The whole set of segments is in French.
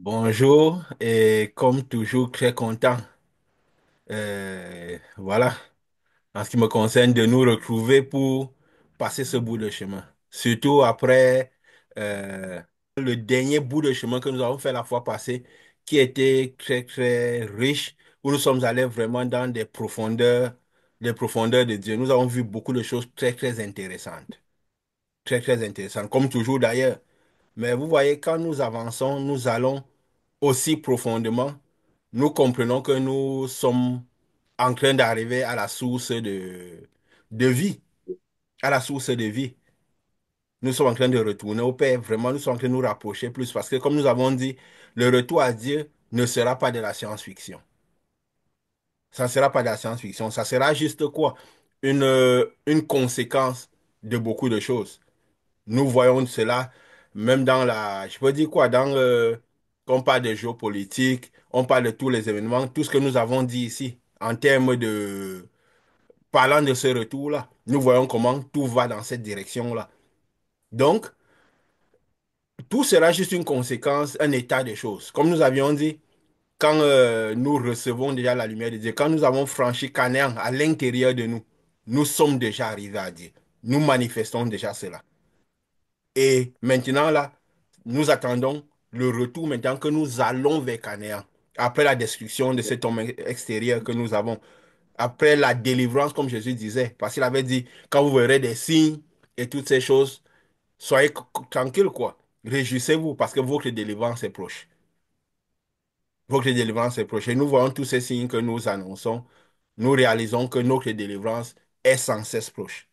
Bonjour et comme toujours très content, voilà, en ce qui me concerne de nous retrouver pour passer ce bout de chemin. Surtout après le dernier bout de chemin que nous avons fait la fois passée, qui était très très riche, où nous sommes allés vraiment dans des profondeurs de Dieu. Nous avons vu beaucoup de choses très très intéressantes, très très intéressantes, comme toujours d'ailleurs. Mais vous voyez, quand nous avançons, nous allons aussi profondément, nous comprenons que nous sommes en train d'arriver à la source de vie, à la source de vie. Nous sommes en train de retourner au Père. Vraiment, nous sommes en train de nous rapprocher plus parce que, comme nous avons dit, le retour à Dieu ne sera pas de la science-fiction. Ça ne sera pas de la science-fiction. Ça sera juste quoi? Une conséquence de beaucoup de choses. Nous voyons cela même dans je peux dire quoi, quand on parle de géopolitique, on parle de tous les événements, tout ce que nous avons dit ici, en termes parlant de ce retour-là, nous voyons comment tout va dans cette direction-là. Donc, tout sera juste une conséquence, un état des choses. Comme nous avions dit, quand nous recevons déjà la lumière de Dieu, quand nous avons franchi Canaan à l'intérieur de nous, nous sommes déjà arrivés à Dieu. Nous manifestons déjà cela. Et maintenant, là, nous attendons le retour maintenant que nous allons vers Canaan. Après la destruction de cet homme extérieur que nous avons. Après la délivrance, comme Jésus disait. Parce qu'il avait dit, quand vous verrez des signes et toutes ces choses, soyez tranquilles, quoi. Réjouissez-vous parce que votre délivrance est proche. Votre délivrance est proche. Et nous voyons tous ces signes que nous annonçons. Nous réalisons que notre délivrance est sans cesse proche,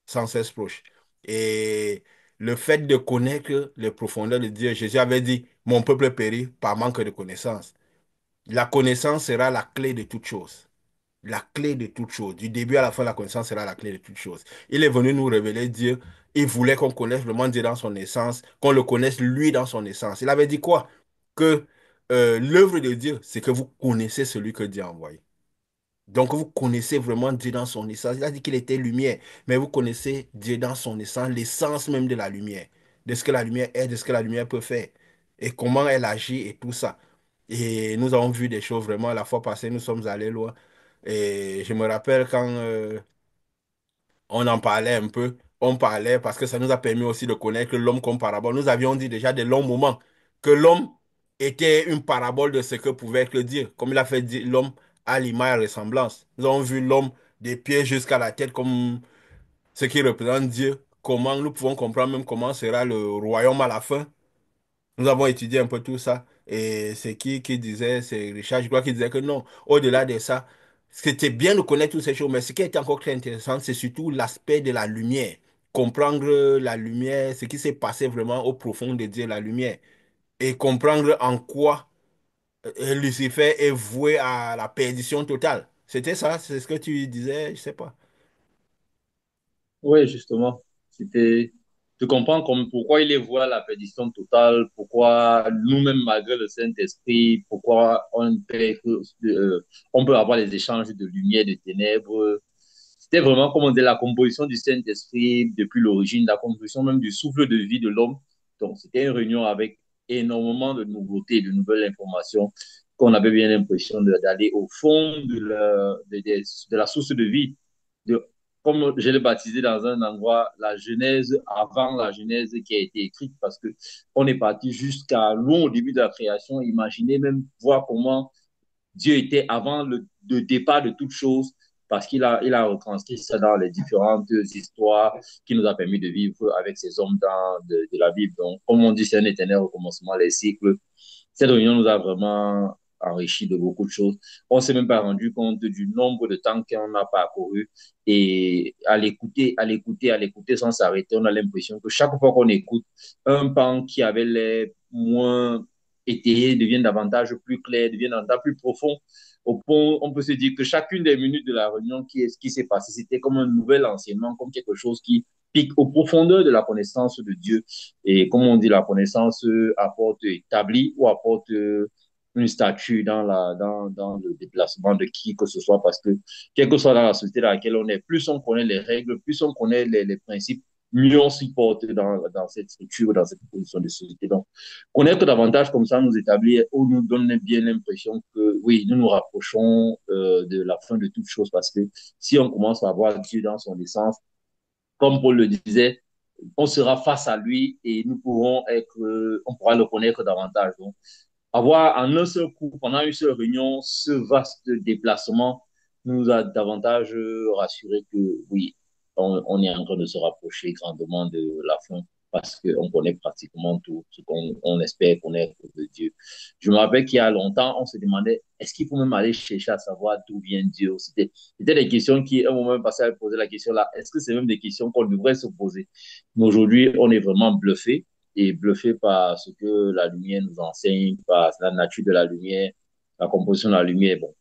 sans cesse proche. Et le fait de connaître les profondeurs de Dieu, Jésus avait dit, mon peuple périt par manque de connaissance. La connaissance sera la clé de toute chose. La clé de toute chose. Du début à la fin, la connaissance sera la clé de toute chose. Il est venu nous révéler Dieu. Il voulait qu'on connaisse vraiment Dieu dans son essence, qu'on le connaisse lui dans son essence. Il avait dit quoi? Que l'œuvre de Dieu, c'est que vous connaissez celui que Dieu a envoyé. Donc, vous connaissez vraiment Dieu dans son essence. Il a dit qu'il était lumière, mais vous connaissez Dieu dans son essence, l'essence même de la lumière, de ce que la lumière est, de ce que la lumière peut faire, et comment elle agit et tout ça. Et nous avons vu des choses vraiment, la fois passée, nous sommes allés loin. Et je me rappelle quand on en parlait un peu. On parlait parce que ça nous a permis aussi de connaître l'homme comme parabole. Nous avions dit déjà de longs moments que l'homme était une parabole de ce que pouvait être Dieu. Comme il a fait dire l'homme à l'image et ressemblance. Nous avons vu l'homme des pieds jusqu'à la tête comme ce qui représente Dieu. Comment nous pouvons comprendre même comment sera le royaume à la fin. Nous avons étudié un peu tout ça. Et c'est qui disait, c'est Richard, je crois qu'il disait que non, au-delà de ça, c'était bien de connaître toutes ces choses, mais ce qui était encore très intéressant, c'est surtout l'aspect de la lumière. Comprendre la lumière, ce qui s'est passé vraiment au profond de Dieu, la lumière. Et comprendre en quoi Lucifer est voué à la perdition totale. C'était ça, c'est ce que tu disais, je sais pas. Oui, justement, c'était de comprendre pourquoi il est voué à la perdition totale, pourquoi nous-mêmes, malgré le Saint-Esprit, pourquoi on peut avoir des échanges de lumière, de ténèbres. C'était vraiment, comme on dit, la composition du Saint-Esprit depuis l'origine, la composition même du souffle de vie de l'homme. Donc, c'était une réunion avec énormément de nouveautés, de nouvelles informations, qu'on avait bien l'impression d'aller au fond de la source de vie, de comme je l'ai baptisé dans un endroit, la Genèse avant la Genèse qui a été écrite, parce que on est parti jusqu'à loin au début de la création. Imaginez même voir comment Dieu était avant le départ de toute chose, parce il a retranscrit ça dans les différentes histoires qui nous a permis de vivre avec ces hommes de la Bible. Donc, comme on dit, c'est un éternel recommencement, les cycles. Cette réunion nous a vraiment enrichi de beaucoup de choses. On ne s'est même pas rendu compte du nombre de temps qu'on a parcouru et à l'écouter sans s'arrêter, on a l'impression que chaque fois qu'on écoute, un pan qui avait l'air moins étayé devient davantage plus clair, devient davantage plus profond. Au point, on peut se dire que chacune des minutes de la réunion qui s'est passée, c'était comme un nouvel enseignement, comme quelque chose qui pique aux profondeurs de la connaissance de Dieu. Et comme on dit, la connaissance apporte établi ou apporte une statue dans le déplacement de qui que ce soit, parce que quelle que soit dans la société dans laquelle on est, plus on connaît les règles, plus on connaît les principes, mieux on s'y porte dans cette structure, dans cette position de société. Donc, connaître davantage comme ça nous établit ou nous donne bien l'impression que oui, nous nous rapprochons de la fin de toute chose parce que si on commence à voir Dieu dans son essence, comme Paul le disait, on sera face à lui et nous pourrons être, on pourra le connaître davantage. Donc, avoir en un seul coup, pendant une seule réunion, ce vaste déplacement nous a davantage rassuré que oui, on est en train de se rapprocher grandement de la fin parce qu'on connaît pratiquement tout ce qu'on on espère connaître de Dieu. Je me rappelle qu'il y a longtemps, on se demandait, est-ce qu'il faut même aller chercher à savoir d'où vient Dieu? C'était des questions qui, à un moment passé, à poser la question là, est-ce que c'est même des questions qu'on devrait se poser? Mais aujourd'hui, on est vraiment bluffé et bluffé par ce que la lumière nous enseigne, par la nature de la lumière, la composition de la lumière. Bon,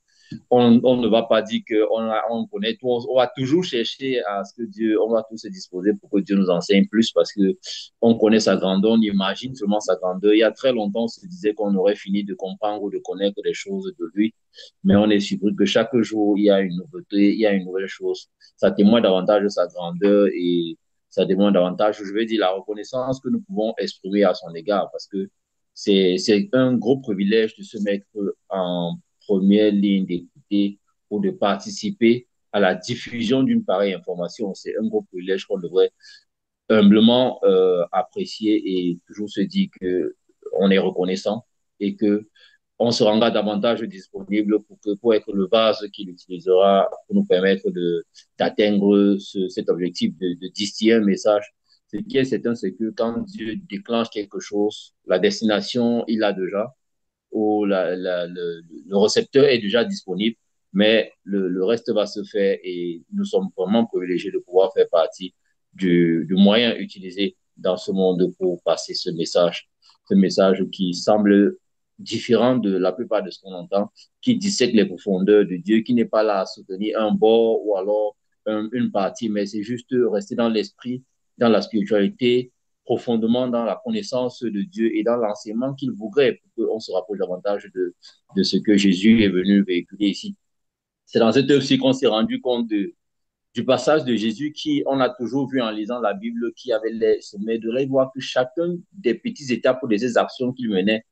on ne va pas dire qu'on connaît tout, on va toujours chercher à ce que Dieu, on va tous se disposer pour que Dieu nous enseigne plus parce que on connaît sa grandeur, on imagine seulement sa grandeur. Il y a très longtemps, on se disait qu'on aurait fini de comprendre ou de connaître des choses de lui, mais on est surpris que chaque jour, il y a une nouveauté, il y a une nouvelle chose. Ça témoigne davantage de sa grandeur et ça témoigne davantage, je veux dire, la reconnaissance que nous pouvons exprimer à son égard parce que c'est un gros privilège de se mettre en première ligne d'écouter ou de participer à la diffusion d'une pareille information. C'est un gros privilège qu'on devrait humblement apprécier et toujours se dire que on est reconnaissant et que on se rendra davantage disponible pour être le vase qu'il utilisera pour nous permettre d'atteindre cet objectif de distiller un message. Ce qui est certain, c'est que quand Dieu déclenche quelque chose, la destination, il l'a déjà, ou le récepteur est déjà disponible, mais le reste va se faire et nous sommes vraiment privilégiés de pouvoir faire partie du moyen utilisé dans ce monde pour passer ce message qui semble différent de la plupart de ce qu'on entend, qui dissèque les profondeurs de Dieu, qui n'est pas là à soutenir un bord ou alors une partie, mais c'est juste rester dans l'esprit, dans la spiritualité, profondément dans la connaissance de Dieu et dans l'enseignement qu'il voudrait pour qu'on se rapproche davantage de ce que Jésus est venu véhiculer ici. C'est dans cette œuvre-ci qu'on s'est rendu compte du passage de Jésus qui, on a toujours vu en lisant la Bible, qui avait les sommets de rêve, voir que chacun des petites étapes ou des actions qu'il menait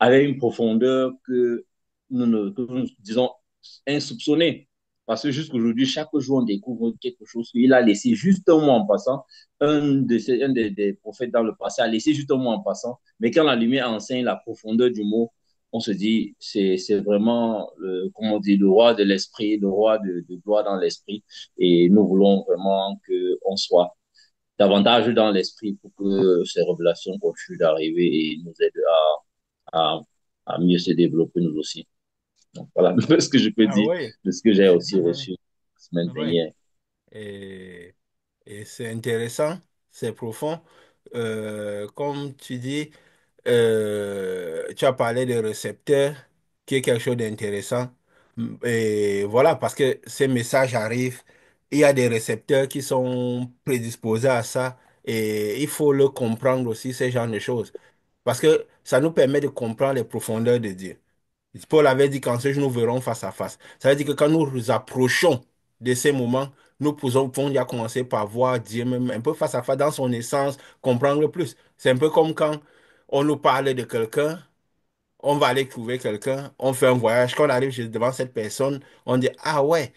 avait une profondeur que nous disons, insoupçonnée. Parce que jusqu'aujourd'hui, chaque jour, on découvre quelque chose qu'il a laissé juste un mot en passant. Des prophètes dans le passé a laissé juste un mot en passant. Mais quand la lumière enseigne la profondeur du mot, on se dit, c'est vraiment, comment on dit, le roi de l'esprit, le roi de gloire dans l'esprit. Et nous voulons vraiment qu'on soit davantage dans l'esprit pour que ces révélations continuent d'arriver et nous aident à, à mieux se développer nous aussi. Donc, voilà ce que je peux Ah dire oui, de ce que j'ai aussi mhm, reçu la semaine oui. dernière. Et, et c'est intéressant, c'est profond. Comme tu dis, tu as parlé de récepteurs, qui est quelque chose d'intéressant. Et voilà, parce que ces messages arrivent, il y a des récepteurs qui sont prédisposés à ça, et il faut le comprendre aussi, ces genres de choses. Parce que ça nous permet de comprendre les profondeurs de Dieu. Paul avait dit qu'en ce jour, nous verrons face à face. Ça veut dire que quand nous nous approchons de ces moments, nous pouvons déjà commencer par voir Dieu même un peu face à face dans son essence, comprendre plus. C'est un peu comme quand on nous parle de quelqu'un, on va aller trouver quelqu'un, on fait un voyage, quand on arrive devant cette personne, on dit, ah ouais,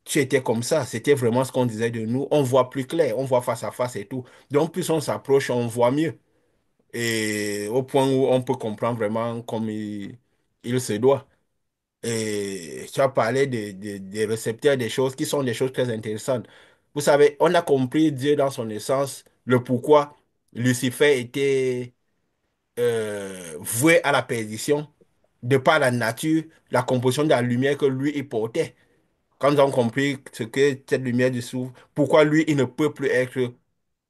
tu étais comme ça, c'était vraiment ce qu'on disait de nous, on voit plus clair, on voit face à face et tout. Donc plus on s'approche, on voit mieux. Et au point où on peut comprendre vraiment comme il se doit. Et tu as parlé des récepteurs, des choses qui sont des choses très intéressantes. Vous savez, on a compris Dieu dans son essence, le pourquoi Lucifer était voué à la perdition, de par la nature, la composition de la lumière que lui, il portait. Quand nous avons compris ce que cette lumière du souffle, pourquoi lui, il ne peut plus être,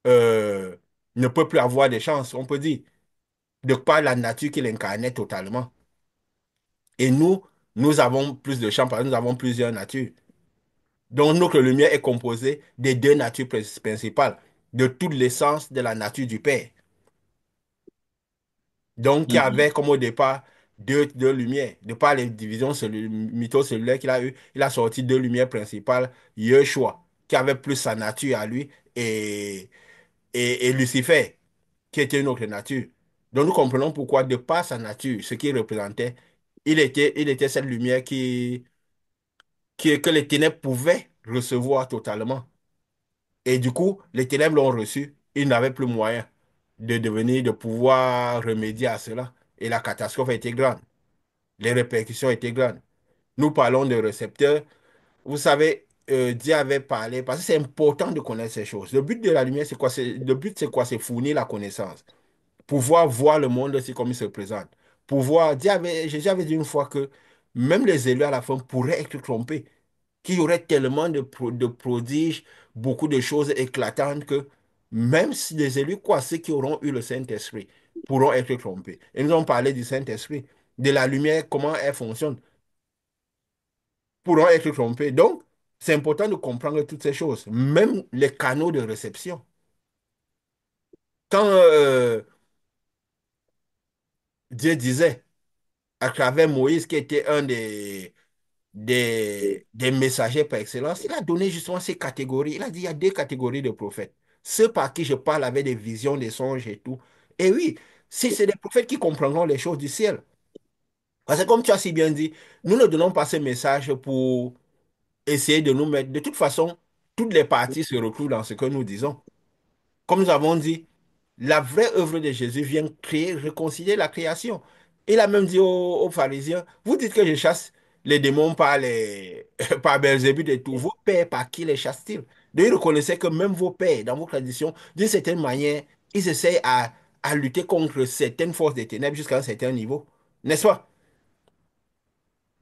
euh, ne peut plus avoir de chance, on peut dire, de par la nature qu'il incarnait totalement. Et nous, nous avons plus de chance parce que nous avons plusieurs natures. Donc, notre lumière est composée des deux natures principales, de toute l'essence de la nature du Père. Donc, il y Mhm. avait comme au départ deux lumières. De par les divisions mitocellulaires qu'il a eues, il a sorti deux lumières principales, Yeshua, qui avait plus sa nature à lui, et et Lucifer, qui était une autre nature. Donc nous comprenons pourquoi, de par sa nature, ce qu'il représentait, il était cette lumière que les ténèbres pouvaient recevoir totalement. Et du coup, les ténèbres l'ont reçu. Ils n'avaient plus moyen de pouvoir remédier à cela. Et la catastrophe a été grande. Les répercussions étaient grandes. Nous parlons de récepteurs. Vous savez, Dieu avait parlé, parce que c'est important de connaître ces choses. Le but de la lumière, c'est quoi? Le but, c'est quoi? C'est fournir la connaissance. Pouvoir voir le monde aussi comme il se présente. Jésus avait dit une fois que même les élus à la fin pourraient être trompés, qu'il y aurait tellement de prodiges, beaucoup de choses éclatantes que même si les élus, quoi, ceux qui auront eu le Saint-Esprit, pourront être trompés. Et nous avons parlé du Saint-Esprit, de la lumière, comment elle fonctionne, pourront être trompés. Donc, c'est important de comprendre toutes ces choses, même les canaux de réception. Quand Dieu disait à travers Moïse, qui était un des messagers par excellence, il a donné justement ces catégories. Il a dit, il y a deux catégories de prophètes. Ceux par qui je parle avec des visions, des songes et tout. Et oui, c'est des prophètes qui comprendront les choses du ciel. Parce que comme tu as si bien dit, nous ne donnons pas ces messages pour essayer de nous mettre. De toute façon, toutes les parties se retrouvent dans ce que nous disons. Comme nous avons dit, la vraie œuvre de Jésus vient créer, réconcilier la création. Il a même dit aux pharisiens, vous dites que je chasse les démons par par Belzébuth et tout. Vos pères, par qui les chassent-ils? Donc, il reconnaissait que même vos pères, dans vos traditions, d'une certaine manière, ils essayent à lutter contre certaines forces des ténèbres jusqu'à un certain niveau. N'est-ce pas?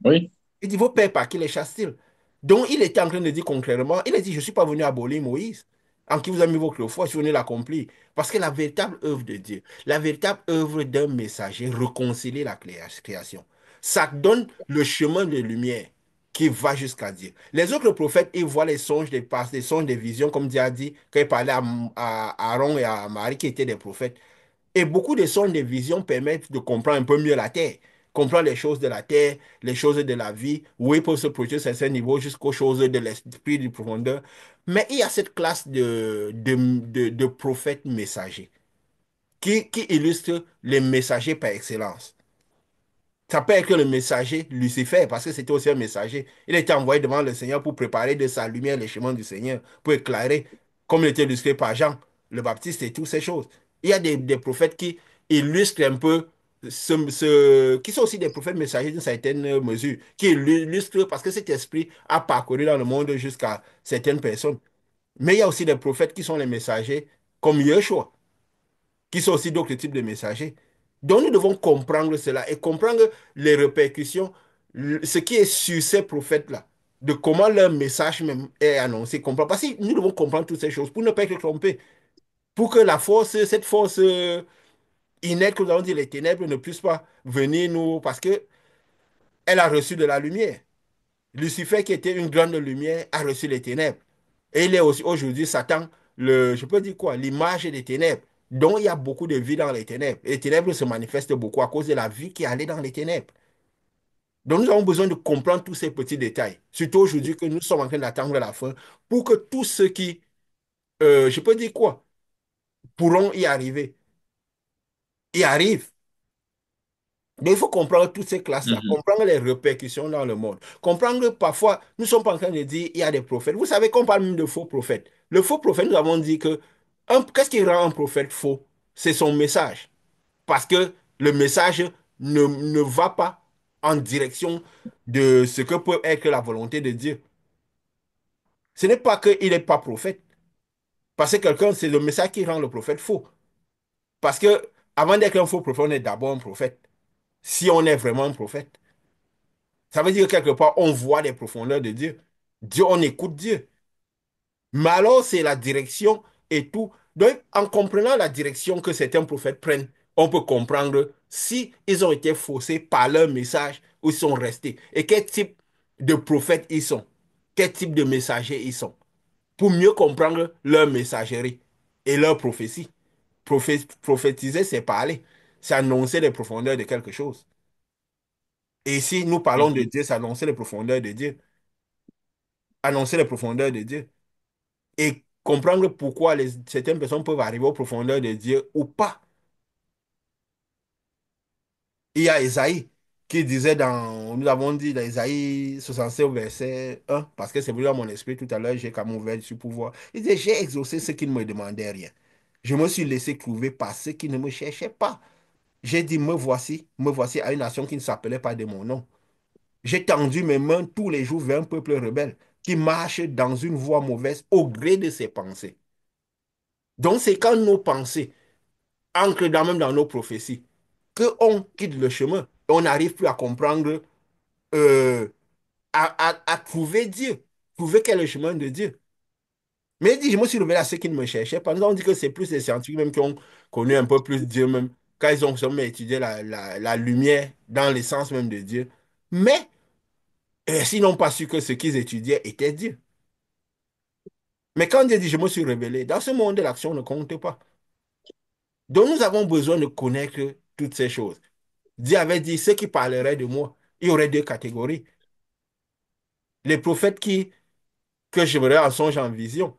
Oui, Il dit, vos pères, par qui les chassent-ils? Donc, il était en train de dire contrairement, il a dit, je ne suis pas venu abolir Moïse, en qui vous avez mis votre foi, je suis venu l'accomplir. Parce que la véritable œuvre de Dieu, la véritable œuvre d'un messager, réconcilie la création. Ça donne le chemin de lumière qui va jusqu'à Dieu. Les autres prophètes, ils voient les songes, des songes, des visions, comme Dieu a dit, quand il parlait à Aaron et à Marie, qui étates des prophètes. Et beaucoup de songes, des visions permettent de comprendre un peu mieux la Terre, comprendre les choses de la Terre, les choses de la vie, où ils peuvent se projeter à certains niveaux jusqu'aux choses de l'esprit, du profondeur. Mais il y a cette classe de prophètes messagers qui illustrent les messagers par excellence. Ça peut être que le messager Lucifer, parce que c'était aussi un messager. Il était envoyé devant le Seigneur pour préparer de sa lumière les chemins du Seigneur, pour éclairer, comme il était illustré par Jean le Baptiste et toutes ces choses. Il y a des prophètes qui illustrent un peu qui sont aussi des prophètes messagers d'une certaine mesure, qui illustrent parce que cet esprit a parcouru dans le monde jusqu'à certaines personnes. Mais il y a aussi des prophètes qui sont les messagers, comme Yeshua qui sont aussi d'autres types de messagers. Donc nous devons comprendre cela et comprendre les répercussions, ce qui est sur ces prophètes-là, de comment leur message même est annoncé. Comprendre. Parce que nous devons comprendre toutes ces choses pour ne pas être trompés, pour que la force, cette force innate que nous avons dit, les ténèbres, ne puisse pas venir nous, parce que elle a reçu de la lumière. Lucifer, qui était une grande lumière, a reçu les ténèbres. Et il est aussi aujourd'hui Satan, je peux dire quoi, l'image des ténèbres. Donc il y a beaucoup de vie dans les ténèbres. Et les ténèbres se manifestent beaucoup à cause de la vie qui est allée dans les ténèbres. Donc nous avons besoin de comprendre tous ces petits détails. Surtout aujourd'hui que nous sommes en train d'attendre la fin pour que tous ceux qui, je peux dire quoi, pourront y arriver, y arrivent. Donc, il faut comprendre toutes ces classes-là, mhm, comprendre les répercussions dans le monde, comprendre que parfois, nous ne sommes pas en train de dire il y a des prophètes. Vous savez qu'on parle même de faux prophètes. Le faux prophète, nous avons dit que qu'est-ce qui rend un prophète faux? C'est son message. Parce que le message ne va pas en direction de ce que peut être la volonté de Dieu. Ce n'est pas qu'il n'est pas prophète. Parce que quelqu'un, c'est le message qui rend le prophète faux. Parce que avant d'être un faux prophète, on est d'abord un prophète. Si on est vraiment un prophète. Ça veut dire que quelque part, on voit les profondeurs de Dieu. Dieu, on écoute Dieu. Mais alors, c'est la direction et tout. Donc, en comprenant la direction que certains prophètes prennent, on peut comprendre si ils ont été faussés par leur message ou ils sont restés. Et quel type de prophètes ils sont. Quel type de messagers ils sont. Pour mieux comprendre leur messagerie et leur prophétie. Prophétiser, c'est parler. C'est annoncer les profondeurs de quelque chose. Et ici, nous parlons de mhm. Dieu, c'est annoncer les profondeurs de Dieu. Annoncer les profondeurs de Dieu. Et comprendre pourquoi certaines personnes peuvent arriver aux profondeurs de Dieu ou pas. Il y a Esaïe qui disait nous avons dit dans Esaïe 65 au verset 1, parce que c'est venu dans mon esprit tout à l'heure, j'ai quand même ouvert sur pouvoir. Il disait, j'ai exaucé ceux qui ne me demandaient rien. Je me suis laissé trouver par ceux qui ne me cherchaient pas. J'ai dit, me voici à une nation qui ne s'appelait pas de mon nom. J'ai tendu mes mains tous les jours vers un peuple rebelle qui marche dans une voie mauvaise au gré de ses pensées. Donc c'est quand nos pensées ancrent même dans nos prophéties qu'on quitte le chemin. On n'arrive plus à comprendre, euh, à trouver Dieu, trouver quel est le chemin de Dieu. Mais il dit, je me suis révélé à ceux qui ne me cherchaient pas. Nous avons dit que c'est plus les scientifiques même qui ont connu un peu plus Dieu même, quand ils ont seulement étudié la lumière dans l'essence même de Dieu. Mais s'ils n'ont pas su que ce qu'ils étudiaient était Dieu. Mais quand Dieu dit, je me suis révélé, dans ce monde, l'action ne compte pas. Donc nous avons besoin de connaître toutes ces choses. Dieu avait dit, ceux qui parleraient de moi, il y aurait deux catégories. Les prophètes que je verrai en songe, en vision.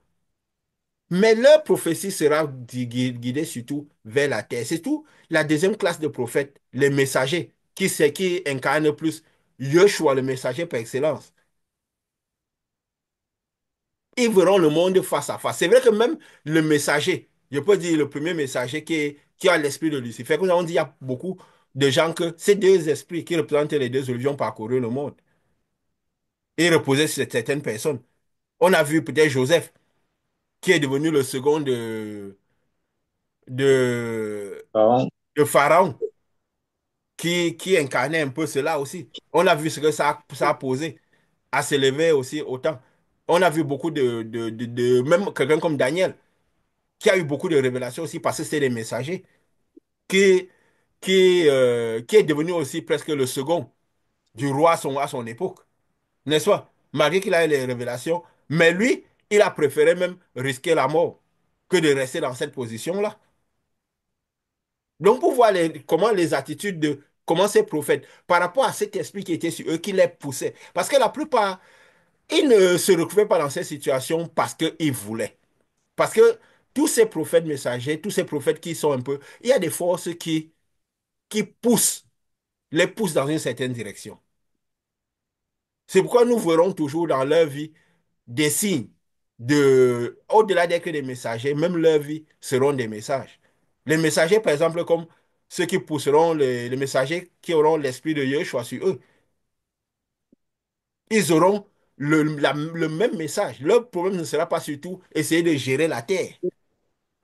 Mais leur prophétie sera guidée surtout vers la terre. C'est tout la deuxième classe de prophètes, les messagers, qui incarnent plus Yeshua, le messager par excellence. Ils verront le monde face à face. C'est vrai que même le messager, je peux dire le premier messager qui a l'esprit de Lucifer, comme on dit, il y a beaucoup de gens que ces deux esprits qui représentent les deux oliviers ont parcouru le monde et reposaient sur certaines personnes. On a vu peut-être Joseph, qui est devenu le second de, Par de Pharaon, qui incarnait un peu cela aussi. On a vu ce que ça a posé à s'élever aussi autant. On a vu beaucoup même quelqu'un comme Daniel, qui a eu beaucoup de révélations aussi parce que c'était des messagers, qui, qui est devenu aussi presque le second du roi à son époque, n'est-ce pas? Malgré qu'il a eu les révélations, mais lui, il a préféré même risquer la mort que de rester dans cette position-là. Donc, pour voir comment les attitudes comment ces prophètes, par rapport à cet esprit qui était sur eux, qui les poussait. Parce que la plupart, ils ne se retrouvaient pas dans cette situation parce qu'ils voulaient. Parce que tous ces prophètes messagers, tous ces prophètes qui sont un peu, il y a des forces qui poussent, les poussent dans une certaine direction. C'est pourquoi nous verrons toujours dans leur vie des signes au-delà d'être que des messagers, même leur vie seront des messages. Les messagers, par exemple, comme ceux qui pousseront les messagers qui auront l'esprit de Yeshua sur eux, ils auront le même message. Leur problème ne sera pas surtout essayer de gérer la terre.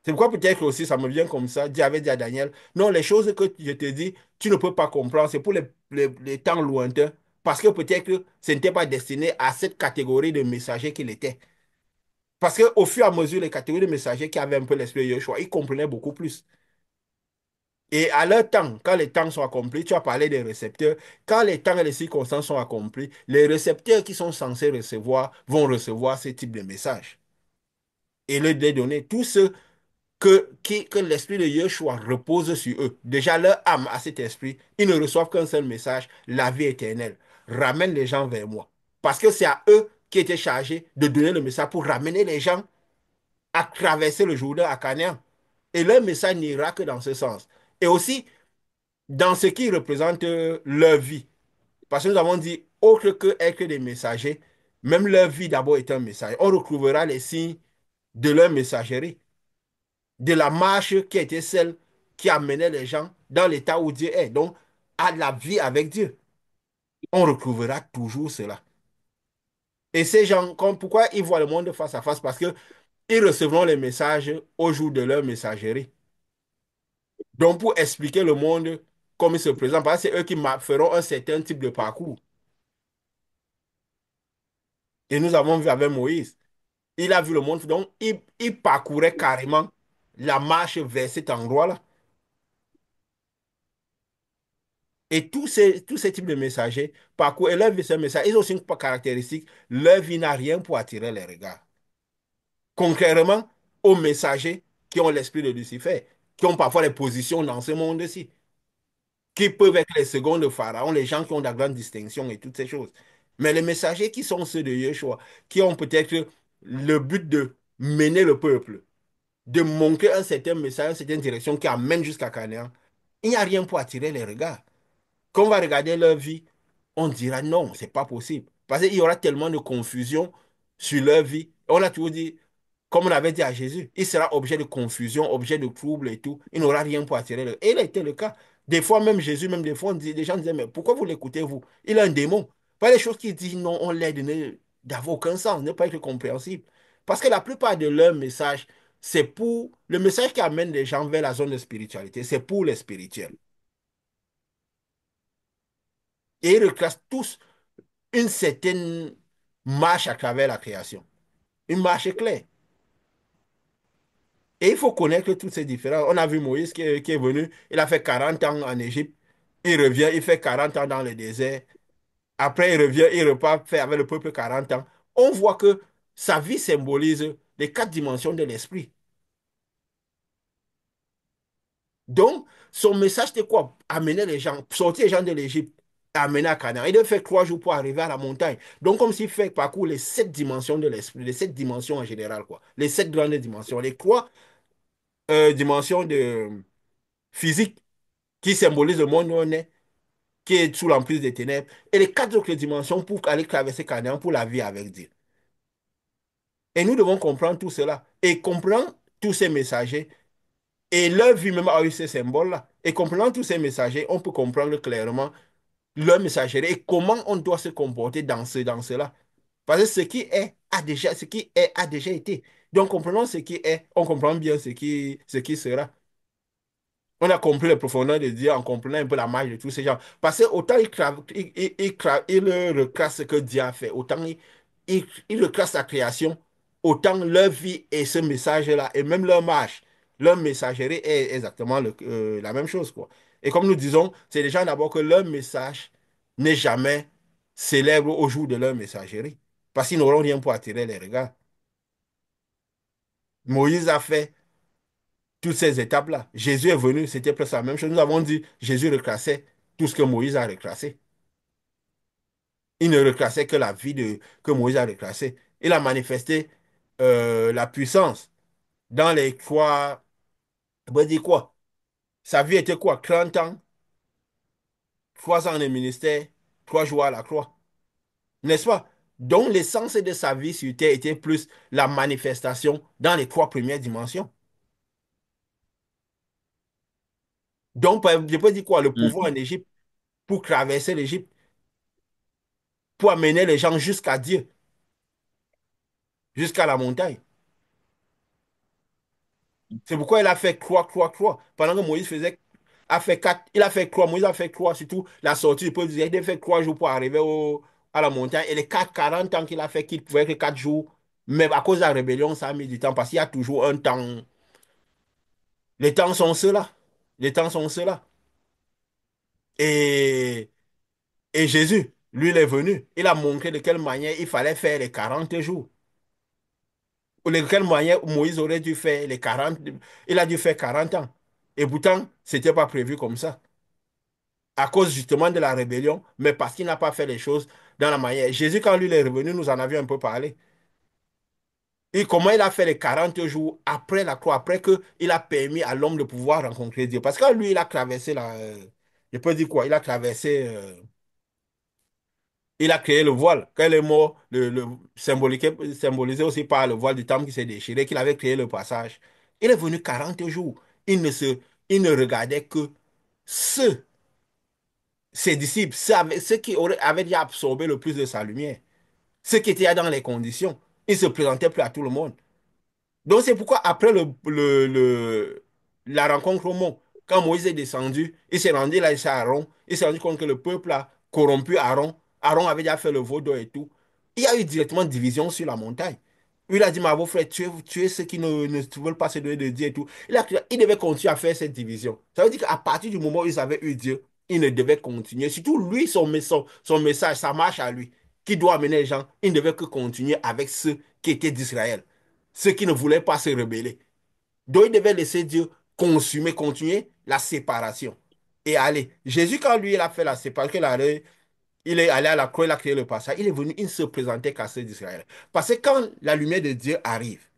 C'est pourquoi peut-être que aussi ça me vient comme ça. Dieu avait dit à Daniel, non, les choses que je te dis, tu ne peux pas comprendre. C'est pour les temps lointains. Parce que peut-être que ce n'était pas destiné à cette catégorie de messagers qu'il était. Parce qu'au fur et à mesure, les catégories de messagers qui avaient un peu l'esprit de Yeshua, ils comprenaient beaucoup plus. Et à leur temps, quand les temps sont accomplis, tu as parlé des récepteurs, quand les temps et les circonstances sont accomplis, les récepteurs qui sont censés recevoir vont recevoir ce type de message. Et leur donner tous ceux que l'esprit de Yeshua repose sur eux. Déjà, leur âme a cet esprit. Ils ne reçoivent qu'un seul message, la vie éternelle. Ramène les gens vers moi. Parce que c'est à eux qui étaient chargés de donner le message pour ramener les gens à traverser le Jourdain à Canaan. Et leur message n'ira que dans ce sens. Et aussi, dans ce qui représente leur vie. Parce que nous avons dit, autre que être des messagers, même leur vie d'abord est un message. On retrouvera les signes de leur messagerie, de la marche qui était celle qui amenait les gens dans l'état où Dieu est, donc à la vie avec Dieu. On retrouvera toujours cela. Et ces gens, pourquoi ils voient le monde face à face? Parce que ils recevront les messages au jour de leur messagerie. Donc, pour expliquer le monde comme il se présente, parce que c'est eux qui feront un certain type de parcours. Et nous avons vu avec Moïse. Il a vu le monde, donc il parcourait carrément la marche vers cet endroit-là. Et tous ces types de messagers parcourent, et leur vie, c'est un message. Ils ont aussi une caractéristique, leur vie n'a rien pour attirer les regards. Contrairement aux messagers qui ont l'esprit de Lucifer, qui ont parfois les positions dans ce monde-ci, qui peuvent être les seconds de Pharaon, les gens qui ont de la grande distinction et toutes ces choses. Mais les messagers qui sont ceux de Yeshua, qui ont peut-être le but mener le peuple, de montrer un certain message, une certaine direction qui amène jusqu'à Canaan, il n'y a rien pour attirer les regards. Quand on va regarder leur vie, on dira non, c'est pas possible. Parce qu'il y aura tellement de confusion sur leur vie. On a toujours dit, comme on avait dit à Jésus, il sera objet de confusion, objet de trouble et tout. Il n'aura rien pour attirer le... Et il a été le cas. Des fois, même Jésus, même des fois, des gens disaient, mais pourquoi vous l'écoutez, vous? Il a un démon. Pas les choses qu'il dit, non, on l'aide d'avoir aucun sens, ne pas être compréhensible. Parce que la plupart de leurs messages, c'est pour... Le message qui amène les gens vers la zone de spiritualité, c'est pour les spirituels. Et ils reclassent tous une certaine marche à travers la création. Une marche claire. Et il faut connaître toutes ces différences. On a vu Moïse qui est venu, il a fait 40 ans en Égypte, il revient, il fait 40 ans dans le désert. Après, il revient, il repart faire avec le peuple 40 ans. On voit que sa vie symbolise les quatre dimensions de l'esprit. Donc, son message, c'était quoi? Amener les gens, sortir les gens de l'Égypte, amener à Canaan. Il devait faire 3 jours pour arriver à la montagne. Donc, comme s'il fait parcours les 7 dimensions de l'esprit, les 7 dimensions en général, quoi. Les 7 grandes dimensions. Les 3 dimensions de physique qui symbolisent le monde où on est, qui est sous l'emprise des ténèbres. Et les 4 autres dimensions pour aller traverser Canaan pour la vie avec Dieu. Et nous devons comprendre tout cela. Et comprendre tous ces messagers. Et leur vie même a eu ces symboles-là. Et comprenant tous ces messagers, on peut comprendre clairement leur messagerie et comment on doit se comporter dans cela. Parce que ce qui est a déjà été. Donc, comprenons ce qui est, on comprend bien ce qui sera. On a compris les profondeurs de Dieu en comprenant un peu la marge de tous ces gens. Parce que autant il recrasse ce que Dieu a fait, autant il recrasse sa création, autant leur vie et ce message-là, et même leur marche, leur messagerie est exactement la même chose, quoi. Et comme nous disons, c'est déjà d'abord que leur message n'est jamais célèbre au jour de leur messagerie. Parce qu'ils n'auront rien pour attirer les regards. Moïse a fait toutes ces étapes-là. Jésus est venu, c'était presque la même chose. Nous avons dit, Jésus reclassait tout ce que Moïse a reclassé. Il ne reclassait que la vie que Moïse a reclassée. Il a manifesté la puissance dans les 3... On va dire quoi? Sa vie était quoi? 30 ans, 3 ans de ministère, 3 jours à la croix. N'est-ce pas? Donc l'essence de sa vie sur terre était plus la manifestation dans les 3 premières dimensions. Donc, je peux dire quoi? Le pouvoir en Mhm. Égypte pour traverser l'Égypte, pour amener les gens jusqu'à Dieu, jusqu'à la montagne. C'est pourquoi il a fait croix, croix, croix. Pendant que Moïse a fait 4, il a fait croix, Moïse a fait croix, surtout la sortie du peuple d'Israël, il a fait 3 jours pour arriver à la montagne. Et les 40 ans qu'il a fait, qu'il pouvait que 4 jours. Mais à cause de la rébellion, ça a mis du temps parce qu'il y a toujours un temps. Les temps sont ceux-là. Les temps sont ceux-là. Et, et Jésus, lui, il est venu. Il a montré de quelle manière il fallait faire les 40 jours. Ou de quelle manière Moïse aurait dû faire les 40. Il a dû faire 40 ans. Et pourtant, ce n'était pas prévu comme ça. À cause justement de la rébellion, mais parce qu'il n'a pas fait les choses dans la manière. Jésus, quand lui il est revenu, nous en avions un peu parlé. Et comment il a fait les 40 jours après la croix, après qu'il a permis à l'homme de pouvoir rencontrer Dieu. Parce que lui, il a traversé je peux dire quoi? Il a traversé, il a créé le voile. Quand il est mort, symbolisé aussi par le voile du temple qui s'est déchiré, qu'il avait créé le passage. Il est venu 40 jours. Il ne se, il ne regardait que ceux, ses disciples, ceux qui avaient déjà absorbé le plus de sa lumière. Ceux qui étaient dans les conditions. Il ne se présentait plus à tout le monde. Donc c'est pourquoi après la rencontre au mont, quand Moïse est descendu, il s'est rendu là, à Aaron, il s'est rendu compte que le peuple a corrompu Aaron. Aaron avait déjà fait le veau d'or et tout. Il y a eu directement division sur la montagne. Il a dit, mais vos frères, tuez ceux qui ne veulent pas se donner de Dieu et tout. Il devait continuer à faire cette division. Ça veut dire qu'à partir du moment où ils avaient eu Dieu, il ne devait continuer. Surtout lui, son message, sa marche à lui, qui doit amener les gens, il ne devait que continuer avec ceux qui étaient d'Israël, ceux qui ne voulaient pas se rebeller. Donc, il devait laisser Dieu consumer, continuer la séparation. Et aller. Jésus, quand lui, il a fait la séparation, il est allé à la croix, il a créé le passage. Il est venu, il ne se présentait qu'à ceux d'Israël. Parce que quand la lumière de Dieu arrive,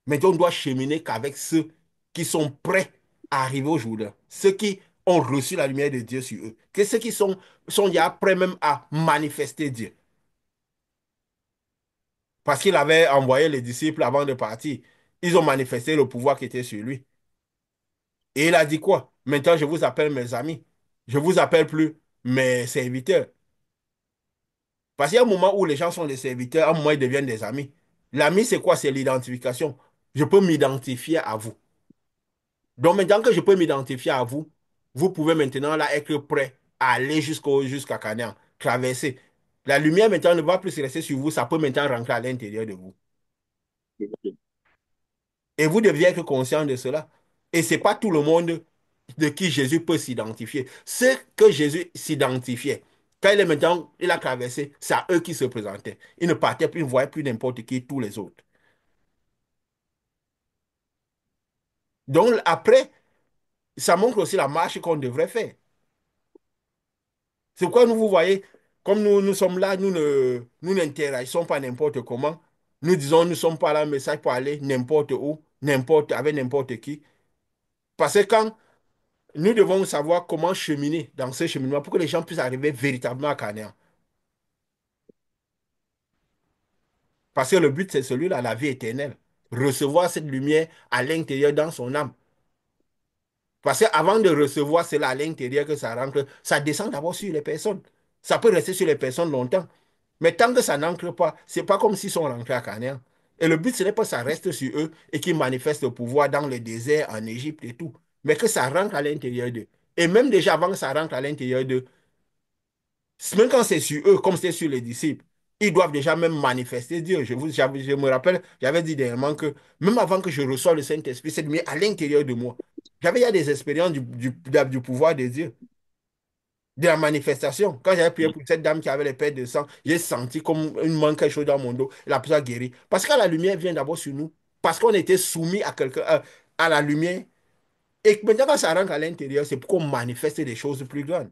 Maintenant, on doit cheminer qu'avec ceux qui sont prêts à arriver au jour, ceux qui ont reçu la lumière de Dieu sur eux, que ceux qui sont déjà prêts même à manifester Dieu. Parce qu'il avait envoyé les disciples avant de partir. Ils ont manifesté le pouvoir qui était sur lui. Et il a dit quoi? Maintenant, je vous appelle mes amis. Je vous appelle plus mes serviteurs. Parce qu'il y a un moment où les gens sont des serviteurs, à un moment ils deviennent des amis. L'ami, c'est quoi? C'est l'identification. Je peux m'identifier à vous. Donc maintenant que je peux m'identifier à vous, vous pouvez maintenant là être prêt à aller jusqu'à Canaan, traverser. La lumière maintenant ne va plus rester sur vous, ça peut maintenant rentrer à l'intérieur de vous. Et vous deviez être conscient de cela. Et ce n'est pas tout le monde de qui Jésus peut s'identifier. Ceux que Jésus s'identifiait, quand il est maintenant, il a traversé, c'est à eux qui se présentaient. Il ne partait plus, il ne voyait plus n'importe qui, tous les autres. Donc après, ça montre aussi la marche qu'on devrait faire. C'est pourquoi nous, vous voyez, comme nous sommes là, nous n'interagissons pas n'importe comment. Nous disons, nous ne sommes pas là, un message pour aller n'importe où, avec n'importe qui. Parce que quand nous devons savoir comment cheminer dans ce cheminement pour que les gens puissent arriver véritablement à Canaan. Parce que le but, c'est celui-là, la vie éternelle. Recevoir cette lumière à l'intérieur dans son âme. Parce qu'avant de recevoir cela à l'intérieur que ça rentre, ça descend d'abord sur les personnes. Ça peut rester sur les personnes longtemps. Mais tant que ça n'entre pas, c'est pas comme s'ils sont rentrés à Canaan. Et le but, ce n'est pas que ça reste sur eux et qu'ils manifestent le pouvoir dans le désert, en Égypte et tout. Mais que ça rentre à l'intérieur d'eux. Et même déjà avant que ça rentre à l'intérieur d'eux, même quand c'est sur eux, comme c'est sur les disciples, ils doivent déjà même manifester Dieu. Je me rappelle, j'avais dit dernièrement que même avant que je reçoive le Saint-Esprit, c'est mis à l'intérieur de moi. J'avais il y a des expériences du pouvoir de Dieu, de la manifestation. Quand j'avais prié pour cette dame qui avait les pertes de sang, j'ai senti comme une manque quelque chose dans mon dos. La personne a guéri. Parce que la lumière vient d'abord sur nous. Parce qu'on était soumis à quelqu'un, à la lumière. Et maintenant, quand ça rentre à l'intérieur, c'est pour qu'on manifeste des choses plus grandes.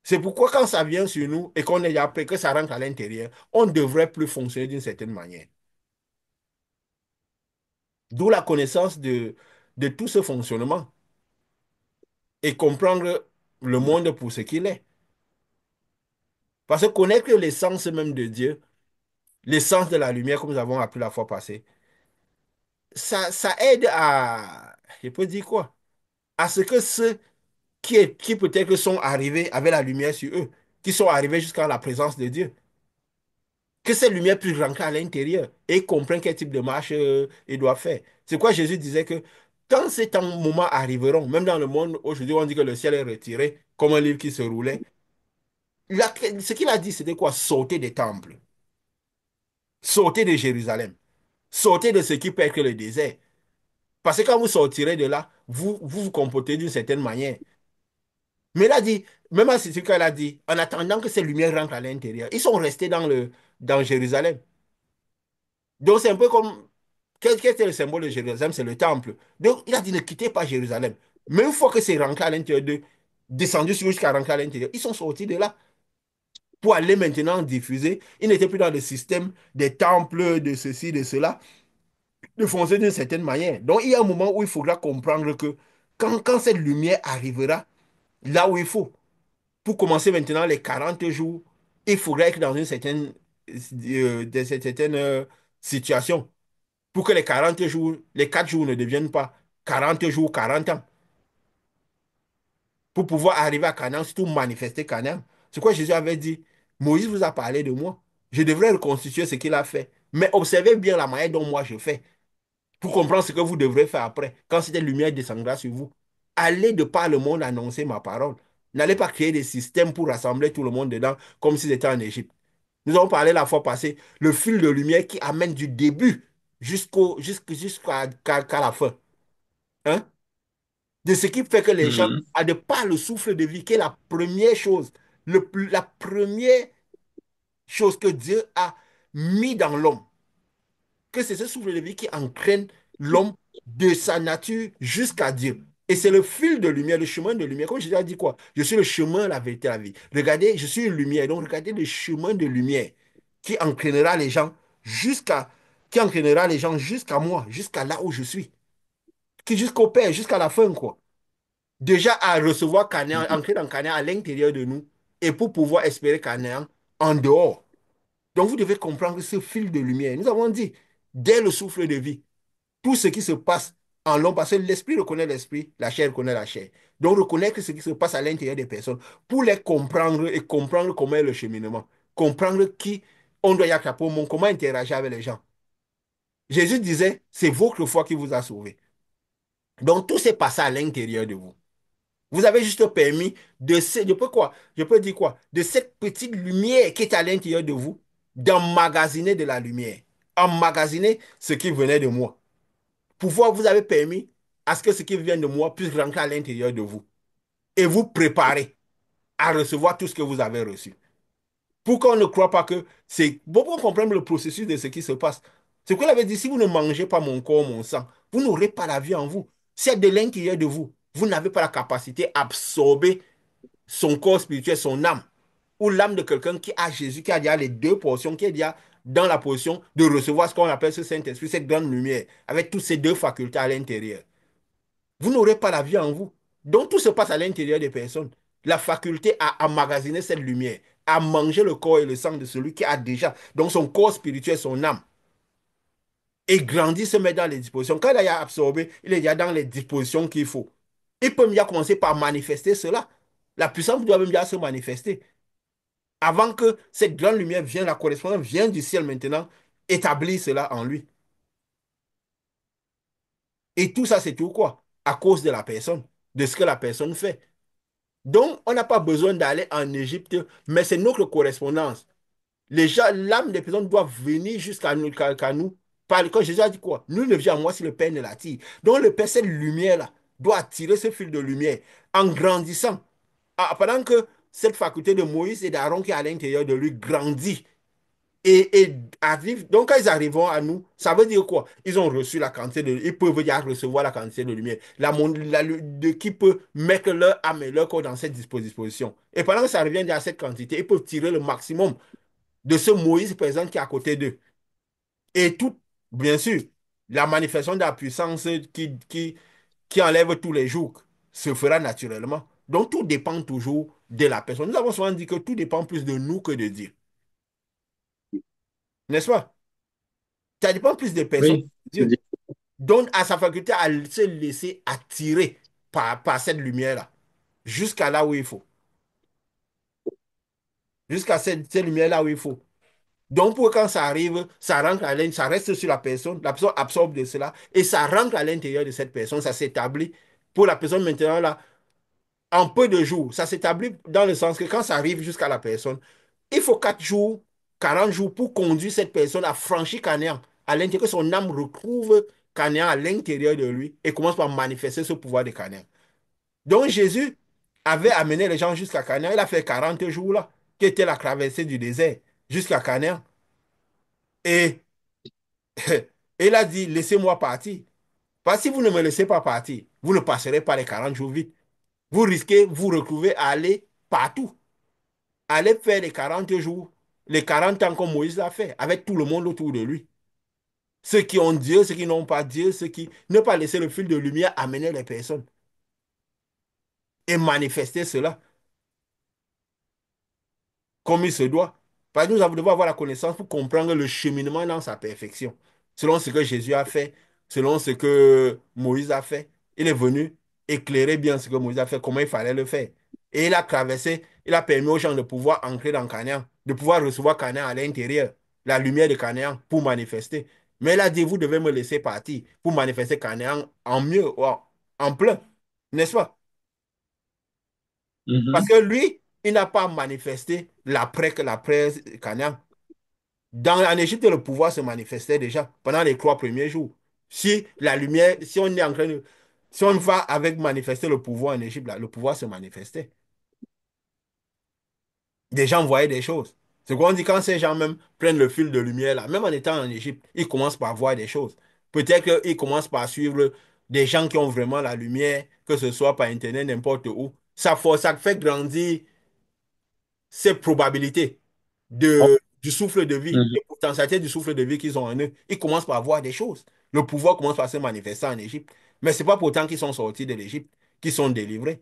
C'est pourquoi quand ça vient sur nous et qu'on est après, que ça rentre à l'intérieur, on ne devrait plus fonctionner d'une certaine manière. D'où la connaissance de tout ce fonctionnement et comprendre le monde pour ce qu'il est. Parce que connaître l'essence même de Dieu, l'essence de la lumière, comme nous avons appris la fois passée, ça aide à, je peux dire quoi, à ce que ceux qui peut-être sont arrivés avec la lumière sur eux, qui sont arrivés jusqu'à la présence de Dieu, que cette lumière puisse rentrer à l'intérieur et comprenne quel type de marche il doit faire. C'est quoi Jésus disait que quand ces moments arriveront, même dans le monde, aujourd'hui on dit que le ciel est retiré, comme un livre qui se roulait, ce qu'il a dit, c'était quoi? Sauter des temples, sauter de Jérusalem, sauter de ce qui peut être le désert. Parce que quand vous sortirez de là, vous comportez d'une certaine manière. Mais il a dit, même à ce qu'il a dit, en attendant que ces lumières rentrent à l'intérieur, ils sont restés dans Jérusalem. Donc c'est un peu comme, quel était le symbole de Jérusalem? C'est le temple. Donc il a dit, ne quittez pas Jérusalem. Mais une fois que c'est rentré à l'intérieur d'eux, descendu jusqu'à rentrer à l'intérieur, ils sont sortis de là pour aller maintenant diffuser. Ils n'étaient plus dans le système des temples, de ceci, de cela, de foncer d'une certaine manière. Donc il y a un moment où il faudra comprendre que quand cette lumière arrivera là où il faut, pour commencer maintenant les 40 jours, il faudra être dans une certaine situation pour que les 40 jours, les 4 jours ne deviennent pas 40 jours, 40 ans. Pour pouvoir arriver à Canaan, surtout manifester Canaan. C'est quoi Jésus avait dit, Moïse vous a parlé de moi. Je devrais reconstituer ce qu'il a fait. Mais observez bien la manière dont moi je fais pour comprendre ce que vous devrez faire après, quand cette lumière descendra sur vous. Allez de par le monde annoncer ma parole. N'allez pas créer des systèmes pour rassembler tout le monde dedans, comme si c'était en Égypte. Nous avons parlé la fois passée, le fil de lumière qui amène du début jusqu'à la fin. Hein? De ce qui fait que les gens, Mhm. à de par le souffle de vie, qui est la première chose, la première chose que Dieu a mis dans l'homme, que c'est ce souffle de vie qui entraîne l'homme de sa nature jusqu'à Dieu. Et c'est le fil de lumière, le chemin de lumière. Comme Jésus a dit quoi? Je suis le chemin, la vérité, la vie. Regardez, je suis une lumière. Donc regardez le chemin de lumière qui entraînera les gens jusqu'à qui entraînera les gens jusqu'à moi, jusqu'à là où je suis, qui jusqu'au Père, jusqu'à la fin, quoi. Déjà à recevoir Canaan, entrer dans Canaan à l'intérieur de nous, et pour pouvoir espérer Canaan en dehors. Donc vous devez comprendre ce fil de lumière. Nous avons dit, dès le souffle de vie, tout ce qui se passe en l'homme, parce que l'esprit reconnaît l'esprit, la chair reconnaît la chair. Donc reconnaître ce qui se passe à l'intérieur des personnes pour les comprendre et comprendre comment est le cheminement, comprendre qui on doit y accompagner, pour mon, comment interagir avec les gens. Jésus disait, c'est votre foi qui vous a sauvé. Donc tout s'est passé à l'intérieur de vous. Vous avez juste permis je peux quoi? Je peux dire quoi? De cette petite lumière qui est à l'intérieur de vous, d'emmagasiner de la lumière, emmagasiner ce qui venait de moi. Pouvoir vous avez permis à ce que ce qui vient de moi puisse rentrer à l'intérieur de vous et vous préparer à recevoir tout ce que vous avez reçu. Pour qu'on ne croit pas que c'est... Pour qu'on comprenne le processus de ce qui se passe. C'est qu'il avait dit, si vous ne mangez pas mon corps, mon sang, vous n'aurez pas la vie en vous. C'est de l'intérieur de vous. Vous n'avez pas la capacité d'absorber son corps spirituel, son âme. Ou l'âme de quelqu'un qui a Jésus, qui a déjà les deux portions, qui est déjà dans la position de recevoir ce qu'on appelle ce Saint-Esprit, cette grande lumière, avec toutes ces deux facultés à l'intérieur. Vous n'aurez pas la vie en vous. Donc tout se passe à l'intérieur des personnes. La faculté à emmagasiner cette lumière, à manger le corps et le sang de celui qui a déjà, donc son corps spirituel, son âme, et grandit, se met dans les dispositions. Quand il a absorbé, il est déjà dans les dispositions qu'il faut. Il peut bien commencer par manifester cela. La puissance doit même bien se manifester. Avant que cette grande lumière vienne, la correspondance vient du ciel maintenant, établir cela en lui. Et tout ça, c'est tout quoi? À cause de la personne, de ce que la personne fait. Donc, on n'a pas besoin d'aller en Égypte, mais c'est notre correspondance. Les gens, l'âme des personnes doit venir jusqu'à nous, qu'à nous. Quand Jésus a dit quoi? Nous ne vient à moi si le Père ne l'attire. Donc, le Père, cette lumière-là, doit attirer ce fil de lumière en grandissant. Pendant que cette faculté de Moïse et d'Aaron qui est à l'intérieur de lui grandit et arrive. Donc, quand ils arriveront à nous, ça veut dire quoi? Ils ont reçu la quantité de... Ils peuvent déjà recevoir la quantité de lumière. Qui peut mettre leur âme et leur corps dans cette disposition. Et pendant que ça revient à cette quantité, ils peuvent tirer le maximum de ce Moïse présent qui est à côté d'eux. Et tout, bien sûr, la manifestation de la puissance qui enlève tous les jours se fera naturellement. Donc, tout dépend toujours de la personne. Nous avons souvent dit que tout dépend plus de nous que de Dieu. N'est-ce pas? Ça dépend plus des personnes Oui, que c'est Dieu. dit. Donne à sa faculté à se laisser attirer par cette lumière-là, jusqu'à là où il faut. Jusqu'à cette lumière-là où il faut. Donc, pour quand ça arrive, ça rentre à l'intérieur, ça reste sur la personne absorbe de cela et ça rentre à l'intérieur de cette personne, ça s'établit pour la personne maintenant là, en peu de jours. Ça s'établit dans le sens que quand ça arrive jusqu'à la personne, il faut 4 jours, 40 jours pour conduire cette personne à franchir Canaan, à l'intérieur, que son âme retrouve Canaan à l'intérieur de lui et commence par manifester ce pouvoir de Canaan. Donc Jésus avait amené les gens jusqu'à Canaan, il a fait 40 jours là, qui était la traversée du désert jusqu'à Canaan. Et Et il a dit, laissez-moi partir. Parce que si vous ne me laissez pas partir, vous ne passerez pas les 40 jours vite. Vous risquez, vous retrouver à aller partout. Aller faire les 40 jours, les 40 ans comme Moïse l'a fait, avec tout le monde autour de lui. Ceux qui ont Dieu, ceux qui n'ont pas Dieu, ceux qui... Ne pas laisser le fil de lumière amener les personnes et manifester cela. Comme il se doit. Parce que devons avoir la connaissance pour comprendre le cheminement dans sa perfection. Selon ce que Jésus a fait, selon ce que Moïse a fait, il est venu éclairer bien ce que Moïse a fait, comment il fallait le faire. Et il a traversé, il a permis aux gens de pouvoir entrer dans Canaan, de pouvoir recevoir Canaan à l'intérieur, la lumière de Canaan pour manifester. Mais il a dit, vous devez me laisser partir pour manifester Canaan en mieux, en plein. N'est-ce pas? Parce Mhm. que lui, il n'a pas manifesté l'après Canaan. En Égypte, le pouvoir se manifestait déjà pendant les 3 premiers jours. Si la lumière, si on est en train de, si on va avec manifester le pouvoir en Égypte, là, le pouvoir se manifestait. Des gens voyaient des choses. C'est qu'on dit quand ces gens même prennent le fil de lumière là, même en étant en Égypte, ils commencent par voir des choses. Peut-être qu'ils commencent par suivre des gens qui ont vraiment la lumière, que ce soit par Internet, n'importe où. Ça fait grandir ces probabilités du souffle de vie, Mhm. les potentialités du souffle de vie qu'ils ont en eux, ils commencent par voir des choses. Le pouvoir commence par se manifester en Égypte. Mais ce n'est pas pourtant qu'ils sont sortis de l'Égypte, qu'ils sont délivrés.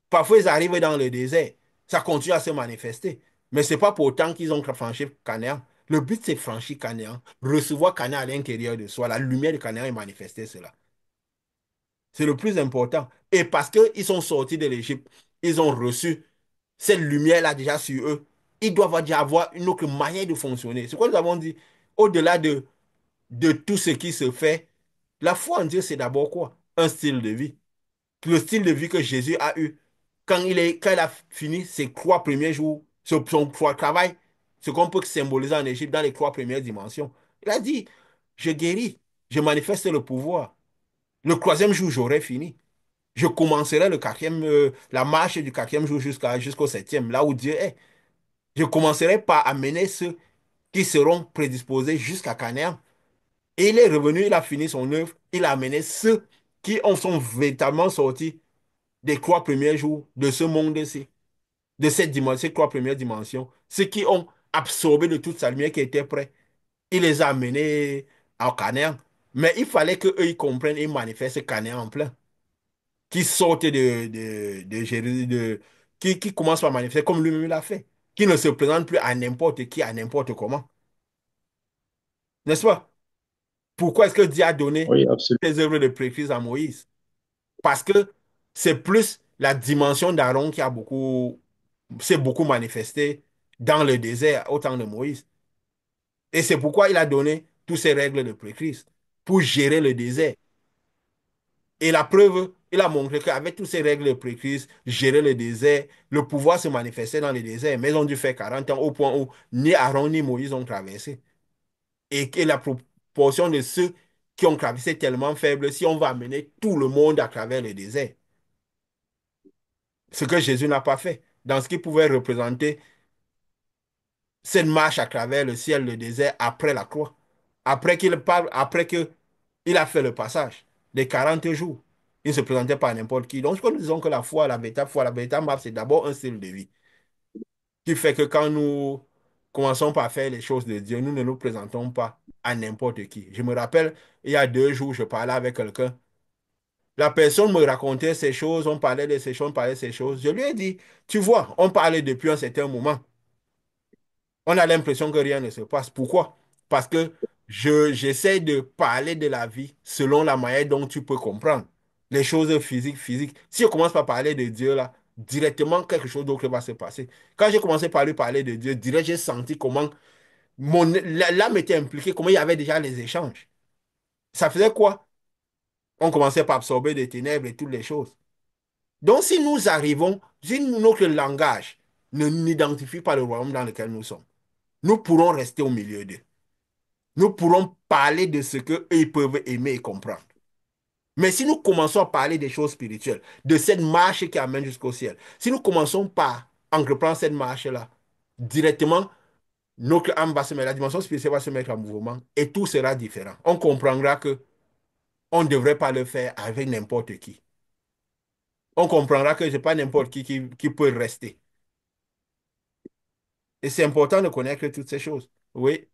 Parfois, ils arrivent dans le désert. Ça continue à se manifester. Mais ce n'est pas pourtant qu'ils ont franchi Canaan. Le but, c'est franchir Canaan, recevoir Canaan à l'intérieur de soi. La lumière de Canaan est manifestée, cela. C'est le plus important. Et parce qu'ils sont sortis de l'Égypte, ils ont reçu cette lumière-là déjà sur eux. Ils doivent déjà avoir une autre manière de fonctionner. C'est quoi nous avons dit? Au-delà de tout ce qui se fait, la foi en Dieu, c'est d'abord quoi? Un style de vie. Le style de vie que Jésus a eu quand il a fini ses 3 premiers jours, son travail, ce qu'on peut symboliser en Égypte dans les 3 premières dimensions. Il a dit, je guéris, je manifeste le pouvoir. Le 3e jour, j'aurai fini. Je commencerai la marche du 4e jour jusqu'au 7e, là où Dieu est. Je commencerai par amener ceux qui seront prédisposés jusqu'à Canaan. Et il est revenu, il a fini son œuvre, il a amené ceux qui en sont véritablement sortis des 3 premiers jours de ce monde-ci, de cette dimension, ces 3 premières dimensions, ceux qui ont absorbé de toute sa lumière qui était prêt. Il les a amenés à Canaan. Mais il fallait qu'eux, ils comprennent et manifestent Canaan en plein. Qui sortent de Jérusalem, qui commencent par manifester comme lui-même l'a fait. Qui ne se présente plus à n'importe qui, à n'importe comment. N'est-ce pas? Pourquoi est-ce que Dieu a donné Oui, absolument. les œuvres de précise à Moïse? Parce que c'est plus la dimension d'Aaron qui s'est beaucoup manifestée dans le désert au temps de Moïse. Et c'est pourquoi il a donné toutes ces règles de pré-Christ pour gérer le désert. Et la preuve, il a montré qu'avec toutes ces règles de pré-Christ, gérer le désert, le pouvoir se manifestait dans le désert. Mais ils ont dû faire 40 ans au point où ni Aaron ni Moïse ont traversé. Et que la proportion de ceux qui ont traversé est tellement faible si on va amener tout le monde à travers le désert. Ce que Jésus n'a pas fait. Dans ce qui pouvait représenter cette marche à travers le ciel, le désert, après la croix. Après qu'il parle, après que il a fait le passage des 40 jours. Il ne se présentait pas à n'importe qui. Donc, nous disons que la véritable marche, c'est d'abord un style de vie. Qui fait que quand nous commençons par faire les choses de Dieu, nous ne nous présentons pas à n'importe qui. Je me rappelle, il y a 2 jours, je parlais avec quelqu'un. La personne me racontait ces choses, on parlait de ces choses, on parlait de ces choses. Je lui ai dit, tu vois, on parlait depuis un certain moment. On a l'impression que rien ne se passe. Pourquoi? Parce que j'essaie de parler de la vie selon la manière dont tu peux comprendre. Les choses physiques. Si je commence par parler de Dieu, là, directement, quelque chose d'autre va se passer. Quand j'ai commencé par lui parler de Dieu, direct, j'ai senti comment l'âme était impliquée, comment il y avait déjà les échanges. Ça faisait quoi? On commençait par absorber des ténèbres et toutes les choses. Donc, si nous arrivons, si notre langage ne n'identifie pas le royaume dans lequel nous sommes, nous pourrons rester au milieu d'eux. Nous pourrons parler de ce qu'eux ils peuvent aimer et comprendre. Mais si nous commençons à parler des choses spirituelles, de cette marche qui amène jusqu'au ciel, si nous commençons par entreprendre cette marche-là, directement, notre âme va se mettre, la dimension spirituelle va se mettre en mouvement et tout sera différent. On comprendra que on ne devrait pas le faire avec n'importe qui. On comprendra que ce n'est pas n'importe qui peut rester. Et c'est important de connaître toutes ces choses. Oui,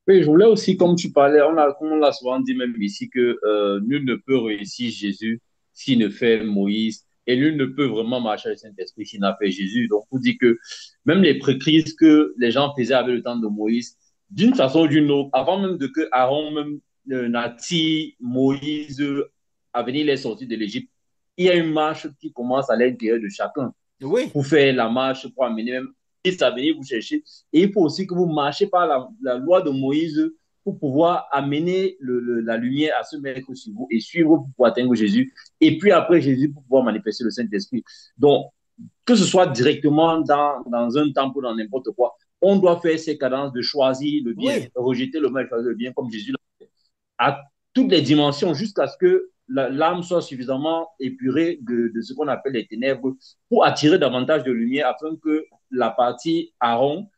Oui, je voulais aussi, comme tu parlais, comme on l'a souvent dit même ici, que nul ne peut réussir Jésus s'il ne fait Moïse, et nul ne peut vraiment marcher avec le Saint-Esprit s'il n'a fait Jésus. Donc, pour dire que même les pré-crises que les gens faisaient avec le temps de Moïse, d'une façon ou d'une autre, avant même de que Aaron même n'attire Moïse à venir les sortir de l'Égypte, il y a une marche qui commence à l'intérieur de chacun oui, pour faire la marche, pour amener même Christ à venir vous chercher. Et il faut aussi que vous marchez par la loi de Moïse pour pouvoir amener la lumière à se mettre sur vous et suivre pour atteindre Jésus. Et puis après Jésus pour pouvoir manifester le Saint-Esprit. Donc, que ce soit directement dans un temple ou dans n'importe quoi, on doit faire ces cadences de choisir le bien, oui, rejeter le mal, choisir le bien, comme Jésus à toutes les dimensions jusqu'à ce que l'âme soit suffisamment épurée de ce qu'on appelle les ténèbres pour attirer davantage de lumière afin que la partie Aaron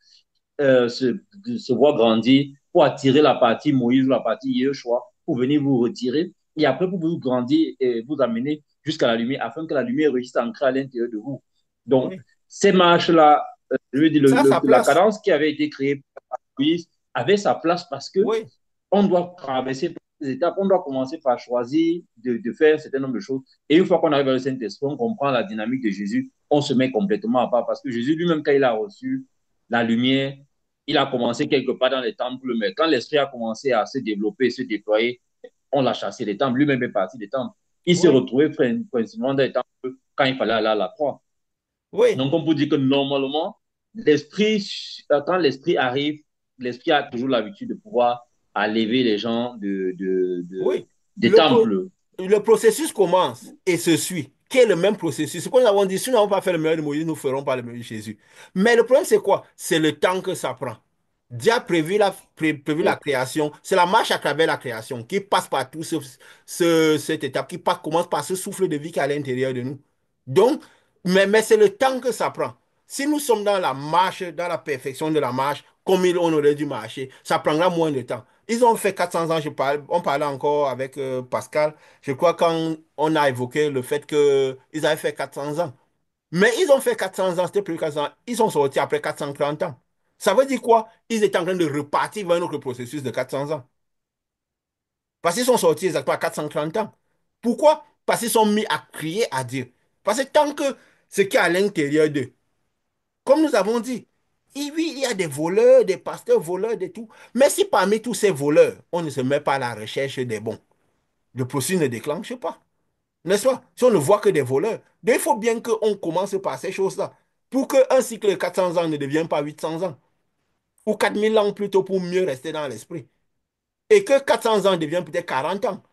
se voit grandir, pour attirer la partie Moïse ou la partie Yeshua pour venir vous retirer et après pour vous grandir et vous amener jusqu'à la lumière afin que la lumière réussisse à ancrer à l'intérieur de vous. Donc, oui. ces marches-là, je veux dire, Ça a sa la place. cadence qui avait été créée par Moïse avait sa place parce que Oui, on doit traverser les étapes, on doit commencer par choisir de faire un certain nombre de choses. Et une fois qu'on arrive à le Saint-Esprit, on comprend la dynamique de Jésus, on se met complètement à part parce que Jésus lui-même, quand il a reçu la lumière, il a commencé quelque part dans les temples, mais quand l'Esprit a commencé à se développer, se déployer, on l'a chassé des temples, lui-même est parti des temples. Il s'est oui, retrouvé principalement dans les temples quand il fallait aller à la croix. oui, Donc, on peut dire que normalement, l'esprit, quand l'esprit arrive, l'esprit a toujours l'habitude de pouvoir enlever les gens oui. des Le, pro- temples. le processus commence et se suit, qui est le même processus. C'est comme nous avons dit, si nous n'avons pas fait le meilleur de Moïse, nous ne ferons pas le meilleur de Jésus. Mais le problème, c'est quoi? C'est le temps que ça prend. Dieu a prévu la création. C'est la marche à travers la création qui passe par tout cette étape, commence par ce souffle de vie qui est à l'intérieur de nous. Donc, mais c'est le temps que ça prend. Si nous sommes dans la marche, dans la perfection de la marche, comme on aurait dû marcher, ça prendra moins de temps. Ils ont fait 400 ans, on parlait encore avec Pascal, je crois quand on a évoqué le fait qu'ils avaient fait 400 ans. Mais ils ont fait 400 ans, c'était plus 400 ans, ils sont sortis après 430 ans. Ça veut dire quoi? Ils étaient en train de repartir vers un autre processus de 400 ans. Parce qu'ils sont sortis exactement à 430 ans. Pourquoi? Parce qu'ils sont mis à crier à Dieu. Parce que tant que ce qui est à l'intérieur d'eux, comme nous avons dit, oui, il y a des voleurs, des pasteurs voleurs, de tout. Mais si parmi tous ces voleurs, on ne se met pas à la recherche des bons, le processus ne déclenche pas. N'est-ce pas? Si on ne voit que des voleurs. Donc il faut bien qu'on commence par ces choses-là. Pour qu'un cycle de 400 ans ne devienne pas 800 ans. Ou 4000 ans plutôt pour mieux rester dans l'esprit. Et que 400 ans deviennent peut-être 40 ans.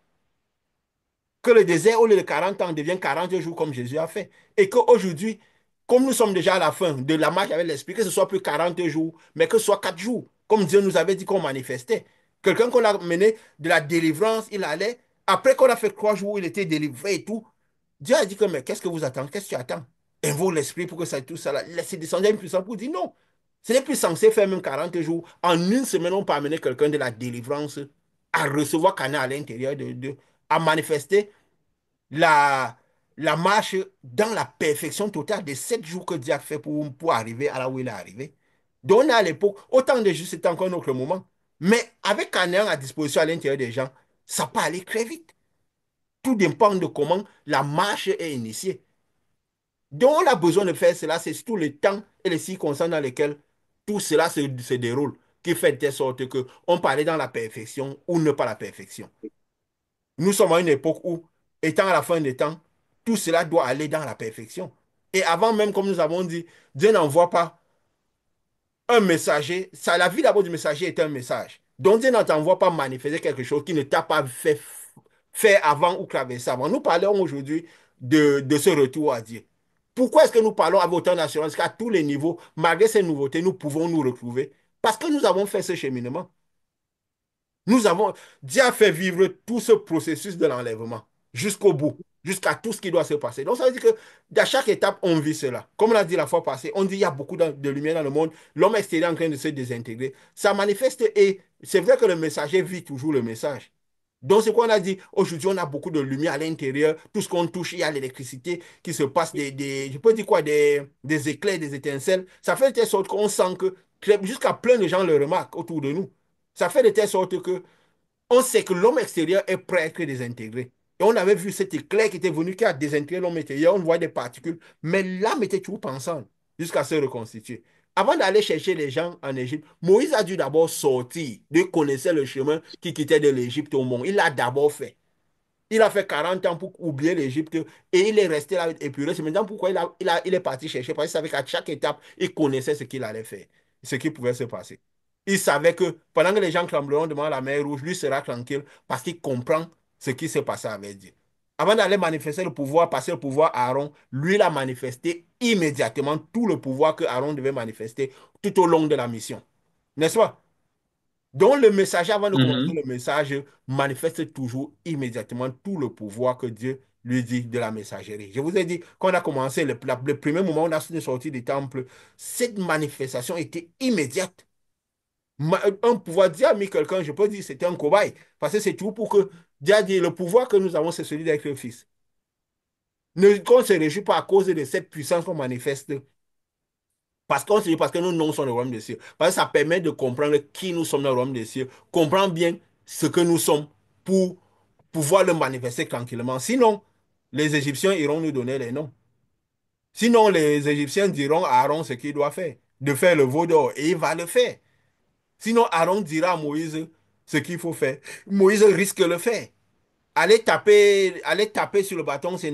Que le désert, au lieu de 40 ans, devienne 40 jours comme Jésus a fait. Et qu'aujourd'hui, comme nous sommes déjà à la fin de la marche avec l'Esprit, que ce soit plus 40 jours, mais que ce soit 4 jours, comme Dieu nous avait dit qu'on manifestait. Quelqu'un qu'on a mené de la délivrance, il allait, après qu'on a fait 3 jours, il était délivré et tout. Dieu a dit que, mais qu'est-ce que vous attendez? Qu'est-ce que tu attends? Invoque l'Esprit pour que ça tout ça, là, laissez descendre une puissance pour dire non. Ce n'est plus censé faire même 40 jours. En une semaine, on peut amener quelqu'un de la délivrance à recevoir Cana à l'intérieur à manifester la, la marche dans la perfection totale des 7 jours que Dieu a fait pour arriver à là où il est arrivé. Donc, on est à l'époque, autant de jours, c'était encore un autre moment. Mais avec Canaan à disposition à l'intérieur des gens, ça peut aller très vite. Tout dépend de comment la marche est initiée. Donc, on a besoin de faire cela, c'est surtout le temps et les circonstances dans lesquelles tout cela se déroule, qui fait de telle sorte que on parlait dans la perfection ou ne pas la perfection. Nous sommes à une époque où, étant à la fin des temps, tout cela doit aller dans la perfection. Et avant même, comme nous avons dit, Dieu n'envoie pas un messager. Ça, la vie d'abord du messager est un message. Donc Dieu ne t'envoie pas manifester quelque chose qui ne t'a pas fait avant ou traversé avant. Nous parlons aujourd'hui de ce retour à Dieu. Pourquoi est-ce que nous parlons avec autant d'assurance qu'à tous les niveaux, malgré ces nouveautés, nous pouvons nous retrouver? Parce que nous avons fait ce cheminement. Nous avons, Dieu a fait vivre tout ce processus de l'enlèvement jusqu'au bout, jusqu'à tout ce qui doit se passer. Donc, ça veut dire que à chaque étape, on vit cela. Comme on l'a dit la fois passée, on dit qu'il y a beaucoup de lumière dans le monde, l'homme extérieur est en train de se désintégrer. Ça manifeste et c'est vrai que le messager vit toujours le message. Donc, ce qu'on a dit, aujourd'hui, on a beaucoup de lumière à l'intérieur. Tout ce qu'on touche, il y a l'électricité qui se passe, je peux dire quoi, des éclairs, des étincelles. Ça fait de telle sorte qu'on sent que jusqu'à plein de gens le remarquent autour de nous. Ça fait de telle sorte que on sait que l'homme extérieur est prêt à être désintégré. Et on avait vu cet éclair qui était venu, qui a désintégré l'homme extérieur. On voit des particules, mais l'âme était toujours pensante jusqu'à se reconstituer. Avant d'aller chercher les gens en Égypte, Moïse a dû d'abord sortir, de connaître le chemin qui quittait de l'Égypte au monde. Il l'a d'abord fait. Il a fait 40 ans pour oublier l'Égypte et il est resté là épuré. C'est maintenant pourquoi il est parti chercher. Parce qu'il savait qu'à chaque étape, il connaissait ce qu'il allait faire, ce qui pouvait se passer. Il savait que pendant que les gens trembleront devant la mer Rouge, lui sera tranquille parce qu'il comprend ce qui s'est passé avec Dieu. Avant d'aller manifester le pouvoir, passer le pouvoir à Aaron, lui, il a manifesté immédiatement tout le pouvoir que Aaron devait manifester tout au long de la mission. N'est-ce pas? Donc, le messager, avant de commencer Mhm. le message, manifeste toujours immédiatement tout le pouvoir que Dieu lui dit de la messagerie. Je vous ai dit, quand on a commencé, le premier moment où on a sorti du temple, cette manifestation était immédiate. Un pouvoir, Dieu a mis quelqu'un, je peux dire, c'était un cobaye. Parce que c'est tout pour que Dieu a dit, le pouvoir que nous avons, c'est celui d'être le Fils. Qu'on ne se réjouit pas à cause de cette puissance qu'on manifeste Parce qu'on se dit, parce que nous, non, sommes le royaume des cieux. Parce que ça permet de comprendre qui nous sommes dans le royaume des cieux. Comprendre bien ce que nous sommes pour pouvoir le manifester tranquillement. Sinon, les Égyptiens iront nous donner les noms. Sinon, les Égyptiens diront à Aaron ce qu'il doit faire, de faire le veau d'or, et il va le faire. Sinon, Aaron dira à Moïse ce qu'il faut faire. Moïse risque de le faire. Aller taper sur le bâton, c'est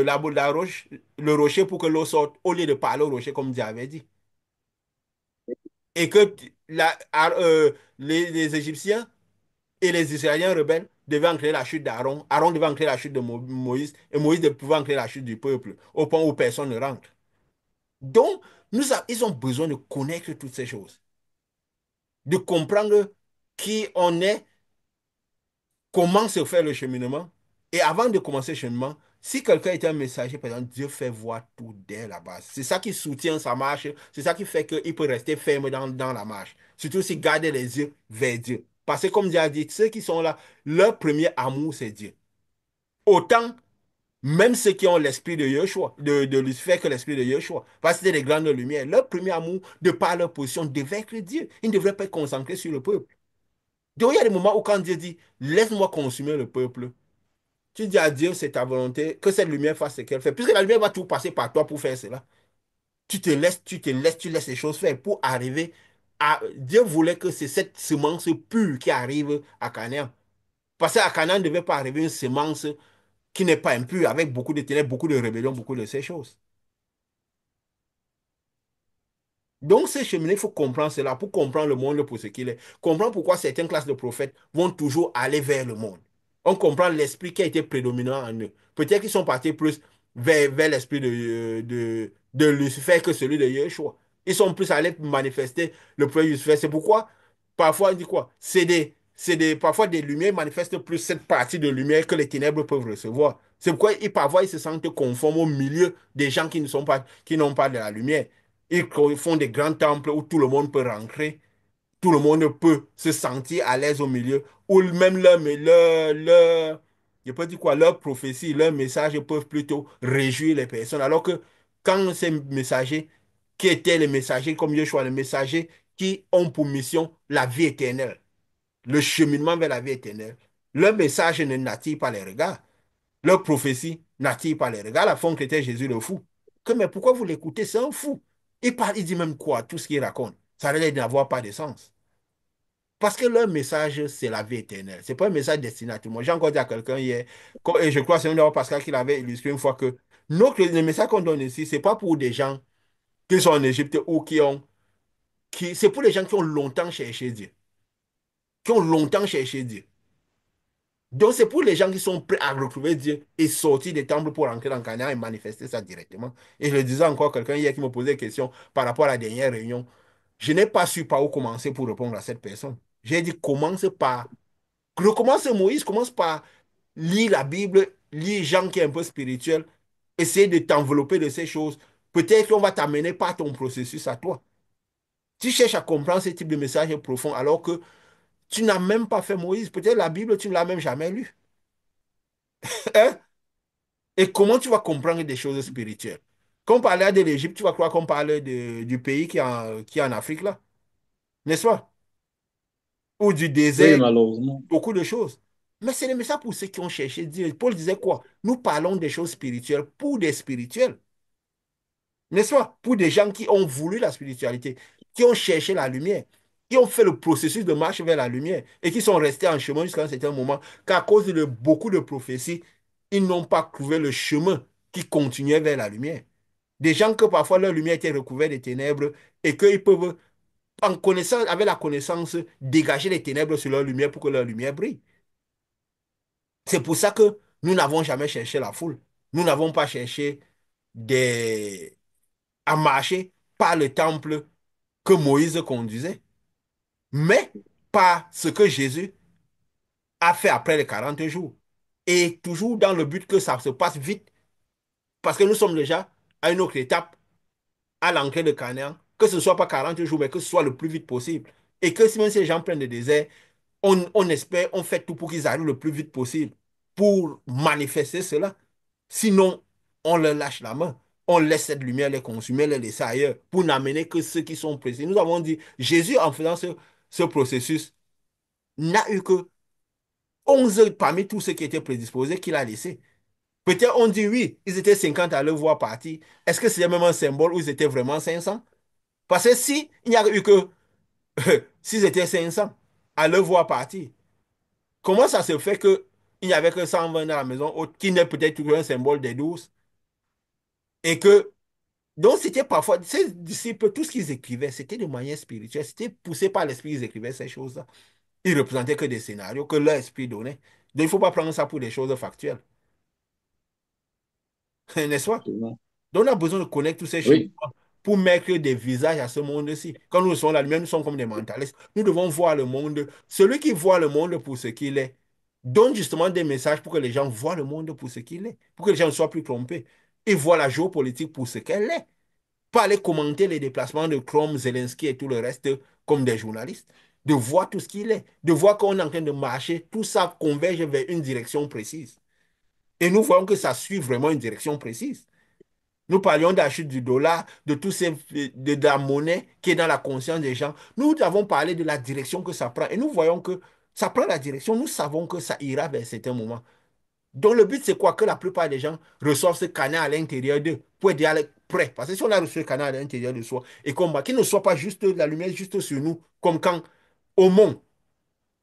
la roche, le rocher pour que l'eau sorte, au lieu de parler au rocher comme Dieu avait dit. Et que les Égyptiens et les Israéliens rebelles devaient enclencher la chute d'Aaron. Aaron devait enclencher la chute de Moïse, et Moïse pouvait enclencher la chute du peuple, au point où personne ne rentre. Donc, ils ont besoin de connaître toutes ces choses, de comprendre qui on est, comment se fait le cheminement. Et avant de commencer le cheminement, si quelqu'un est un messager, par exemple, Dieu fait voir tout dès la base. C'est ça qui soutient sa marche, c'est ça qui fait qu'il peut rester ferme dans la marche. Surtout s'il garde les yeux vers Dieu. Parce que comme Dieu a dit, ceux qui sont là, leur premier amour, c'est Dieu. Autant, même ceux qui ont l'esprit de Yeshua, de Lucifer que l'esprit de Yeshua, parce que c'est des grandes lumières, leur premier amour, de par leur position, devait être Dieu. Ils ne devraient pas être concentrés sur le peuple. Donc il y a des moments où quand Dieu dit, laisse-moi consumer le peuple, tu dis à Dieu, c'est ta volonté, que cette lumière fasse ce qu'elle fait. Puisque la lumière va tout passer par toi pour faire cela. Tu laisses les choses faire pour arriver à... Dieu voulait que c'est cette semence pure qui arrive à Canaan. Parce qu'à Canaan ne devait pas arriver une semence qui n'est pas impure, avec beaucoup de ténèbres, beaucoup de rébellion, beaucoup de ces choses. Donc, ces chemins, il faut comprendre cela pour comprendre le monde pour ce qu'il est. Comprendre pourquoi certaines classes de prophètes vont toujours aller vers le monde. On comprend l'esprit qui a été prédominant en eux. Peut-être qu'ils sont partis plus vers l'esprit de Lucifer que celui de Yeshua. Ils sont plus allés manifester le premier Lucifer. C'est pourquoi, parfois, on dit quoi? Parfois, des lumières manifestent plus cette partie de lumière que les ténèbres peuvent recevoir. C'est pourquoi, parfois, ils se sentent conformes au milieu des gens qui ne sont pas, qui n'ont pas de la lumière. Ils font des grands temples où tout le monde peut rentrer, tout le monde peut se sentir à l'aise au milieu, où même je peux dire quoi, leur prophétie, leurs messages peuvent plutôt réjouir les personnes. Alors que quand ces messagers, qui étaient les messagers comme Yeshua, les messagers qui ont pour mission la vie éternelle, le cheminement vers la vie éternelle, leur message ne n'attire pas les regards. Leur prophétie n'attire pas les regards. À la fin, que était Jésus le fou. Mais pourquoi vous l'écoutez? C'est un fou. Il parle, il dit même quoi, tout ce qu'il raconte. Ça a l'air d'avoir pas de sens. Parce que leur message, c'est la vie éternelle. C'est pas un message destiné à tout le monde. J'ai encore dit à quelqu'un hier, et je crois que c'est d'abord Pascal qui l'avait illustré une fois que le message qu'on donne ici, c'est pas pour des gens qui sont en Égypte ou c'est pour les gens qui ont longtemps cherché Dieu. Qui ont longtemps cherché Dieu. Donc, c'est pour les gens qui sont prêts à retrouver Dieu et sortir des temples pour rentrer dans Canaan et manifester ça directement. Et je le disais encore, quelqu'un hier qui me posait des questions par rapport à la dernière réunion. Je n'ai pas su par où commencer pour répondre à cette personne. J'ai dit, recommence Moïse, commence par lire la Bible, lire Jean qui est un peu spirituel, essayer de t'envelopper de ces choses. Peut-être qu'on va t'amener par ton processus à toi. Tu cherches à comprendre ce type de message profond alors que tu n'as même pas fait Moïse. Peut-être la Bible, tu ne l'as même jamais lue. Hein? Et comment tu vas comprendre des choses spirituelles? Quand on parlait de l'Égypte, tu vas croire qu'on parle du pays qui est en Afrique, là, n'est-ce pas? Ou du Oui, désert, malheureusement. beaucoup de choses. Mais c'est le message pour ceux qui ont cherché Dieu. Paul disait quoi? Nous parlons des choses spirituelles pour des spirituels, n'est-ce pas? Pour des gens qui ont voulu la spiritualité, qui ont cherché la lumière, qui ont fait le processus de marche vers la lumière et qui sont restés en chemin jusqu'à un certain moment, qu'à cause de beaucoup de prophéties, ils n'ont pas trouvé le chemin qui continuait vers la lumière. Des gens que parfois leur lumière était recouverte de ténèbres et qu'ils peuvent, en connaissance, avec la connaissance, dégager les ténèbres sur leur lumière pour que leur lumière brille. C'est pour ça que nous n'avons jamais cherché la foule. Nous n'avons pas cherché des... à marcher par le temple que Moïse conduisait, mais par ce que Jésus a fait après les 40 jours. Et toujours dans le but que ça se passe vite, parce que nous sommes déjà à une autre étape à l'entrée de Canaan, que ce soit pas 40 jours, mais que ce soit le plus vite possible. Et que si même si les gens prennent le désert, on espère, on fait tout pour qu'ils arrivent le plus vite possible pour manifester cela. Sinon, on leur lâche la main. on laisse cette lumière les consumer, les laisser ailleurs, pour n'amener que ceux qui sont pressés. Nous avons dit, Jésus, en faisant ce processus, n'a eu que 11 parmi tous ceux qui étaient prédisposés qu'il a laissés. Peut-être on dit oui, ils étaient 50 à le voir partir. Est-ce que c'est même un symbole où ils étaient vraiment 500? Parce que si il n'y a eu que, s'ils étaient 500 à le voir partir, comment ça se fait que il n'y avait que 120 dans la maison haute, qui n'est peut-être toujours un symbole des 12, et que, donc c'était parfois, ces disciples, tout ce qu'ils écrivaient, c'était de manière spirituelle, c'était poussé par l'esprit qu'ils écrivaient ces choses-là. Ils représentaient que des scénarios que leur esprit donnait. Donc il ne faut pas prendre ça pour des choses factuelles, n'est-ce pas? Absolument. Donc, on a besoin de connaître tous ces chemins Oui, pour mettre des visages à ce monde-ci. Quand nous sommes la lumière, nous sommes comme des mentalistes. Nous devons voir le monde. Celui qui voit le monde pour ce qu'il est, donne justement des messages pour que les gens voient le monde pour ce qu'il est, pour que les gens ne soient plus trompés. Et voient la géopolitique pour ce qu'elle est. Pas aller commenter les déplacements de Krom, Zelensky et tout le reste comme des journalistes. De voir tout ce qu'il est, de voir qu'on est en train de marcher, tout ça converge vers une direction précise. Et nous voyons que ça suit vraiment une direction précise. Nous parlions de la chute du dollar, de tout ces, de la monnaie qui est dans la conscience des gens. Nous avons parlé de la direction que ça prend et nous voyons que ça prend la direction. Nous savons que ça ira vers certains moments. Donc le but, c'est quoi? Que la plupart des gens reçoivent ce canal à l'intérieur d'eux pour être prêts. Parce que si on a reçu le canal à l'intérieur de soi et qu'on qu'il ne soit pas juste la lumière juste sur nous, comme quand au mont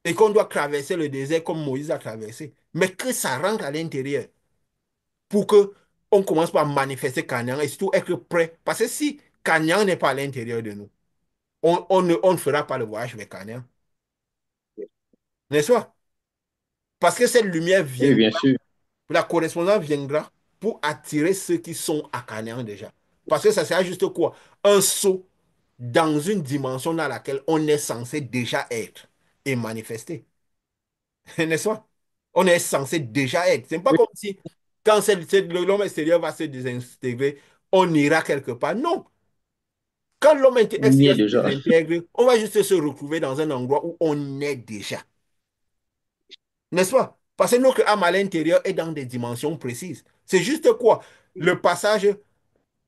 et qu'on doit traverser le désert comme Moïse a traversé, mais que ça rentre à l'intérieur pour que on commence par manifester Kanyan et surtout être prêt. Parce que si Kanyan n'est pas à l'intérieur de nous, on ne fera pas le voyage vers Kanyan. N'est-ce pas? Parce que cette lumière oui, viendra, bien sûr. la correspondance viendra pour attirer ceux qui sont à Kanyan déjà. Parce que ça sera juste quoi? Un saut dans une dimension dans laquelle on est censé déjà être et manifester. N'est-ce pas? On est censé déjà être. C'est pas Oui, comme si quand l'homme extérieur va se désintégrer, on ira quelque part. Non. Quand l'homme on y est extérieur se déjà. désintègre, on va juste se retrouver dans un endroit où on est déjà. N'est-ce pas? Parce que notre âme à l'intérieur est dans des dimensions précises. C'est juste quoi? Le passage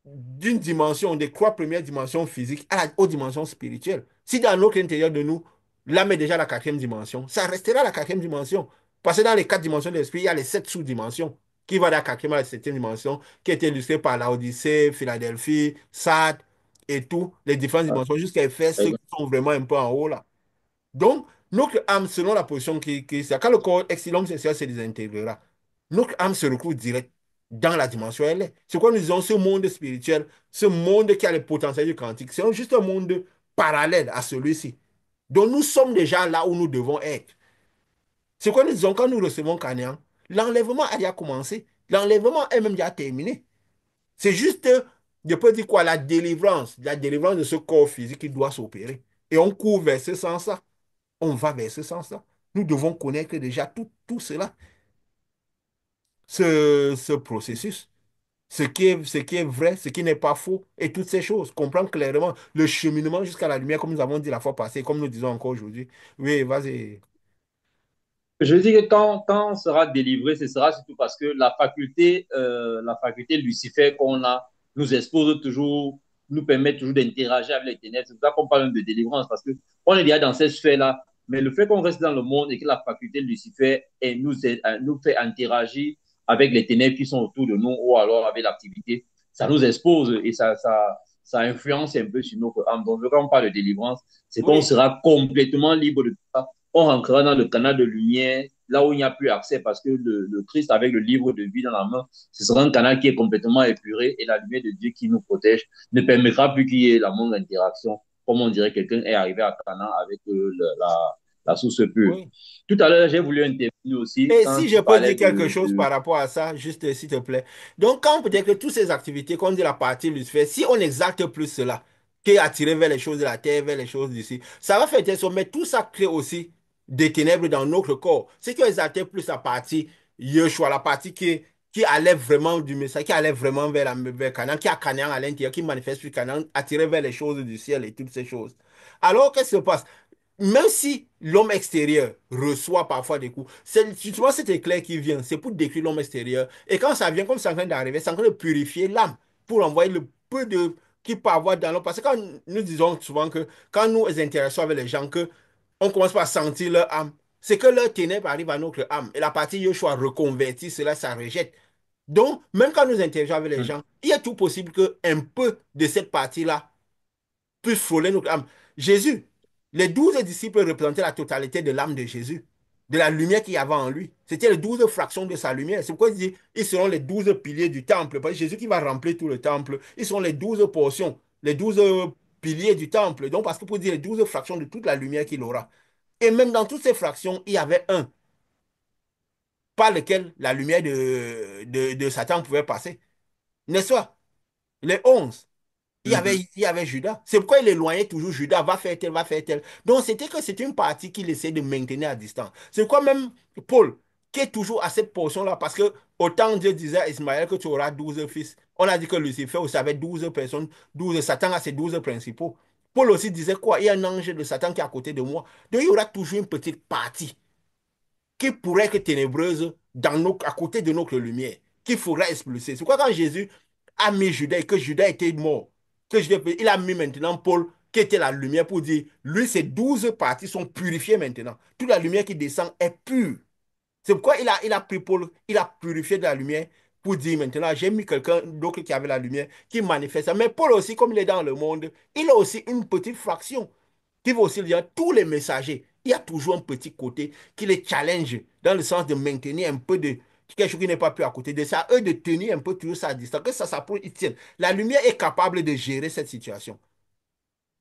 d'une dimension, des trois premières dimensions physiques aux dimensions spirituelles. Si dans notre intérieur de nous, l'âme est déjà la quatrième dimension, ça restera la quatrième dimension. Parce que dans les quatre dimensions de l'esprit, il y a les sept sous-dimensions qui vont de la quatrième à la septième dimension, qui est illustrée par la Odyssée, Philadelphie, Sardes et tout, les différentes dimensions, jusqu'à Éphèse, ceux qui sont vraiment un peu en haut là. Donc, notre âme, selon la position quand le corps l'homme social se désintégrera, notre âme se retrouve direct dans la dimension elle est. C'est quoi nous disons, ce monde spirituel, ce monde qui a le potentiel du quantique, c'est juste un monde parallèle à celui-ci. Donc, nous sommes déjà là où nous devons être. C'est quoi nous disons quand nous recevons Canaan? L'enlèvement a déjà commencé. L'enlèvement est même déjà terminé. C'est juste, je peux dire quoi, la délivrance de ce corps physique qui doit s'opérer. Et on court vers ce sens-là. On va vers ce sens-là. Nous devons connaître déjà tout cela, ce processus, ce qui est vrai, ce qui n'est pas faux, et toutes ces choses. Comprendre clairement le cheminement jusqu'à la lumière, comme nous avons dit la fois passée, comme nous disons encore aujourd'hui. Oui, vas-y. Je dis que quand on sera délivré, ce sera surtout parce que la faculté Lucifer qu'on a nous expose toujours, nous permet toujours d'interagir avec les ténèbres. C'est pour ça qu'on parle de délivrance, parce que on est déjà dans cette sphère-là. Mais le fait qu'on reste dans le monde et que la faculté Lucifer nous fait interagir avec les ténèbres qui sont autour de nous ou alors avec l'activité, ça nous expose et ça influence un peu sur notre âme. Donc, quand on parle de délivrance, c'est qu'on Oui, sera complètement libre de tout ça, on rentrera dans le canal de lumière, là où il n'y a plus accès, parce que le Christ, avec le livre de vie dans la main, ce sera un canal qui est complètement épuré et la lumière de Dieu qui nous protège ne permettra plus qu'il y ait la moindre interaction, comme on dirait quelqu'un est arrivé à Canaan avec la source pure. oui. Tout à l'heure, j'ai voulu intervenir aussi Et quand si je tu peux dire parlais quelque chose par rapport à ça, juste s'il te plaît. Donc, quand peut-être que toutes ces activités qu'on dit la partie Lucifer, si on exalte plus cela, qui est attiré vers les choses de la terre, vers les choses d'ici, ça va faire telle sorte, mais tout ça crée aussi des ténèbres dans notre corps. Si tu exaltais plus la partie Yeshua, la partie qui allait vraiment du message, qui allait vraiment vers Canaan, qui a Canaan à l'intérieur, qui manifeste sur Canaan, attiré vers les choses du ciel et toutes ces choses. Alors, qu'est-ce qui se passe? Même si l'homme extérieur reçoit parfois des coups, c'est justement cet éclair qui vient, c'est pour décrire l'homme extérieur. Et quand ça vient, comme c'est en train d'arriver, c'est en train de purifier l'âme. pour envoyer le peu de qu'il peut avoir dans l'homme. Parce que quand nous disons souvent que quand nous interaction avec les gens, que on commence par sentir leur âme, c'est que leur ténèbre arrive à notre âme. Et la partie Yoshua reconvertit cela, ça rejette. Donc, même quand nous interagissons avec les Mhm. gens, il est tout possible qu'un peu de cette partie-là puisse frôler notre âme. Jésus, les 12 disciples représentaient la totalité de l'âme de Jésus, de la lumière qu'il y avait en lui. C'était les 12 fractions de sa lumière. C'est pourquoi il dit, ils seront les 12 piliers du temple. Parce que Jésus qui va remplir tout le temple, ils seront les 12 portions, les 12 piliers du temple. Donc, parce que pour dire les 12 fractions de toute la lumière qu'il aura. Et même dans toutes ces fractions, il y avait un par lequel la lumière de Satan pouvait passer. N'est-ce pas? Les 11. Mhm. Il y avait Judas. C'est pourquoi il éloignait toujours Judas, va faire tel, va faire tel. Donc, c'était une partie qu'il essaie de maintenir à distance. C'est pourquoi même Paul, qui est toujours à cette portion-là, parce que autant Dieu disait à Ismaël que tu auras 12 fils, on a dit que Lucifer aussi avait 12 personnes, 12, Satan a ses 12 principaux. Paul aussi disait quoi? Il y a un ange de Satan qui est à côté de moi. Donc, il y aura toujours une petite partie qui pourrait être ténébreuse à côté de notre lumière, qu'il faudra expulser. C'est pourquoi quand Jésus a mis Judas et que Judas était mort, il a mis maintenant Paul, qui était la lumière, pour dire, lui, ces 12 parties sont purifiées maintenant. Toute la lumière qui descend est pure. C'est pourquoi il a pris Paul, il a purifié de la lumière pour dire maintenant, j'ai mis quelqu'un d'autre qui avait la lumière, qui manifeste ça. Mais Paul aussi, comme il est dans le monde, il a aussi une petite fraction qui va aussi dire tous les messagers. Il y a toujours un petit côté qui les challenge dans le sens de maintenir un peu de quelque chose qui n'est pas plus à côté de ça, eux de tenir un peu toujours ça à distance, que ça pour ils tiennent. La lumière est capable de gérer cette situation.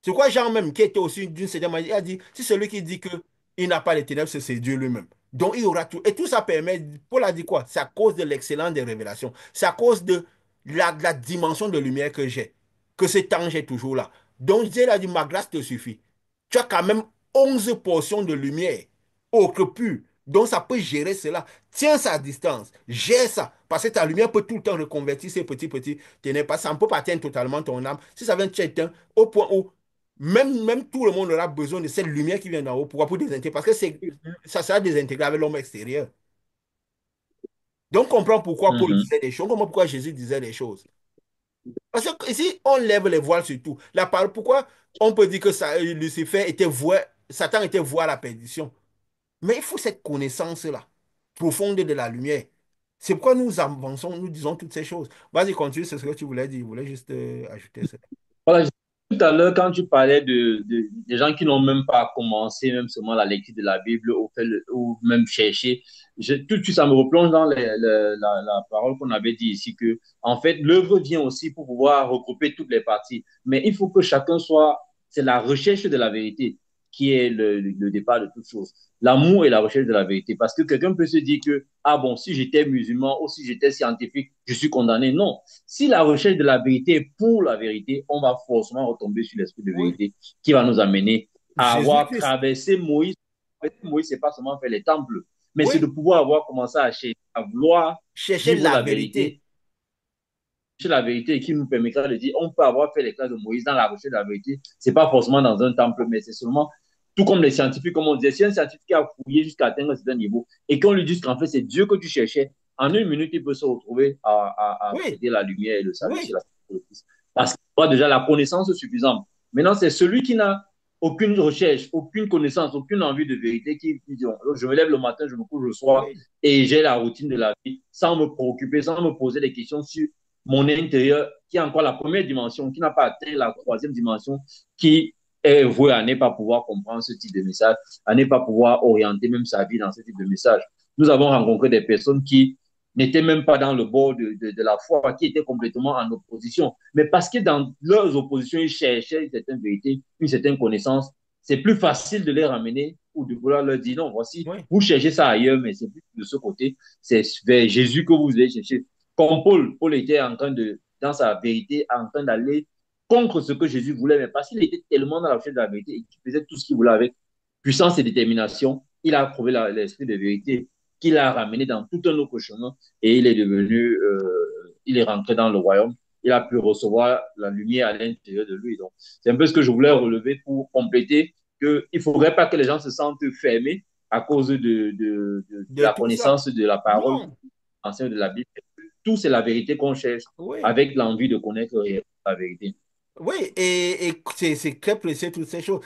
C'est quoi Jean même, qui était aussi d'une certaine manière, il a dit, si celui qui dit qu'il n'a pas les ténèbres, c'est Dieu lui-même. Donc il y aura tout. Et tout ça permet, Paul a dit quoi? C'est à cause de l'excellence des révélations. C'est à cause de la dimension de lumière que j'ai, que cet ange est toujours là. Donc Dieu a dit, ma grâce te suffit. Tu as quand même 11 portions de lumière au crépus. Donc ça peut gérer cela. Tiens sa distance, gère ça. Parce que ta lumière peut tout le temps reconvertir ces petits ténèbres. Ça ne peut pas atteindre totalement ton âme. Si ça vient t'éteindre au point où même tout le monde aura besoin de cette lumière qui vient d'en haut. Pourquoi? Pour désintégrer. Parce que ça sera désintégré avec l'homme extérieur. Donc, on comprend pourquoi Paul Mhm. disait des choses, on comprend pourquoi Jésus disait des choses. Parce que ici, on lève les voiles sur tout. La parole, pourquoi on peut dire que Lucifer était voué, Satan était voué à la perdition? Mais il faut cette connaissance-là, profonde de la lumière. C'est pourquoi nous avançons, nous disons toutes ces choses. Vas-y, continue, c'est ce que tu voulais dire. Je voulais juste ajouter ça. Voilà, tout à l'heure, quand tu parlais des gens qui n'ont même pas commencé, même seulement la lecture de la Bible, ou même cherché, tout de suite, ça me replonge dans la parole qu'on avait dit ici, que, en fait, l'œuvre vient aussi pour pouvoir regrouper toutes les parties. Mais il faut que chacun soit, c'est la recherche de la vérité qui est le départ de toute chose. L'amour et la recherche de la vérité. Parce que quelqu'un peut se dire que, ah bon, si j'étais musulman ou si j'étais scientifique, je suis condamné. Non. Si la recherche de la vérité est pour la vérité, on va forcément retomber sur l'esprit de Oui. vérité qui va nous amener à avoir Jésus-Christ. traversé Moïse. En fait, Moïse, c'est pas seulement faire les temples, mais c'est de Oui. pouvoir avoir commencé à chercher, à vouloir Chercher vivre la la vérité. vérité, chercher la vérité qui nous permettra de dire, on peut avoir fait les classes de Moïse dans la recherche de la vérité. C'est pas forcément dans un temple, mais c'est seulement tout comme les scientifiques, comme on disait, si un scientifique a fouillé jusqu'à atteindre un certain niveau et qu'on lui dise qu'en fait c'est Dieu que tu cherchais, en 1 minute, il peut se retrouver à Oui. prédiire la lumière et le salut sur Oui. la Christ. Parce qu'il a déjà la connaissance suffisante. Maintenant, c'est celui qui n'a aucune recherche, aucune connaissance, aucune envie de vérité qui dit, je me lève le matin, je me couche le soir Oui. et j'ai la routine de la vie sans me préoccuper, sans me poser des questions sur mon intérieur, qui est encore la première dimension, qui n'a pas atteint la troisième dimension, qui est voué à ne pas pouvoir comprendre ce type de message, à ne pas pouvoir orienter même sa vie dans ce type de message. Nous avons rencontré des personnes qui n'étaient même pas dans le bord de la foi, qui étaient complètement en opposition. Mais parce que dans leurs oppositions, ils cherchaient une certaine vérité, une certaine connaissance, c'est plus facile de les ramener ou de vouloir leur dire non, voici, Oui. vous cherchez ça ailleurs, mais c'est plus de ce côté, c'est vers Jésus que vous allez chercher. Comme Paul était en train de, dans sa vérité, en train d'aller contre ce que Jésus voulait, mais parce qu'il était tellement dans la recherche de la vérité et qu'il faisait tout ce qu'il voulait avec puissance et détermination, il a trouvé l'esprit de vérité qu'il a ramené dans tout un autre chemin et il est devenu, il est rentré dans le royaume. Il a pu recevoir la lumière à l'intérieur de lui. Donc, c'est un peu ce que je voulais relever pour compléter qu'il ne faudrait pas que les gens se sentent fermés à cause de De la tout ça. connaissance de la parole Non. ancienne de la Bible. tout, c'est la vérité qu'on cherche Oui, avec l'envie de connaître la vérité. oui, et c'est très précieux, toutes ces choses.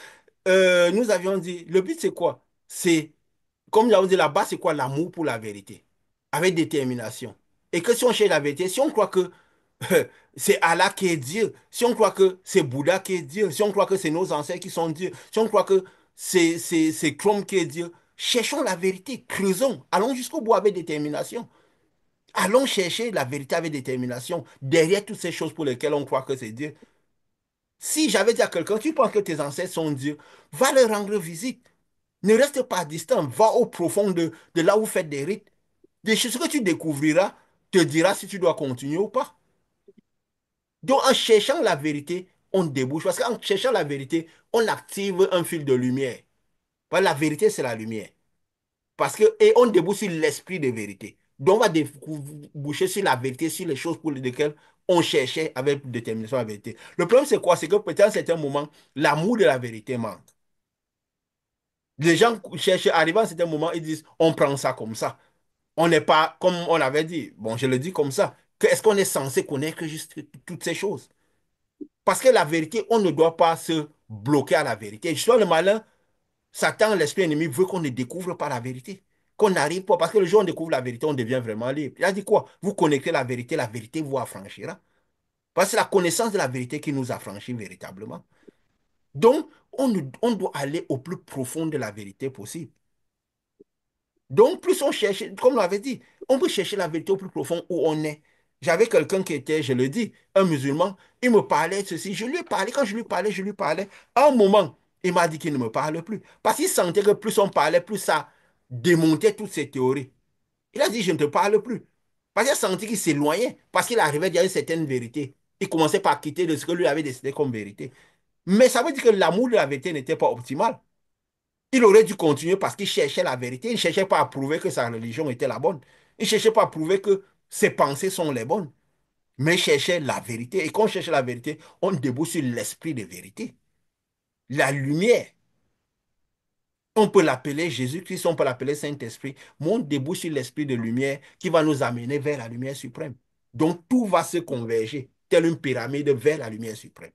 Nous avions dit, le but c'est quoi? C'est, comme nous avons dit là-bas, c'est quoi? L'amour pour la vérité, avec détermination. Et que si on cherche la vérité, si on croit que c'est Allah qui est Dieu, si on croit que c'est Bouddha qui est Dieu, si on croit que c'est nos ancêtres qui sont Dieu, si on croit que c'est Chrome qui est Dieu, cherchons la vérité, creusons, allons jusqu'au bout avec détermination. Allons chercher la vérité avec détermination derrière toutes ces choses pour lesquelles on croit que c'est Dieu. Si j'avais dit à quelqu'un, tu penses que tes ancêtres sont Dieu, va leur rendre visite. Ne reste pas distant, va au profond de là où vous faites des rites. Des choses que tu découvriras te dira si tu dois continuer ou pas. Donc, en cherchant la vérité, on débouche. Parce qu'en cherchant la vérité, on active un fil de lumière. Voilà, la vérité, c'est la lumière. Parce que, et on débouche sur l'esprit de vérité. Donc, on va déboucher sur la vérité, sur les choses pour lesquelles on cherchait avec détermination la vérité. Le problème, c'est quoi? C'est que peut-être à un certain moment, l'amour de la vérité manque. Les gens cherchent, arrivant à un certain moment, ils disent, on prend ça comme ça. On n'est pas, comme on avait dit, bon, je le dis comme ça, que est-ce qu'on est censé connaître juste toutes ces choses? Parce que la vérité, on ne doit pas se bloquer à la vérité. Justement, le malin, Satan, l'esprit ennemi, veut qu'on ne découvre pas la vérité. Qu'on n'arrive pas, parce que le jour où on découvre la vérité, on devient vraiment libre. Il a dit quoi? Vous connectez la vérité vous affranchira. Parce que c'est la connaissance de la vérité qui nous affranchit véritablement. Donc, on doit aller au plus profond de la vérité possible. Donc, plus on cherche, comme on l'avait dit, on peut chercher la vérité au plus profond où on est. J'avais quelqu'un qui était, je le dis, un musulman. Il me parlait de ceci. Je lui ai parlé. Quand je lui parlais, je lui parlais. À un moment, il m'a dit qu'il ne me parle plus. Parce qu'il sentait que plus on parlait, plus ça démontait toutes ses théories. Il a dit, je ne te parle plus. Parce qu'il a senti qu'il s'éloignait. Parce qu'il arrivait à une certaine vérité. Il commençait par quitter de ce que lui avait décidé comme vérité. Mais ça veut dire que l'amour de la vérité n'était pas optimal. Il aurait dû continuer parce qu'il cherchait la vérité. Il ne cherchait pas à prouver que sa religion était la bonne. Il ne cherchait pas à prouver que ses pensées sont les bonnes. Mais il cherchait la vérité. Et quand on cherche la vérité, on débouche sur l'esprit de vérité. La lumière. On peut l'appeler Jésus-Christ, on peut l'appeler Saint-Esprit. Mais on débouche sur l'esprit de lumière qui va nous amener vers la lumière suprême. Donc tout va se converger, telle une pyramide vers la lumière suprême.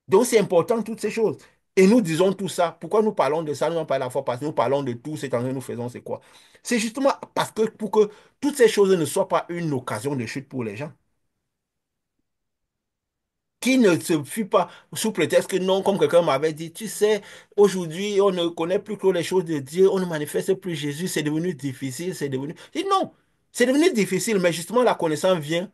Donc c'est important toutes ces choses. Et nous disons tout ça. Pourquoi nous parlons de ça? Nous en parlons à la fois parce que nous parlons de tout ce que nous faisons, c'est quoi? C'est justement parce que pour que toutes ces choses ne soient pas une occasion de chute pour les gens. Qui ne se fut pas sous prétexte que non, comme quelqu'un m'avait dit, tu sais, aujourd'hui, on ne connaît plus trop les choses de Dieu, on ne manifeste plus Jésus, c'est devenu difficile, c'est devenu... Je dis non, c'est devenu difficile, mais justement, la connaissance vient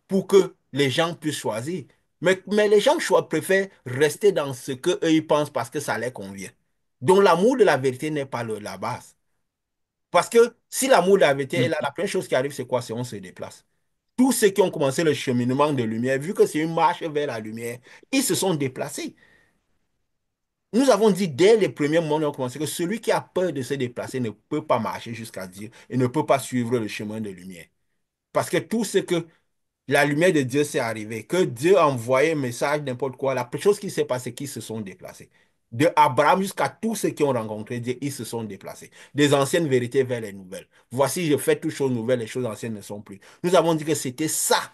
pour que les gens puissent choisir. Mais les gens préfèrent rester dans ce qu'eux, ils pensent parce que ça leur convient. Donc, l'amour de la vérité n'est pas la base. Parce que si l'amour de la vérité est là, la première chose qui arrive, c'est quoi? C'est on se déplace. Tous ceux qui ont commencé le cheminement de lumière, vu que c'est une marche vers la lumière, ils se sont déplacés. Nous avons dit dès les premiers moments où on a commencé que celui qui a peur de se déplacer ne peut pas marcher jusqu'à Dieu et ne peut pas suivre le chemin de lumière. Parce que tout ce que la lumière de Dieu s'est arrivée, que Dieu a envoyé un message, n'importe quoi, la chose qui s'est passée, c'est qu'ils se sont déplacés. De Abraham jusqu'à tous ceux qui ont rencontré Dieu, ils se sont déplacés. Des anciennes vérités vers les nouvelles. Voici, je fais toutes choses nouvelles, les choses anciennes ne sont plus. Nous avons dit que c'était ça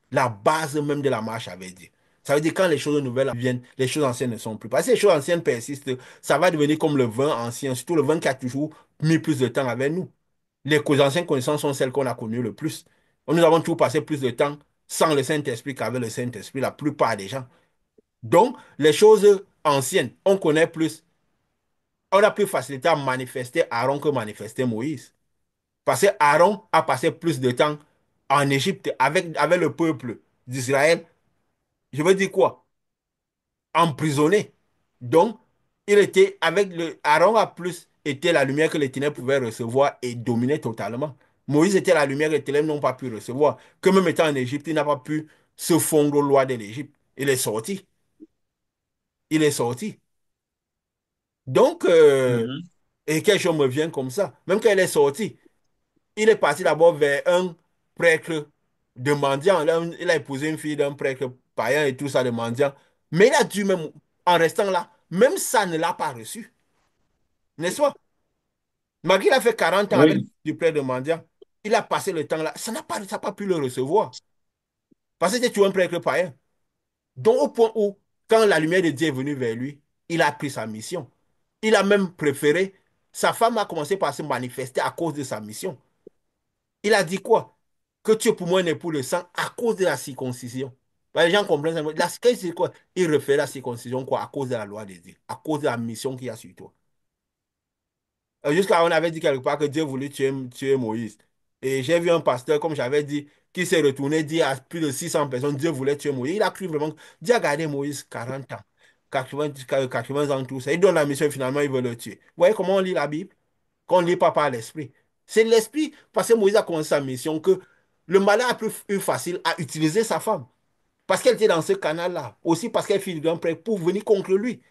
la base même de la marche avec Dieu. Ça veut dire quand les choses nouvelles viennent, les choses anciennes ne sont plus. Parce que les choses anciennes persistent, ça va devenir comme le vin ancien, surtout le vin qui a toujours mis plus de temps avec nous. Les anciennes connaissances sont celles qu'on a connues le plus. Nous avons toujours passé plus de temps sans le Saint-Esprit qu'avec le Saint-Esprit, la plupart des gens. Donc, les choses anciennes, on connaît plus, on a plus facilité à manifester Aaron que manifester Moïse. Parce que Aaron a passé plus de temps en Égypte avec le peuple d'Israël. Je veux dire quoi? Emprisonné. Donc, il était avec le. Aaron a plus été la lumière que les ténèbres pouvaient recevoir et dominer totalement. Moïse était la lumière que les ténèbres n'ont pas pu recevoir. Que même étant en Égypte, il n'a pas pu se fondre aux lois de l'Égypte. Il est sorti. Il est sorti. Donc, Mhm. et quelque chose me vient comme ça. Même quand il est sorti, il est parti d'abord vers un prêtre de mendiant. Là, il a épousé une fille d'un prêtre païen et tout ça de mendiant. Mais il a dû même, en restant là, même ça ne l'a pas reçu. N'est-ce pas? Malgré qu'il a fait 40 ans avec Oui. du prêtre de mendiant, Il a passé le temps là. Ça n'a pas pu le recevoir. Parce que c'était toujours un prêtre païen. Donc, au point où, quand la lumière de Dieu est venue vers lui, il a pris sa mission. Il a même préféré. Sa femme a commencé par se manifester à cause de sa mission. Il a dit quoi? Que Dieu pour moi n'est pour le sang à cause de la circoncision. Ben, les gens comprennent ça. C'est quoi? Il refait la circoncision quoi? À cause de la loi de Dieu, à cause de la mission qu'il y a sur toi. Jusqu'à on avait dit quelque part que Dieu voulait tuer Moïse. Et j'ai vu un pasteur, comme j'avais dit, qui s'est retourné dire à plus de 600 personnes, Dieu voulait tuer Moïse. Il a cru vraiment. Dieu a gardé Moïse 40 ans, 80 ans, tout ça. Il donne la mission, finalement, il veut le tuer. Vous voyez comment on lit la Bible? Qu'on ne lit pas par l'esprit. C'est l'esprit, parce que Moïse a commencé sa mission, que le malin a plus eu facile à utiliser sa femme. Parce qu'elle était dans ce canal-là. Aussi parce qu'elle fit d'un prêt pour venir contre lui.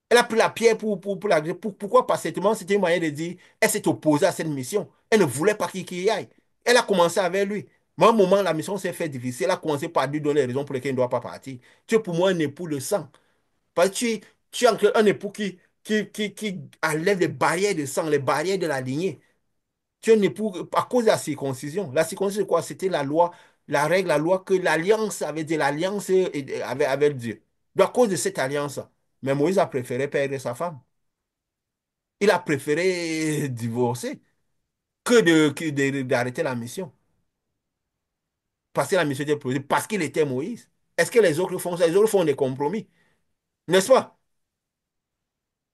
Elle a pris la pierre pourquoi? Parce que c'était une manière de dire, elle s'est opposée à cette mission. Elle ne voulait pas qu'il y aille. Elle a commencé avec lui. Mais à un moment, la mission s'est fait difficile. Elle a commencé par lui donner les raisons pour lesquelles il ne doit pas partir. Tu es pour moi un époux de sang. Parce que tu es un époux qui enlève les barrières de sang, les barrières de la lignée. Tu es un époux à cause de la circoncision. La circoncision, c'est quoi? C'était la loi, la règle, la loi que l'alliance avait dit, l'alliance avec Dieu. Donc, à cause de cette alliance, mais Moïse a préféré perdre sa femme. Il a préféré divorcer d'arrêter la mission. Parce que la mission était posée, parce qu'il était Moïse. Est-ce que les autres font ça? Les autres font des compromis, n'est-ce pas?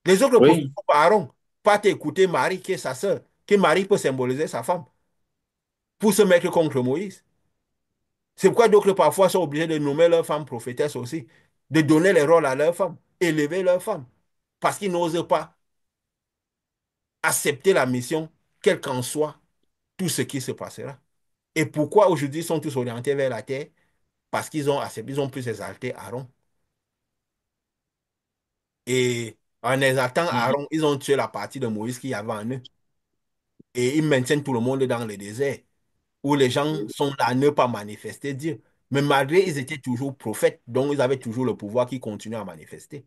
Les autres prophètes Oui. comme Aaron, pas t'écouter Marie, qui est sa sœur, que Marie peut symboliser sa femme, pour se mettre contre Moïse. C'est pourquoi d'autres parfois sont obligés de nommer leur femme prophétesse aussi, de donner les rôles à leur femme, élever leur femme, parce qu'ils n'osent pas accepter la mission, quel qu'en soit tout ce qui se passera. Et pourquoi aujourd'hui ils sont tous orientés vers la terre? Parce qu'ils ont accepté, ils ont plus exalté Aaron. Et en exaltant Mhm. Aaron, ils ont tué la partie de Moïse qu'il y avait en eux. Et ils maintiennent tout le monde dans le désert, où les gens sont là à ne pas manifester Dieu. Mais malgré, ils étaient toujours prophètes, donc ils avaient toujours le pouvoir qui continue à manifester.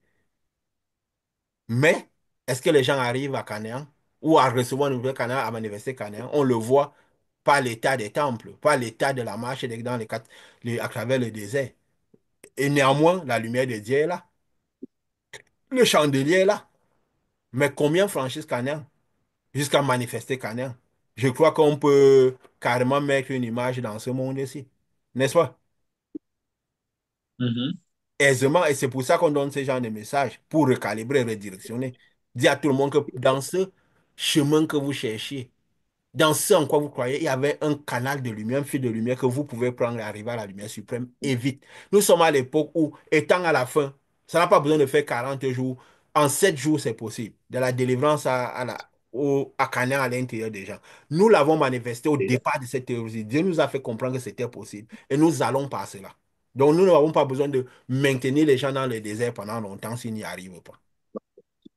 Mais est-ce que les gens arrivent à Canaan ou à recevoir une nouvelle Canaan, à manifester Canaan? On le voit par l'état des temples, par l'état de la marche dans à travers le désert. Et néanmoins, la lumière de Dieu est là. Le chandelier est là. Mais combien franchissent Canaan jusqu'à manifester Canaan? Je crois qu'on peut carrément mettre une image dans ce monde-ci. N'est-ce pas? Mhm. Aisément, et c'est pour ça qu'on donne ce genre de messages, pour recalibrer, redirectionner. Dire à tout le monde que dans ce chemin que vous cherchiez, dans ce en quoi vous croyez, il y avait un canal de lumière, un fil de lumière que vous pouvez prendre et arriver à la lumière suprême et vite. Nous sommes à l'époque où, étant à la fin, ça n'a pas besoin de faire 40 jours. En 7 jours, c'est possible. De la délivrance à Canaan à l'intérieur des gens. Nous l'avons manifesté au départ de cette théorie. Dieu nous a fait comprendre que c'était possible. Et nous allons par cela. Donc nous n'avons pas besoin de maintenir les gens dans le désert pendant longtemps s'ils n'y arrivent pas.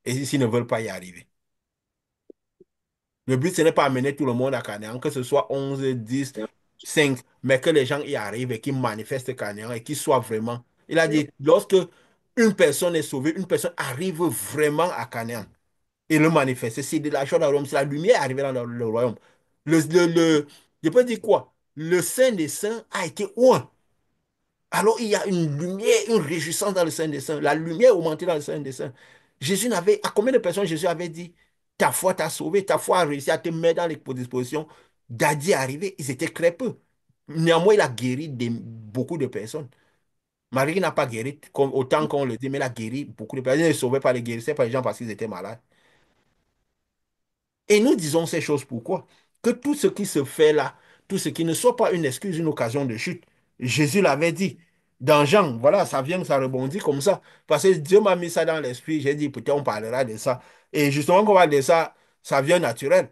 Et s'ils ne veulent pas y arriver. Le but, ce n'est pas amener tout le monde à Canaan, que ce soit 11, 10, 5, mais que les gens y arrivent et qu'ils manifestent Canaan et qu'ils soient vraiment. Il a dit, lorsque une personne est sauvée, une personne arrive vraiment à Canaan et le manifeste, c'est de la joie dans le royaume, c'est la lumière arrivée dans le royaume. Je peux dire quoi? Le Saint des Saints a été oint. Alors il y a une lumière, une réjouissance dans le Saint des Saints. La lumière est augmentée dans le Saint des Saints. À combien de personnes Jésus avait dit, ta foi t'a sauvé, ta foi a réussi à te mettre dans les dispositions d'Adi arriver. Ils étaient très peu. Néanmoins, il a guéri beaucoup de personnes. Marie n'a pas guéri autant qu'on le dit, mais il a guéri beaucoup de personnes. Il ne sauvait pas les guérissait pas les gens parce qu'ils étaient malades. Et nous disons ces choses pourquoi? Que tout ce qui se fait là, tout ce qui ne soit pas une excuse, une occasion de chute. Jésus l'avait dit dans Jean, voilà, ça vient, ça rebondit comme ça. Parce que Dieu m'a mis ça dans l'esprit, j'ai dit, peut-être on parlera de ça. Et justement, quand on parle de ça, ça vient naturel.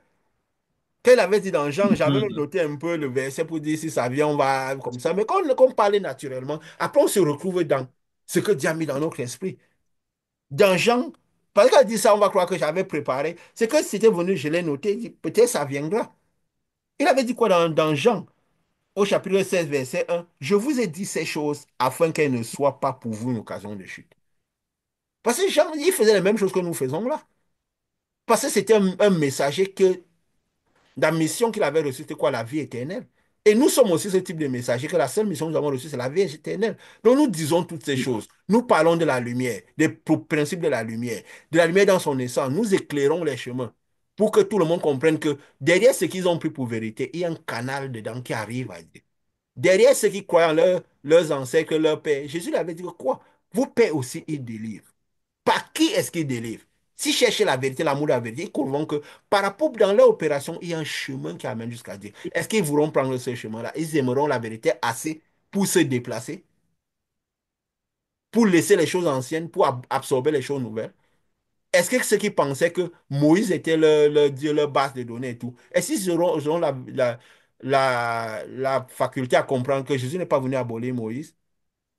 Qu'elle avait dit dans Jean, j'avais même Mhm. noté un peu le verset pour dire si ça vient, on va comme ça. Mais quand on parlait naturellement, après on se retrouve dans ce que Dieu a mis dans notre esprit. Dans Jean, parce qu'elle dit ça, on va croire que j'avais préparé. C'est que si c'était venu, je l'ai noté, il dit, peut-être ça viendra. Il avait dit quoi dans Jean, au chapitre 16 verset 1? Je vous ai dit ces choses afin qu'elles ne soient pas pour vous une occasion de chute. Parce que Jean, il faisait les mêmes choses que nous faisons là. Parce que c'était un messager que La mission qu'il avait reçue, c'était quoi? La vie éternelle. Et nous sommes aussi ce type de messager, que la seule mission que nous avons reçue, c'est la vie éternelle. Donc nous disons toutes ces choses. Nous parlons de la lumière, des principes de la lumière dans son essence. Nous éclairons les chemins pour que tout le monde comprenne que derrière ce qu'ils ont pris pour vérité, il y a un canal dedans qui arrive à Dieu. Derrière ceux qui croient en leurs ancêtres, leur père, Jésus avait dit que quoi? Vos pères aussi, ils délivrent. Par qui est-ce qu'ils délivrent? S'ils cherchaient la vérité, l'amour de la vérité, ils comprendront que par rapport dans leur opération, il y a un chemin qui amène jusqu'à Dieu. Est-ce qu'ils voudront prendre ce chemin-là? Ils aimeront la vérité assez pour se déplacer, pour laisser les choses anciennes, pour absorber les choses nouvelles? Est-ce que ceux qui pensaient que Moïse était leur Dieu, leur base de données et tout, est-ce qu'ils auront la faculté à comprendre que Jésus n'est pas venu abolir Moïse?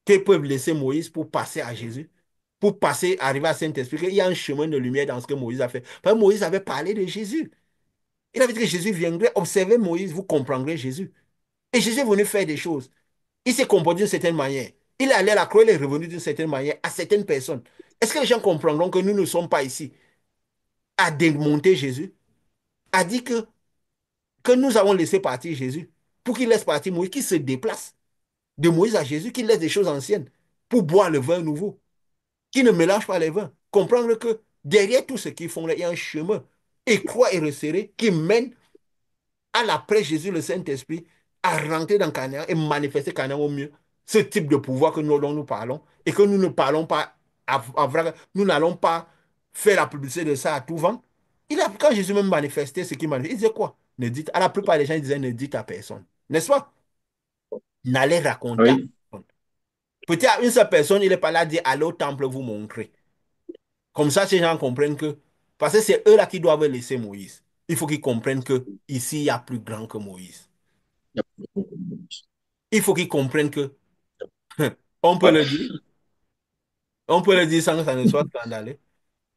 Qu'ils peuvent laisser Moïse pour passer à Jésus, pour passer, arriver à Saint-Esprit, qu'il y a un chemin de lumière dans ce que Moïse a fait. Parce que Moïse avait parlé de Jésus. Il avait dit que Jésus viendrait, observer Moïse, vous comprendrez Jésus. Et Jésus est venu faire des choses. Il s'est comporté d'une certaine manière. Il est allé à la croix, il est revenu d'une certaine manière à certaines personnes. Est-ce que les gens comprendront que nous ne sommes pas ici à démonter Jésus, à dire que nous avons laissé partir Jésus pour qu'il laisse partir Moïse, qu'il se déplace de Moïse à Jésus, qu'il laisse des choses anciennes pour boire le vin nouveau, qui ne mélange pas les vins. Comprendre que derrière tout ce qu'ils font, là, il y a un chemin étroit et resserré qui mène à l'après Jésus, le Saint-Esprit, à rentrer dans Canaan et manifester Canaan au mieux. Ce type de pouvoir que nous, dont nous parlons et que nous ne parlons pas, nous n'allons pas faire la publicité de ça à tout vent. Quand Jésus même manifestait ce qu'il manifestait, il disait quoi? Ne dites, à la plupart des gens, ils disaient ne dites à personne. N'est-ce pas? N'allez raconter à Oui, personne. Peut-être à une seule personne, il n'est pas là à dire allez au temple vous montrer. Comme ça, ces gens comprennent que, parce que c'est eux là qui doivent laisser Moïse. Il faut qu'ils comprennent que ici, il y a plus grand que Moïse. il y a beaucoup de monde. Il faut qu'ils comprennent que, on peut Ouais. le dire, on peut le dire sans que ça ne soit scandaleux.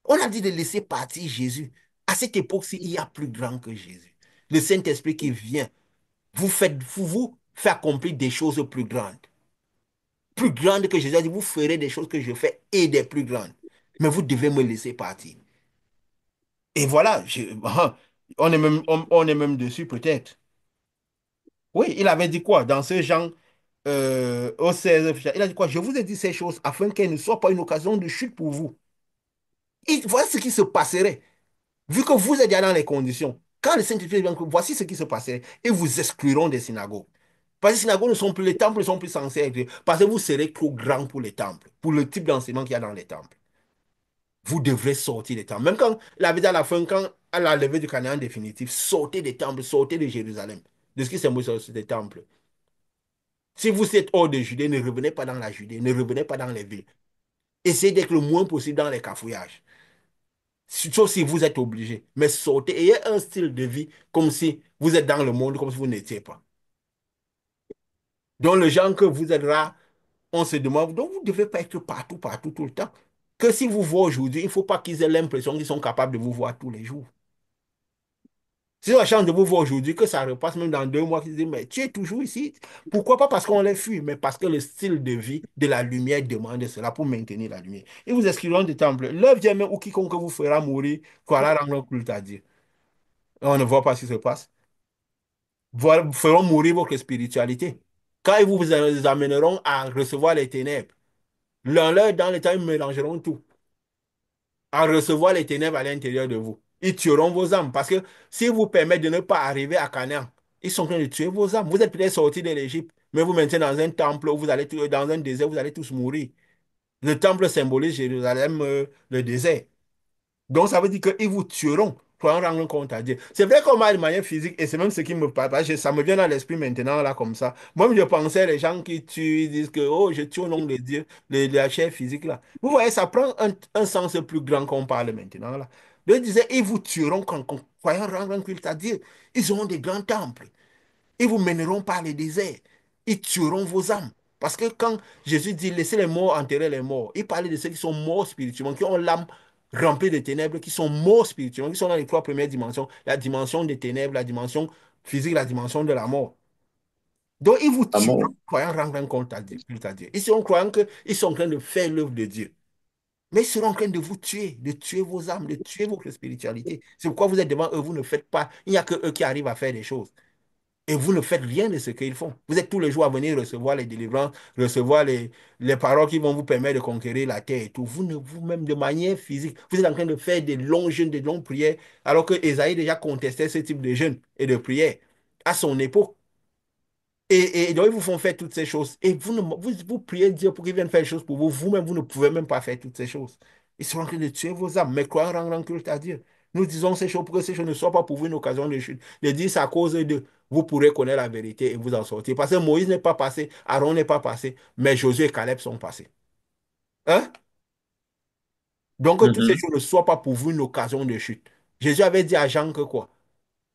On a dit de laisser partir Jésus. À cette époque-ci, il y a plus grand que Jésus. Le Saint-Esprit qui vient, vous fait accomplir des choses plus grandes. Plus grandes que Jésus a dit, vous ferez des choses que je fais et des plus grandes. Mais vous devez me laisser partir. Et voilà, on est même dessus peut-être. Oui, il avait dit quoi dans ce genre au 16, il a dit quoi? Je vous ai dit ces choses afin qu'elles ne soient pas une occasion de chute pour vous. Et voilà ce qui se passerait. Vu que vous êtes déjà dans les conditions, quand le Saint-Esprit vient, voici ce qui se passerait. Ils vous excluront des synagogues. Parce que les synagogues ne sont plus, les temples ne sont plus censés être, parce que vous serez trop grand pour les temples, pour le type d'enseignement qu'il y a dans les temples. Vous devrez sortir des temples. Même quand il avait dit à la fin, quand à la levée du Canaan définitif, sortez des temples, sortez de Jérusalem, de ce qui symbolise des temples. Si vous êtes hors de Judée, ne revenez pas dans la Judée, ne revenez pas dans les villes. Essayez d'être le moins possible dans les cafouillages. Sauf si vous êtes obligé. Mais sortez, ayez un style de vie comme si vous êtes dans le monde, comme si vous n'étiez pas. Donc, le genre que vous êtes là, on se demande, donc vous ne devez pas être partout, partout, tout le temps. Que si vous voyez aujourd'hui, il ne faut pas qu'ils aient l'impression qu'ils sont capables de vous voir tous les jours. Si on change de vous voir aujourd'hui, que ça repasse même dans 2 mois, qu'ils se disent, mais tu es toujours ici. Pourquoi pas parce qu'on les fuit, mais parce que le style de vie de la lumière demande cela pour maintenir la lumière. Ils vous inscriront des temples. L'œuvre vient même ou quiconque vous fera mourir, croira rendre culte à Dieu. On ne voit pas ce qui se passe. Feront mourir votre spiritualité. Quand ils vous amèneront à recevoir les ténèbres, l'un dans le temps, ils mélangeront tout. À recevoir les ténèbres à l'intérieur de vous. Ils tueront vos âmes. Parce que s'ils vous permettent de ne pas arriver à Canaan, ils sont en train de tuer vos âmes. Vous êtes peut-être sortis de l'Égypte, mais vous maintenez dans un temple où vous allez, dans un désert, vous allez tous mourir. Le temple symbolise Jérusalem, le désert. Donc, ça veut dire qu'ils vous tueront pour en rendre compte à Dieu. C'est vrai qu'on m'a de manière physique, et c'est même ce qui me parle. Ça me vient dans l'esprit maintenant, là, comme ça. Moi, je pensais, les gens qui tuent, ils disent que, oh, je tue au nom de Dieu, de la chair physique, là. Vous voyez, ça prend un sens plus grand qu'on parle maintenant, là. Dieu disait, ils vous tueront quand croyant rendre un culte à Dieu. Ils auront des grands temples. Ils vous mèneront par les déserts. Ils tueront vos âmes. Parce que quand Jésus dit laissez les morts enterrer les morts, il parlait de ceux qui sont morts spirituellement, qui ont l'âme remplie de ténèbres, qui sont morts spirituellement, qui sont dans les 3 premières dimensions, la dimension des ténèbres, la dimension physique, la dimension de la mort. Donc, ils vous À tueront mort. en croyant rendre un compte à Dieu, culte à Dieu. Ils sont croyant qu'ils sont en train de faire l'œuvre de Dieu. Mais ils seront en train de tuer vos âmes, de tuer votre spiritualité. C'est pourquoi vous êtes devant eux, vous ne faites pas. Il n'y a que eux qui arrivent à faire des choses. Et vous ne faites rien de ce qu'ils font. Vous êtes tous les jours à venir recevoir les délivrances, recevoir les paroles qui vont vous permettre de conquérir la terre et tout. Vous, ne, vous-même, de manière physique, vous êtes en train de faire des longs jeûnes, des longues prières, alors que Ésaïe déjà contestait ce type de jeûne et de prière à son époque. Et donc, ils vous font faire toutes ces choses. Et vous priez Dieu pour qu'il vienne faire les choses pour vous. Vous-même, vous ne pouvez même pas faire toutes ces choses. Ils sont en train de tuer vos âmes. Mais quoi rend culte à Dieu? Nous disons ces choses pour que ces choses ne soient pas pour vous une occasion de chute. De dire c'est à cause de vous pourrez connaître la vérité et vous en sortir. Parce que Moïse n'est pas passé, Aaron n'est pas passé, mais Josué et Caleb sont passés. Hein? Donc, que toutes ces Mhm. choses ne soient pas pour vous une occasion de chute. Jésus avait dit à Jean que quoi?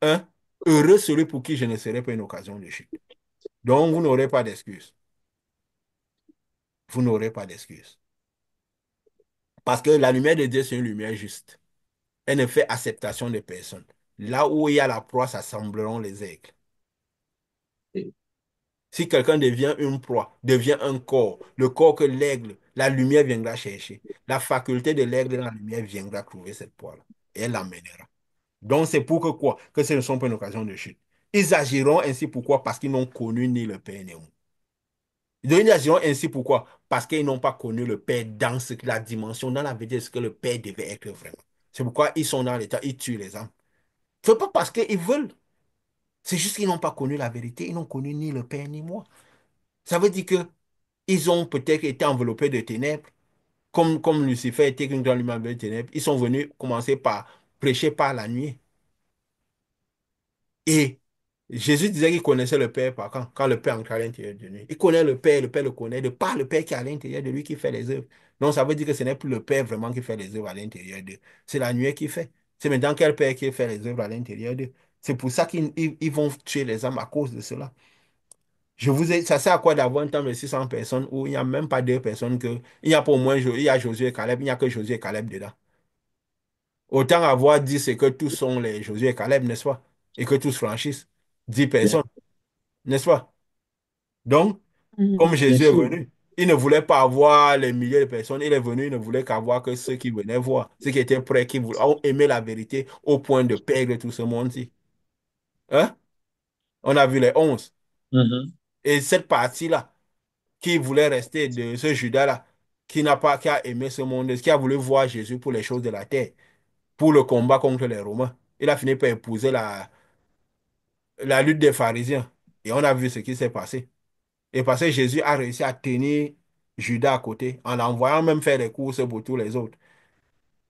Hein? Heureux celui pour qui je ne serai pas une occasion de chute. Donc, vous n'aurez pas d'excuse. Vous n'aurez pas d'excuse. Parce que la lumière de Dieu, c'est une lumière juste. Elle ne fait acceptation de personne. Là où il y a la proie, ça sembleront les aigles. Et- Si quelqu'un devient une proie, devient un corps, le corps que l'aigle, la lumière viendra chercher. La faculté de l'aigle dans la lumière viendra trouver cette proie-là. Et elle l'emmènera. Donc c'est pour que quoi? Que ce ne sont pas une occasion de chute. Ils agiront ainsi pourquoi? Parce qu'ils n'ont connu ni le Père ni moi. Ils agiront ainsi pourquoi? Parce qu'ils n'ont pas connu le Père dans la dimension, dans la vérité de ce que le Père devait être vraiment. C'est pourquoi ils sont dans l'état, ils tuent les âmes. Ce n'est pas parce qu'ils veulent. C'est juste qu'ils n'ont pas connu la vérité. Ils n'ont connu ni le Père ni moi. Ça veut dire que ils ont peut-être été enveloppés de ténèbres, comme Lucifer était une grande lumière de ténèbres. Ils sont venus commencer par prêcher par la nuit. Et Jésus disait qu'il connaissait le Père par quand le Père entrait à l'intérieur de lui. Il connaît le Père le connaît, de par le Père qui est à l'intérieur de lui qui fait les œuvres. Donc ça veut dire que ce n'est plus le Père vraiment qui fait les œuvres à l'intérieur d'eux. C'est la nuée qui fait. C'est maintenant quel Père qui fait les œuvres à l'intérieur d'eux. C'est pour ça qu'ils vont tuer les âmes à cause de cela. Ça sert à quoi d'avoir un temple de 600 personnes où il n'y a même pas deux personnes il n'y a pas au moins, il y a Josué et Caleb, il n'y a que Josué et Caleb dedans. Autant avoir dit c'est que tous sont les Josué et Caleb, n'est-ce pas? Et que tous franchissent 10 personnes, n'est-ce pas? Donc, comme Bien Jésus est sûr. venu, il ne voulait pas avoir les milliers de personnes, il est venu, il ne voulait qu'avoir que ceux qui venaient voir, ceux qui étaient prêts, ont aimé la vérité au point de perdre tout ce monde-ci. Hein? On a vu les 11. Mhm. Et cette partie-là, qui voulait rester de ce Judas-là, qui a aimé ce monde, qui a voulu voir Jésus pour les choses de la terre, pour le combat contre les Romains. Il a fini par épouser la lutte des pharisiens. Et on a vu ce qui s'est passé. Et parce que Jésus a réussi à tenir Judas à côté, en l'envoyant même faire des courses pour tous les autres.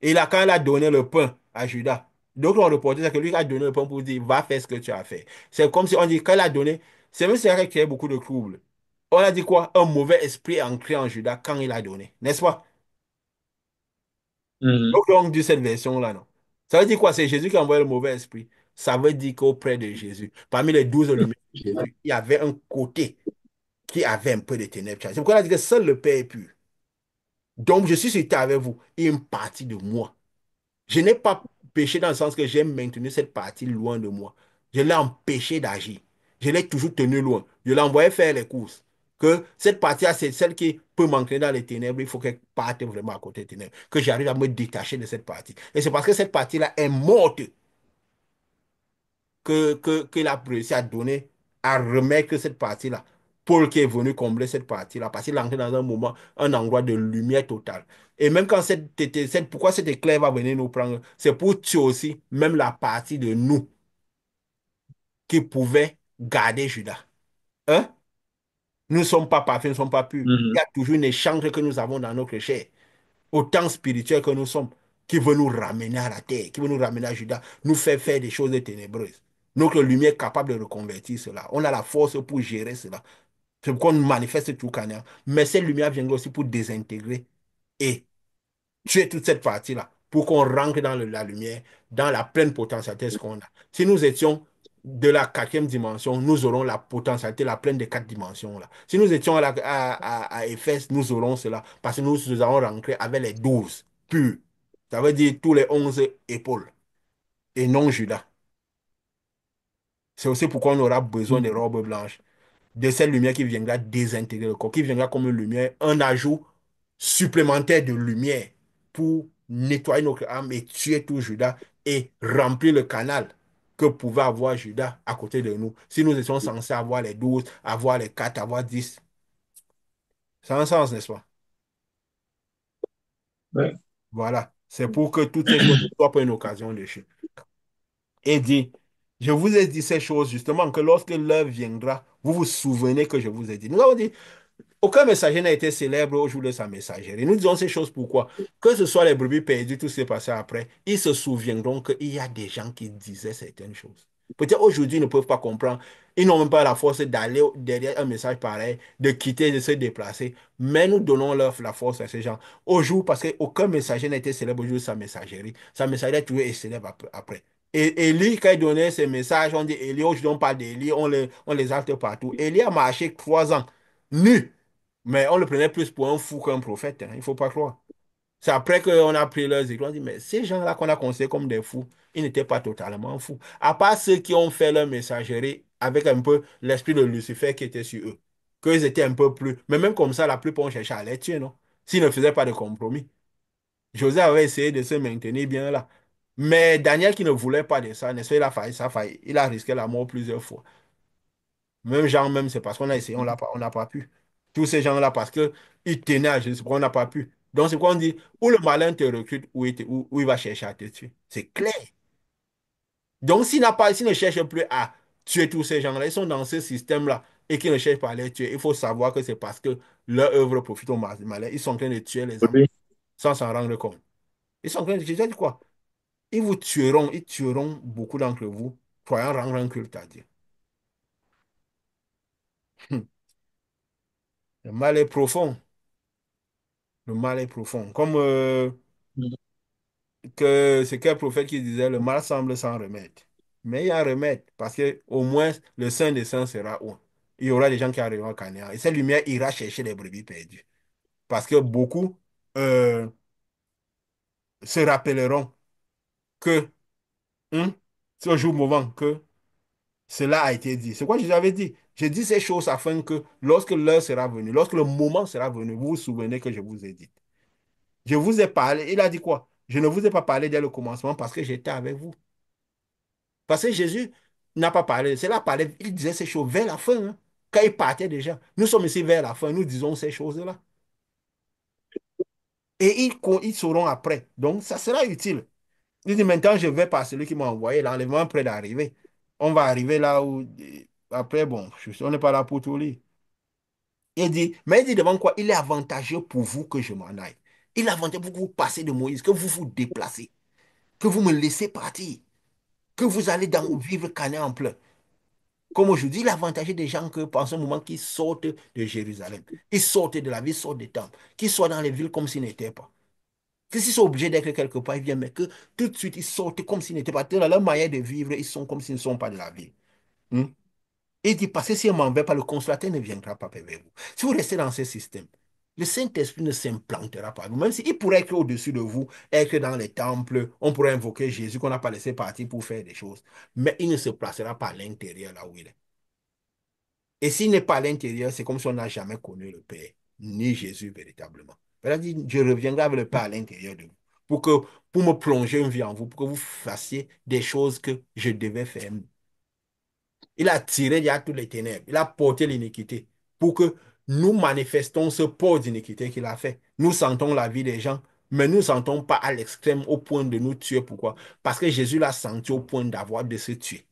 Et là, quand il a donné le pain à Judas, d'autres ont reporté c'est que lui a donné le pain pour dire, va faire ce que tu as fait. C'est comme si on dit, quand il a donné, c'est même si ça a créé beaucoup de troubles. On a dit quoi? Un mauvais esprit est entré en Judas quand il a donné, n'est-ce pas? Mhm. Donc, on dit cette version-là, non? Ça veut dire quoi? C'est Jésus qui a envoyé le mauvais esprit. Ça veut dire qu'auprès de Jésus, parmi les 12 lumières de Jésus, il y avait un côté qui avait un peu de ténèbres. C'est pourquoi on a dit que seul le Père est pur. Donc, je suis sur terre avec vous et une partie de moi. Je n'ai pas péché dans le sens que j'ai maintenu cette partie loin de moi. Je l'ai empêché d'agir. Je l'ai toujours tenu loin. Je l'ai envoyé faire les courses. Que cette partie-là, c'est celle qui peut m'ancrer dans les ténèbres. Il faut qu'elle parte vraiment à côté des ténèbres. Que j'arrive à me détacher de cette partie. Et c'est parce que cette partie-là est morte qu'il a réussi à donner, à remettre cette partie-là. Paul qui est venu combler cette partie-là, parce qu'il est entré dans un moment, un endroit de lumière totale. Et même quand pourquoi cet éclair va venir nous prendre, c'est pour tuer aussi même la partie de nous qui pouvait garder Judas. Hein? Nous ne sommes pas parfaits, nous ne sommes pas purs. Il y Mhm. a toujours une échange que nous avons dans notre chair, autant spirituel que nous sommes, qui veut nous ramener à la terre, qui veut nous ramener à Judas, nous faire des choses ténébreuses. Notre lumière est capable de reconvertir cela. On a la force pour gérer cela. C'est pourquoi on manifeste tout canard. Mais cette lumière viendra aussi pour désintégrer et tuer toute cette partie-là, pour qu'on rentre dans la lumière, dans la pleine potentialité de ce qu'on a. Si nous étions de la quatrième dimension, nous aurons la potentialité, la pleine des quatre dimensions là. Si nous étions à Éphèse, nous aurons cela, parce que nous allons rentrer avec les 12 purs. Ça veut dire tous les 11 épaules, et non Judas. C'est aussi pourquoi on aura besoin des Mhm. robes blanches, de cette lumière qui viendra désintégrer le corps, qui viendra comme une lumière, un ajout supplémentaire de lumière. pour nettoyer notre âme et tuer tout Judas et remplir le canal que pouvait avoir Judas à côté de nous. Si nous étions censés avoir les 12, avoir les 4, avoir 10, ça a un sens, n'est-ce pas? Ouais. Voilà. C'est pour que toutes ces choses ne soient pas une occasion de chute. Et dit, je vous ai dit ces choses justement que lorsque l'heure viendra, vous vous souvenez que je vous ai dit. Nous avons dit, aucun messager n'a été célèbre au jour de sa messagerie. Nous disons ces choses pourquoi? Que ce soit les brebis perdues, tout ce qui s'est passé après, ils se souviendront qu'il y a des gens qui disaient certaines choses. Peut-être aujourd'hui, ils ne peuvent pas comprendre. Ils n'ont même pas la force d'aller derrière un message pareil, de quitter, de se déplacer. Mais nous donnons la force à ces gens. Au jour, parce qu'aucun messager n'a été célèbre au jour de sa messagerie. Sa messagerie a toujours été célèbre après. Et Élie, quand il donnait ses messages, on dit Élie, aujourd'hui on parle d'Élie, on les acte partout. Élie a marché 3 ans, nu. Mais on le prenait plus pour un fou qu'un prophète, hein, il ne faut pas croire. C'est après qu'on a pris leurs écrits, on dit, mais ces gens-là qu'on a considérés comme des fous, ils n'étaient pas totalement fous. À part ceux qui ont fait leur messagerie avec un peu l'esprit de Lucifer qui était sur eux. Qu'ils étaient un peu plus. Mais même comme ça, la plupart ont cherché à les tuer, non? S'ils ne faisaient pas de compromis. José avait essayé de se maintenir bien là. Mais Daniel qui ne voulait pas de ça, n'est-ce pas, il a failli, ça a failli. Il a risqué la mort plusieurs fois. Même Jean, même, c'est parce qu'on a essayé, on n'a pas pu. Tous ces gens-là, parce qu'ils tenaient à Jésus, c'est pourquoi on n'a pas pu. Donc, c'est quoi on dit, où le malin te recrute, où il va chercher à te tuer. C'est clair. Donc, s'il ne cherche plus à tuer tous ces gens-là, ils sont dans ce système-là et qu'ils ne cherchent pas à les tuer, il faut savoir que c'est parce que leur œuvre profite au malin. Ils sont en train de tuer les enfants Oui. sans s'en rendre compte. Ils sont en train de, je dis quoi? Ils tueront beaucoup d'entre vous, croyant rendre un culte à Dieu. Le mal est profond. Le mal est profond. Comme c'est quel prophète qui disait, le mal semble sans remède. Mais il y a un remède, parce que au moins le Saint des Saints sera où? Il y aura des gens qui arriveront à Canaan. Et cette lumière ira chercher les brebis perdues. Parce que beaucoup euh, se rappelleront que, hein, ce jour mouvant, que cela a été dit. C'est quoi je vous avais dit? J'ai dit ces choses afin que lorsque l'heure sera venue, lorsque le moment sera venu, vous vous souvenez que je vous ai dit. Je vous ai parlé. Il a dit quoi? Je ne vous ai pas parlé dès le commencement parce que j'étais avec vous. Parce que Jésus n'a pas parlé. C'est là parlé. Il disait ces choses vers la fin, hein, quand il partait déjà. Nous sommes ici vers la fin. Nous disons ces choses-là. Et ils sauront après. Donc, ça sera utile. Il dit maintenant, je vais par celui qui m'a envoyé. L'enlèvement est près d'arriver. On va arriver là où. Après, bon, on n'est pas là pour tout lire. Il dit, mais il dit devant quoi? Il est avantageux pour vous que je m'en aille. Il est avantageux pour que vous passez de Moïse, que vous vous déplacez, que vous me laissez partir, que vous allez vivre Canaan en plein. Comme aujourd'hui, l'avantage des gens que, par ce moment, qu'ils sortent de Jérusalem, ils sortent de la ville, sortent des temples, qu'ils soient dans les villes comme s'ils n'étaient pas. Que s'ils sont obligés d'être quelque part, ils viennent, mais que tout de suite, ils sortent comme s'ils n'étaient pas. Dans leur manière de vivre, ils sont comme s'ils ne sont pas de la ville. Hmm? Et il dit, parce que si on m'en va pas, le consolateur ne viendra pas vers vous. Si vous restez dans ce système, le Saint-Esprit ne s'implantera pas. Même s'il pourrait être au-dessus de vous, être dans les temples, on pourrait invoquer Jésus qu'on n'a pas laissé partir pour faire des choses. Mais il ne se placera pas à l'intérieur là où il est. Et s'il n'est pas à l'intérieur, c'est comme si on n'a jamais connu le Père, ni Jésus véritablement. Il a dit, je reviendrai avec le Père à l'intérieur de vous, pour que, pour me plonger une vie en vous, pour que vous fassiez des choses que je devais faire. Il a tiré il y a toutes les ténèbres, il a porté l'iniquité, pour que nous manifestons ce port d'iniquité qu'il a fait. Nous sentons la vie des gens, mais nous ne sentons pas à l'extrême au point de nous tuer. Pourquoi? Parce que Jésus l'a senti au point de se tuer.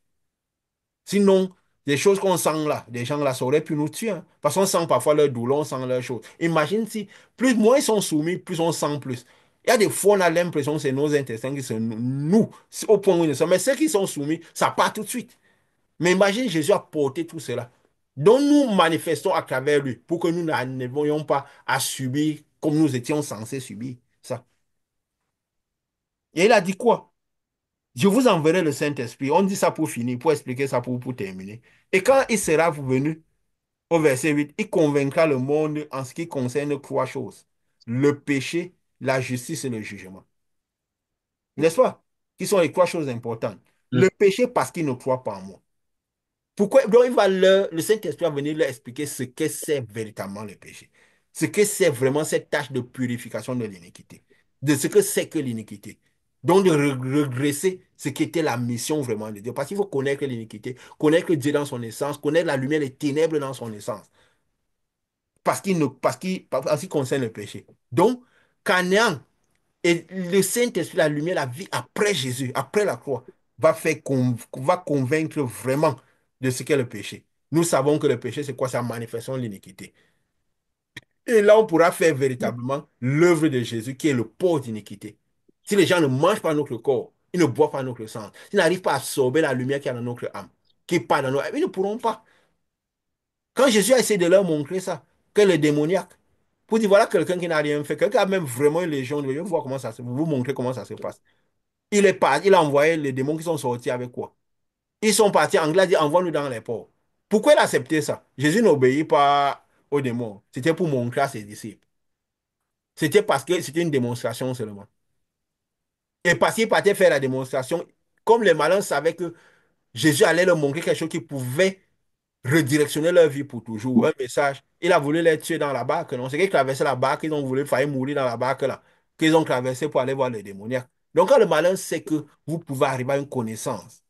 Sinon, des choses qu'on sent là, des gens là, ça aurait pu nous tuer, hein. Parce qu'on sent parfois leur douleur, on sent leurs choses. Imagine si, plus, moins ils sont soumis, plus on sent plus. Il y a des fois, on a l'impression que c'est nos intestins qui se nouent au point où ils ne sont. Mais ceux qui sont soumis, ça part tout de suite. Mais imagine, Jésus a porté tout cela. Donc nous manifestons à travers lui pour que nous n'arrivions pas à subir comme nous étions censés subir ça. Et il a dit quoi? Je vous enverrai le Saint-Esprit. On dit ça pour finir, pour expliquer ça, pour terminer. Et quand il sera venu, au verset 8, il convaincra le monde en ce qui concerne 3 choses. Le péché, la justice et le jugement. N'est-ce pas? Qui sont les 3 choses importantes. Le péché parce qu'il ne croit pas en moi. Pourquoi? Donc, le Saint-Esprit va venir leur expliquer ce que c'est véritablement le péché. Ce que c'est vraiment cette tâche de purification de l'iniquité. de ce que c'est que l'iniquité. Donc de regresser ce qui était la mission vraiment de Dieu. Parce qu'il faut connaître l'iniquité, connaître Dieu dans son essence, connaître la lumière, les ténèbres dans son essence. Parce qu'il concerne le péché. Donc, Canaan et le Saint-Esprit, la lumière, la vie après Jésus, après la croix, va convaincre vraiment de ce qu'est le péché. Nous savons que le péché, c'est quoi? C'est la manifestation de l'iniquité. Et là, on pourra faire véritablement l'œuvre de Jésus qui est le pot d'iniquité. Si les gens ne mangent pas notre corps, ils ne boivent pas notre sang, ils n'arrivent pas à absorber la lumière qui est dans notre âme, qui est pas dans nos âmes, ils ne pourront pas. Quand Jésus a essayé de leur montrer ça, que les démoniaques, pour dire voilà quelqu'un qui n'a rien fait, quelqu'un a même vraiment une légion, je vais voir comment ça se vous montrer comment ça se passe. Il est parti, il a envoyé les démons qui sont sortis avec quoi? Ils sont partis, Anglais a dit envoie-nous dans les ports. Pourquoi il a accepté ça? Jésus n'obéit pas aux démons. C'était pour montrer à ses disciples. C'était parce que c'était une démonstration seulement. Et parce qu'il partait faire la démonstration, comme les malins savaient que Jésus allait leur montrer quelque chose qui pouvait redirectionner leur vie pour toujours, un message, il a voulu les tuer dans la barque, non? C'est qu'ils traversaient la barque, ils ont voulu faire mourir dans la barque là, qu'ils ont traversé pour aller voir les démoniaques. Donc quand le malin sait que vous pouvez arriver à une connaissance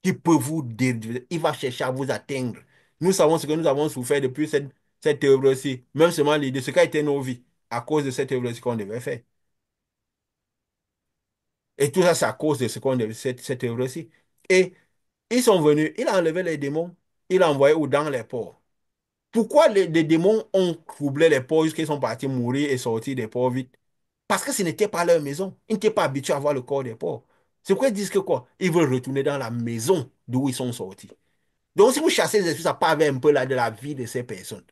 qui peut vous déduire, il va chercher à vous atteindre. Nous savons ce que nous avons souffert depuis cette œuvre-ci, même seulement l'idée, ce qu'a été nos vies, à cause de cette œuvre-ci qu'on devait faire. Et tout ça, c'est à cause de ce qu'on a cette œuvre-ci. Et ils sont venus, il a enlevé les démons, il a envoyé où dans les ports. Pourquoi les démons ont troublé les porcs jusqu'à qu'ils sont partis mourir et sortir des porcs vite? Parce que ce n'était pas leur maison. Ils n'étaient pas habitués à voir le corps des porcs. C'est pourquoi ils disent que quoi? Ils veulent retourner dans la maison d'où ils sont sortis. Donc si vous chassez les esprits, ça part avec un peu là de la vie de ces personnes.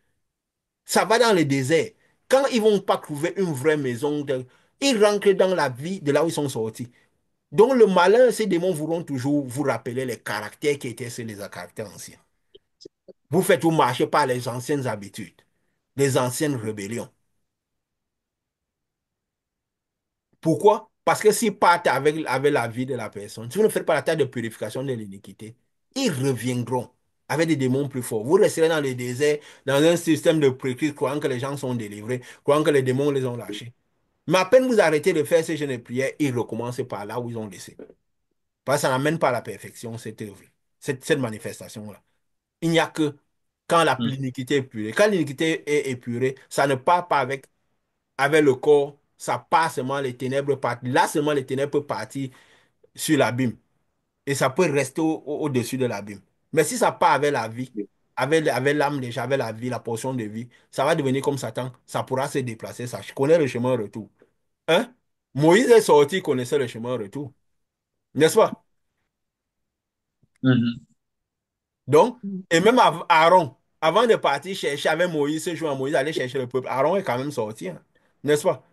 Ça va dans le désert. Quand ils ne vont pas trouver une vraie maison, ils rentrent dans la vie de là où ils sont sortis. Donc, le malin, ces démons voudront toujours vous rappeler les caractères qui étaient ceux des caractères anciens. Vous faites vous marcher par les anciennes habitudes, les anciennes rébellions. Pourquoi? Parce que s'ils partent avec la vie de la personne, si vous ne faites pas la tâche de purification de l'iniquité, ils reviendront avec des démons plus forts. Vous resterez dans le désert, dans un système de précris, croyant que les gens sont délivrés, croyant que les démons les ont lâchés. Mais à peine vous arrêtez de faire ces jeûnes et prières, ils recommencent par là où ils ont laissé. Parce que ça n'amène pas à la perfection, cette œuvre, cette manifestation-là. Il n'y a que quand l'iniquité est épurée. Quand l'iniquité est épurée, ça ne part pas avec le corps, ça part seulement les ténèbres partent. Là seulement les ténèbres peuvent partir sur l'abîme. Et ça peut rester au-dessus de l'abîme. Mais si ça part avec la vie, avec l'âme déjà, avec la vie, la portion de vie, ça va devenir comme Satan. Ça pourra se déplacer. Ça connaît le chemin retour. Hein? Moïse est sorti, il connaissait le chemin retour. N'est-ce pas? Mhm. Donc, et même Aaron, avant de partir chercher avec Moïse, ce jour, Moïse allait chercher le peuple. Aaron est quand même sorti, hein. N'est-ce pas?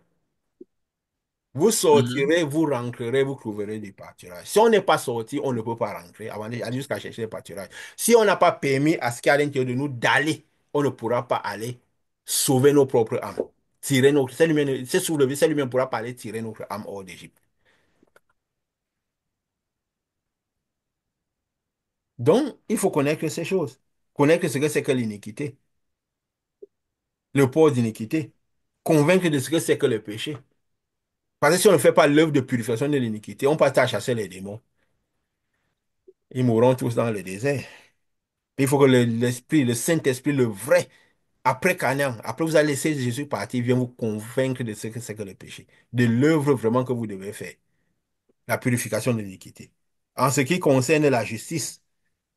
Vous Mhm. sortirez, vous rentrerez, vous trouverez des pâturages. Si on n'est pas sorti, on ne peut pas rentrer avant d'aller jusqu'à chercher les pâturages. Si on n'a pas permis à ce qu'il y a à l'intérieur de nous d'aller, on ne pourra pas aller sauver nos propres âmes. Tirer notre, c'est soulever, c'est lui-même ne pourra pas aller tirer notre âme hors d'Égypte. Donc, il faut connaître ces choses. Connaître ce que c'est que l'iniquité, le port d'iniquité. Convaincre de ce que c'est que le péché. Parce que si on ne fait pas l'œuvre de purification de l'iniquité, on passe à chasser les démons. Ils mourront tous dans le désert. Il faut que l'Esprit, le Saint-Esprit, le vrai, après Canaan, après vous allez laisser Jésus partir, il vient vous convaincre de ce que c'est que le péché, de l'œuvre vraiment que vous devez faire, la purification de l'iniquité. En ce qui concerne la justice,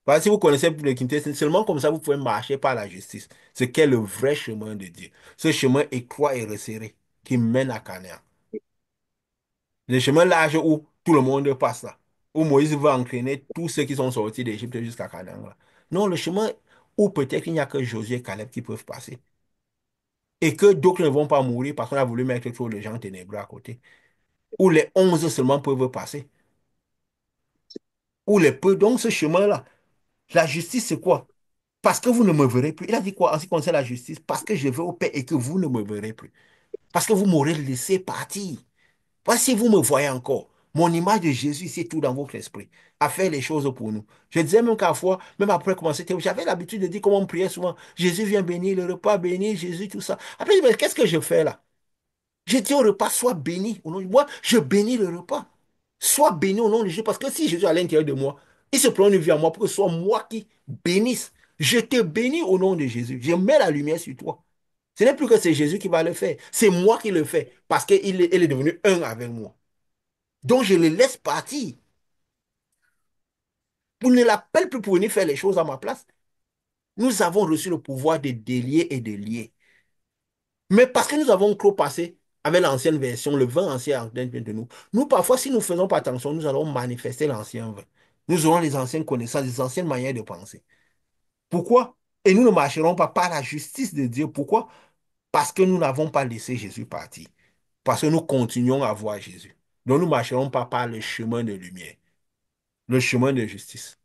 parce que si vous connaissez l'iniquité, c'est seulement comme ça vous pouvez marcher par la justice, ce qu'est le vrai chemin de Dieu. Ce chemin étroit et resserré qui mène à Canaan. Le chemin large où tout le monde passe là, où Moïse va entraîner tous ceux qui sont sortis d'Égypte jusqu'à Canaan là. Non, le chemin où peut-être il n'y a que Josué et Caleb qui peuvent passer. Et que d'autres ne vont pas mourir parce qu'on a voulu mettre trop de gens ténébreux à côté. Où les 11 seulement peuvent passer. Où les peu. Donc ce chemin-là, la justice c'est quoi? Parce que vous ne me verrez plus. Il a dit quoi en ce qui concerne la justice? Parce que je vais au Père et que vous ne me verrez plus. Parce que vous m'aurez laissé partir. Voici, vous me voyez encore. Mon image de Jésus, c'est tout dans votre esprit, à faire les choses pour nous. Je disais même qu'à fois, même après commencer, j'avais l'habitude de dire comment on priait souvent. Jésus vient bénir le repas, bénir Jésus, tout ça. Après, mais qu'est-ce que je fais là? J'ai dit au repas, sois béni au nom de moi, je bénis le repas. Sois béni au nom de Jésus, parce que si Jésus est à l'intérieur de moi, il se prend une vie à moi pour que ce soit moi qui bénisse. Je te bénis au nom de Jésus. Je mets la lumière sur toi. Ce n'est plus que c'est Jésus qui va le faire, c'est moi qui le fais, parce il est devenu un avec moi. Donc je le laisse partir. Vous ne l'appelle plus pour venir faire les choses à ma place. Nous avons reçu le pouvoir de délier et de lier. Mais parce que nous avons trop passé avec l'ancienne version, le vin ancien en dedans de nous, nous, parfois, si nous ne faisons pas attention, nous allons manifester l'ancien vin. Nous aurons les anciennes connaissances, les anciennes manières de penser. Pourquoi? Et nous ne marcherons pas par la justice de Dieu. Pourquoi? Parce que nous n'avons pas laissé Jésus partir. Parce que nous continuons à voir Jésus. Donc nous ne marcherons pas par le chemin de lumière, le chemin de justice,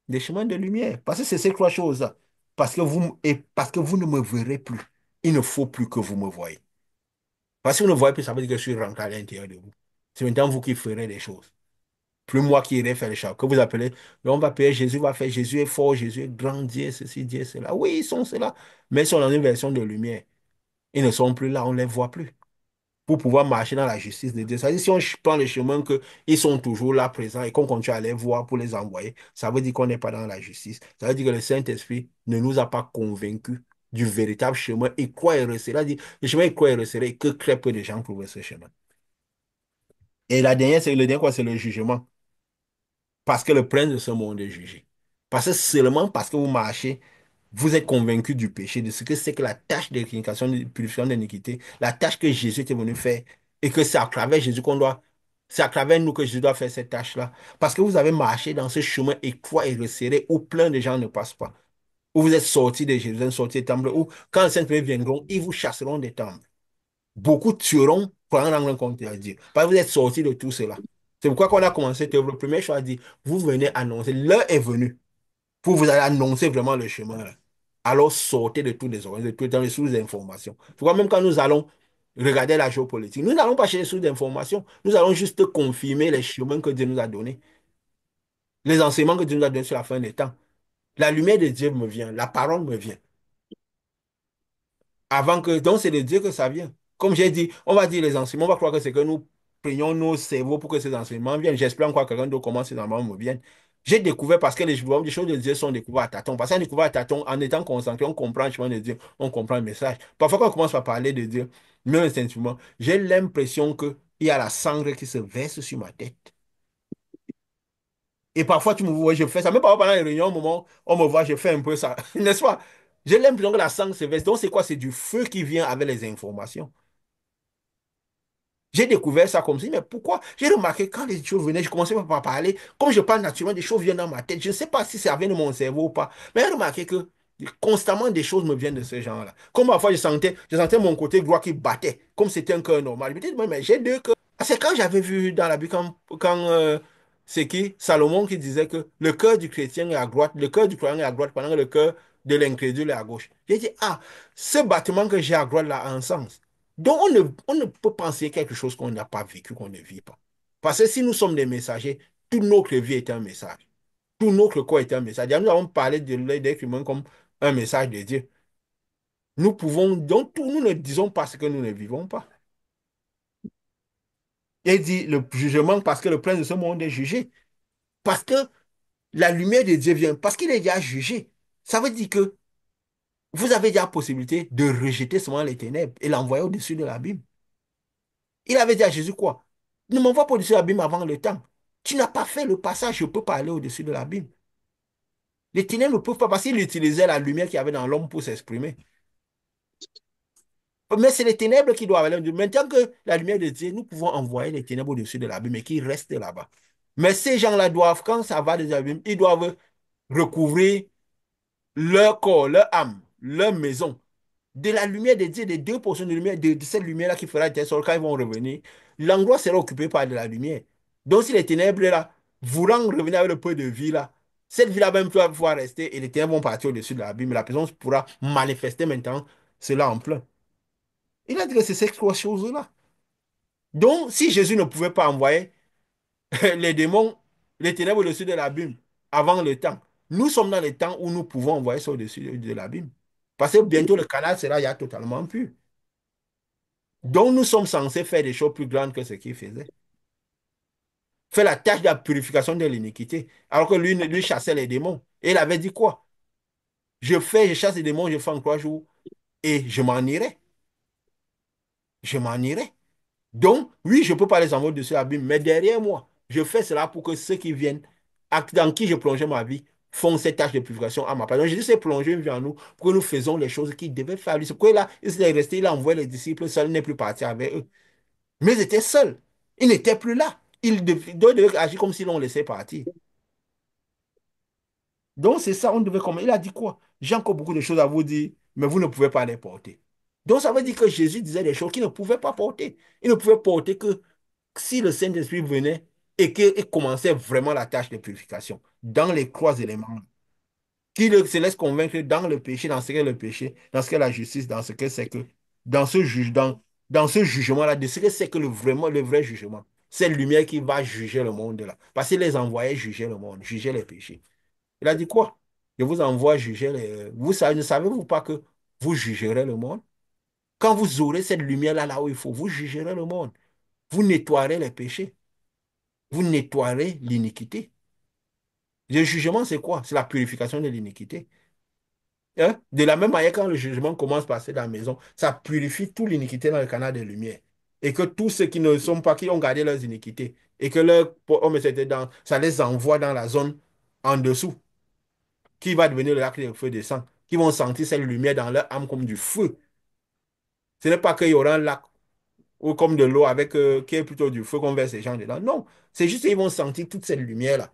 le chemin de lumière. Parce que c'est ces trois choses-là. Parce que vous ne me verrez plus. Il ne faut plus que vous me voyez. Parce que vous ne voyez plus, ça veut dire que je suis rentré à l'intérieur de vous. C'est maintenant vous qui ferez les choses. Plus moi qui irai faire les choses. Que vous appelez, on va payer, Jésus va faire, Jésus est fort, Jésus est grand, Dieu, ceci, Dieu, cela. Oui, ils sont cela. Mais ils sont dans une version de lumière. Ils ne sont plus là, on ne les voit plus. Pour pouvoir marcher dans la justice de Dieu. C'est-à-dire, si on prend le chemin qu'ils sont toujours là présents et qu'on continue à les voir pour les envoyer, ça veut dire qu'on n'est pas dans la justice. Ça veut dire que le Saint-Esprit ne nous a pas convaincus du véritable chemin et quoi est resserré. C'est-à-dire, le chemin est quoi est resserré et que très peu de gens trouvent ce chemin. Et la dernière, c'est le dernier, quoi, c'est le jugement. Parce que le prince de ce monde est jugé. Parce que seulement parce que vous marchez, vous êtes convaincu du péché, de ce que c'est que la tâche de purification, de purification de l'iniquité, la tâche que Jésus était venu faire, et que c'est à travers Jésus qu'on doit, c'est à travers nous que Jésus doit faire cette tâche-là. Parce que vous avez marché dans ce chemin étroit et resserré où plein de gens ne passent pas. Où vous êtes sortis de Jérusalem, sortis des temples, où quand les Saint-Esprit viendront, ils vous chasseront des temples. Beaucoup tueront pour en rendre compte à Dieu. Parce que vous êtes sortis de tout cela. C'est pourquoi quand on a commencé cette œuvre, le premier choix a dit, vous venez annoncer, l'heure est venue pour vous allez annoncer vraiment le chemin. Là. Alors sortez de tous les organes, de toutes les sources d'information. Tu vois, même quand nous allons regarder la géopolitique, nous n'allons pas chercher les sources d'information, nous allons juste confirmer les chemins que Dieu nous a donnés, les enseignements que Dieu nous a donnés sur la fin des temps. La lumière de Dieu me vient, la parole me vient. Avant que, donc c'est de Dieu que ça vient. Comme j'ai dit, on va dire les enseignements, on va croire que c'est que nous prenions nos cerveaux pour que ces enseignements viennent. J'espère encore que quelqu'un d'autre comment ces enseignements me viennent. J'ai découvert parce que les choses de Dieu sont découvertes à tâtons. Parce qu'on découvert à tâtons, en étant concentré, on comprend le chemin de Dieu, on comprend le message. Parfois, quand on commence à parler de Dieu, même instinctivement, j'ai l'impression qu'il y a la cendre qui se verse sur ma tête. Et parfois, tu me vois, je fais ça. Même parfois, pendant les réunions, au moment où on me voit, je fais un peu ça. N'est-ce pas? J'ai l'impression que la cendre se verse. Donc, c'est quoi? C'est du feu qui vient avec les informations. J'ai découvert ça comme ça, mais pourquoi? J'ai remarqué quand les choses venaient, je commençais pas par parler. Comme je parle naturellement, des choses viennent dans ma tête. Je ne sais pas si ça vient de mon cerveau ou pas, mais j'ai remarqué que constamment des choses me viennent de ce genre-là. Comme parfois je sentais mon côté droit qui battait, comme c'était un cœur normal. Je me disais, mais j'ai deux cœurs. C'est quand j'avais vu dans la Bible, quand c'est qui? Salomon qui disait que le cœur du chrétien est à droite, le cœur du croyant est à droite, pendant que le cœur de l'incrédule est à gauche. J'ai dit, ah, ce battement que j'ai à droite là a un sens. Donc, on ne peut penser quelque chose qu'on n'a pas vécu, qu'on ne vit pas. Parce que si nous sommes des messagers, toute notre vie est un message. Tout notre corps est un message. Nous avons parlé de l'être humain comme un message de Dieu. Nous pouvons, donc, nous ne disons pas ce que nous ne vivons pas. Il dit le jugement parce que le prince de ce monde est jugé. Parce que la lumière de Dieu vient, parce qu'il est déjà jugé. Ça veut dire que vous avez déjà la possibilité de rejeter seulement les ténèbres et l'envoyer au-dessus de l'abîme. Il avait dit à Jésus quoi? Ne m'envoie pas au-dessus de l'abîme avant le temps. Tu n'as pas fait le passage, je ne peux pas aller au-dessus de l'abîme. Les ténèbres ne peuvent pas parce qu'il utilisait la lumière qu'il y avait dans l'homme pour s'exprimer. Mais c'est les ténèbres qui doivent aller. Maintenant que la lumière de Dieu, nous pouvons envoyer les ténèbres au-dessus de l'abîme et qui restent là-bas. Mais ces gens-là doivent, quand ça va des abîmes, ils doivent recouvrir leur corps, leur âme, leur maison de la lumière de Dieu, des deux portions de lumière, de cette lumière-là qui fera tes sols quand ils vont revenir, l'endroit sera occupé par de la lumière. Donc, si les ténèbres là, voulant revenir avec le peu de vie là, cette vie-là même va pouvoir rester et les ténèbres vont partir au-dessus de l'abîme. La personne pourra manifester maintenant cela en plein. Il a dit que c'est ces trois choses-là. Donc, si Jésus ne pouvait pas envoyer les démons, les ténèbres au-dessus de l'abîme avant le temps, nous sommes dans le temps où nous pouvons envoyer ça au-dessus de l'abîme. Parce que bientôt le canal sera ya totalement pur. Donc nous sommes censés faire des choses plus grandes que ce qu'il faisait. Faire la tâche de la purification de l'iniquité. Alors que lui chassait les démons. Et il avait dit quoi? Je chasse les démons, je fais en 3 jours et je m'en irai. Je m'en irai. Donc, oui, je ne peux pas les envoyer dessus l'abîme, mais derrière moi, je fais cela pour que ceux qui viennent, dans qui je plongeais ma vie, font cette tâche de purification à ma place. Donc, Jésus s'est plongé une vie en nous pour que nous faisons les choses qu'il devait faire. C'est pourquoi là, il s'est resté, il a envoyé les disciples seuls, il n'est plus parti avec eux. Mais ils étaient seuls. Ils n'étaient plus là. Ils devaient agir comme si l'on laissait partir. Donc, c'est ça, on devait comme. Il a dit quoi? J'ai encore beaucoup de choses à vous dire, mais vous ne pouvez pas les porter. Donc, ça veut dire que Jésus disait des choses qu'il ne pouvait pas porter. Il ne pouvait porter que si le Saint-Esprit venait et qu'il commençait vraiment la tâche de purification dans les trois éléments, qu'il se laisse convaincre dans le péché, dans ce qu'est le péché, dans ce qu'est la justice, dans ce que c'est que, dans ce jugement-là, de ce que c'est que vraiment le vrai jugement. C'est la lumière qui va juger le monde là. Parce qu'il les envoyait juger le monde, juger les péchés. Il a dit quoi? Je vous envoie juger les. Vous savez, ne savez-vous pas que vous jugerez le monde? Quand vous aurez cette lumière-là, là où il faut, vous jugerez le monde. Vous nettoierez les péchés. Vous nettoierez l'iniquité. Le jugement, c'est quoi? C'est la purification de l'iniquité. Hein? De la même manière, quand le jugement commence par passer dans la maison, ça purifie toute l'iniquité dans le canal de lumière. Et que tous ceux qui ne sont pas, qui ont gardé leurs iniquités, et que leur homme était dans, ça les envoie dans la zone en dessous, qui va devenir le lac de feu de sang, qui vont sentir cette lumière dans leur âme comme du feu. Ce n'est pas qu'il y aura un lac ou comme de l'eau avec qui est plutôt du feu qu'on verse ces gens dedans. Non, c'est juste qu'ils vont sentir toute cette lumière-là.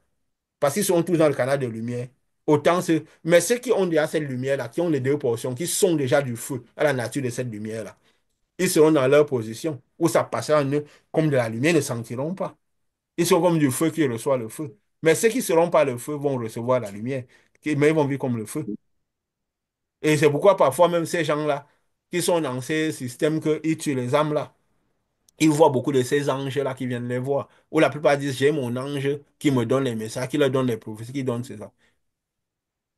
Parce qu'ils sont tous dans le canal de lumière. Autant ceux, mais ceux qui ont déjà cette lumière-là, qui ont les deux portions, qui sont déjà du feu à la nature de cette lumière-là, ils seront dans leur position où ça passera en eux comme de la lumière, ils ne sentiront pas. Ils sont comme du feu qui reçoit le feu. Mais ceux qui ne seront pas le feu vont recevoir la lumière, mais ils vont vivre comme le feu. Et c'est pourquoi parfois même ces gens-là, qui sont dans ces systèmes qu'ils tuent les âmes-là, ils voient beaucoup de ces anges-là qui viennent les voir. Ou la plupart disent, j'ai mon ange qui me donne les messages, qui leur donne les prophéties, qui donne ces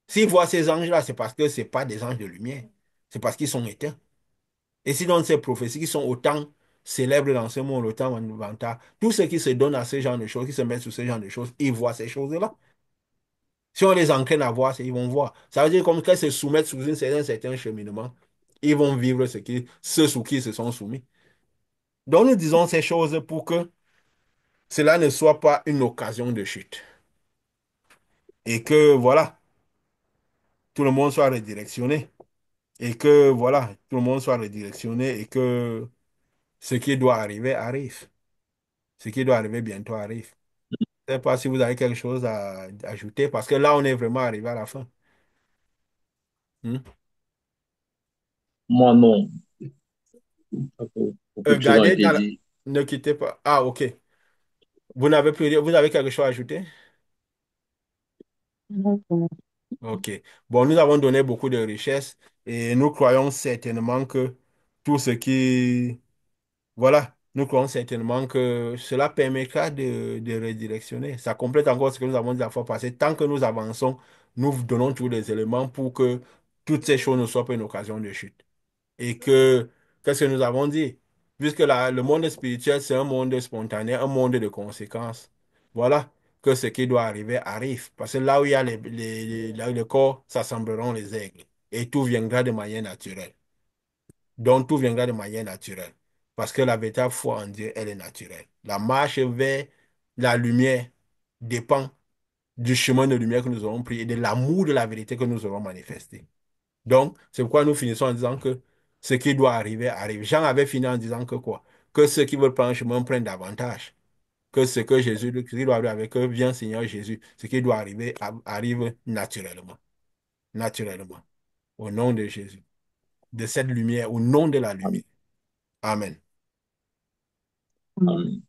S'ils voient ces anges-là, c'est parce que ce pas des anges de lumière. C'est parce qu'ils sont éteints. Et s'ils donnent ces prophéties qui sont autant célèbres dans ce monde, autant vantables, tous ceux qui se donnent à ce genre de choses, qui se mettent sur ce genre de choses, ils voient ces choses-là. Si on les entraîne à voir, ils vont voir. Ça veut dire comme qu'ils se soumettent sous un certain cheminement, ils vont vivre ce sous qui ils se sont soumis. Donc nous disons ces choses pour que cela ne soit pas une occasion de chute. Et que voilà, tout le monde soit redirectionné. Et que voilà, tout le monde soit redirectionné et que ce qui doit arriver arrive. Ce qui doit arriver bientôt arrive. Je ne sais pas si vous avez quelque chose à ajouter parce que là, on est vraiment arrivé à la fin. Hmm. Moi, non. Beaucoup de choses ont Gardez été dans dites. Ne quittez pas. Ah, ok. Vous avez quelque chose à ajouter? Ok. Bon, nous avons donné beaucoup de richesses et nous croyons certainement que tout ce qui voilà, nous croyons certainement que cela permettra de redirectionner. Ça complète encore ce que nous avons dit la fois passée. Tant que nous avançons, nous donnons tous les éléments pour que toutes ces choses ne soient pas une occasion de chute. Et que, qu'est-ce que nous avons dit? Puisque le monde spirituel, c'est un monde spontané, un monde de conséquences. Voilà, que ce qui doit arriver arrive. Parce que là où il y a là où le corps, s'assembleront les aigles. Et tout viendra de manière naturelle. Donc, tout viendra de manière naturelle. Parce que la véritable foi en Dieu, elle est naturelle. La marche vers la lumière dépend du chemin de lumière que nous aurons pris et de l'amour de la vérité que nous aurons manifesté. Donc, c'est pourquoi nous finissons en disant que ce qui doit arriver arrive. Jean avait fini en disant que quoi? Que ceux qui veulent prendre un chemin prennent davantage. Que ce que Jésus, ce qui doit arriver avec eux, vient Seigneur Jésus. Ce qui doit arriver arrive naturellement. Naturellement. Au nom de Jésus. De cette lumière, au nom de la lumière. Amen. Amen.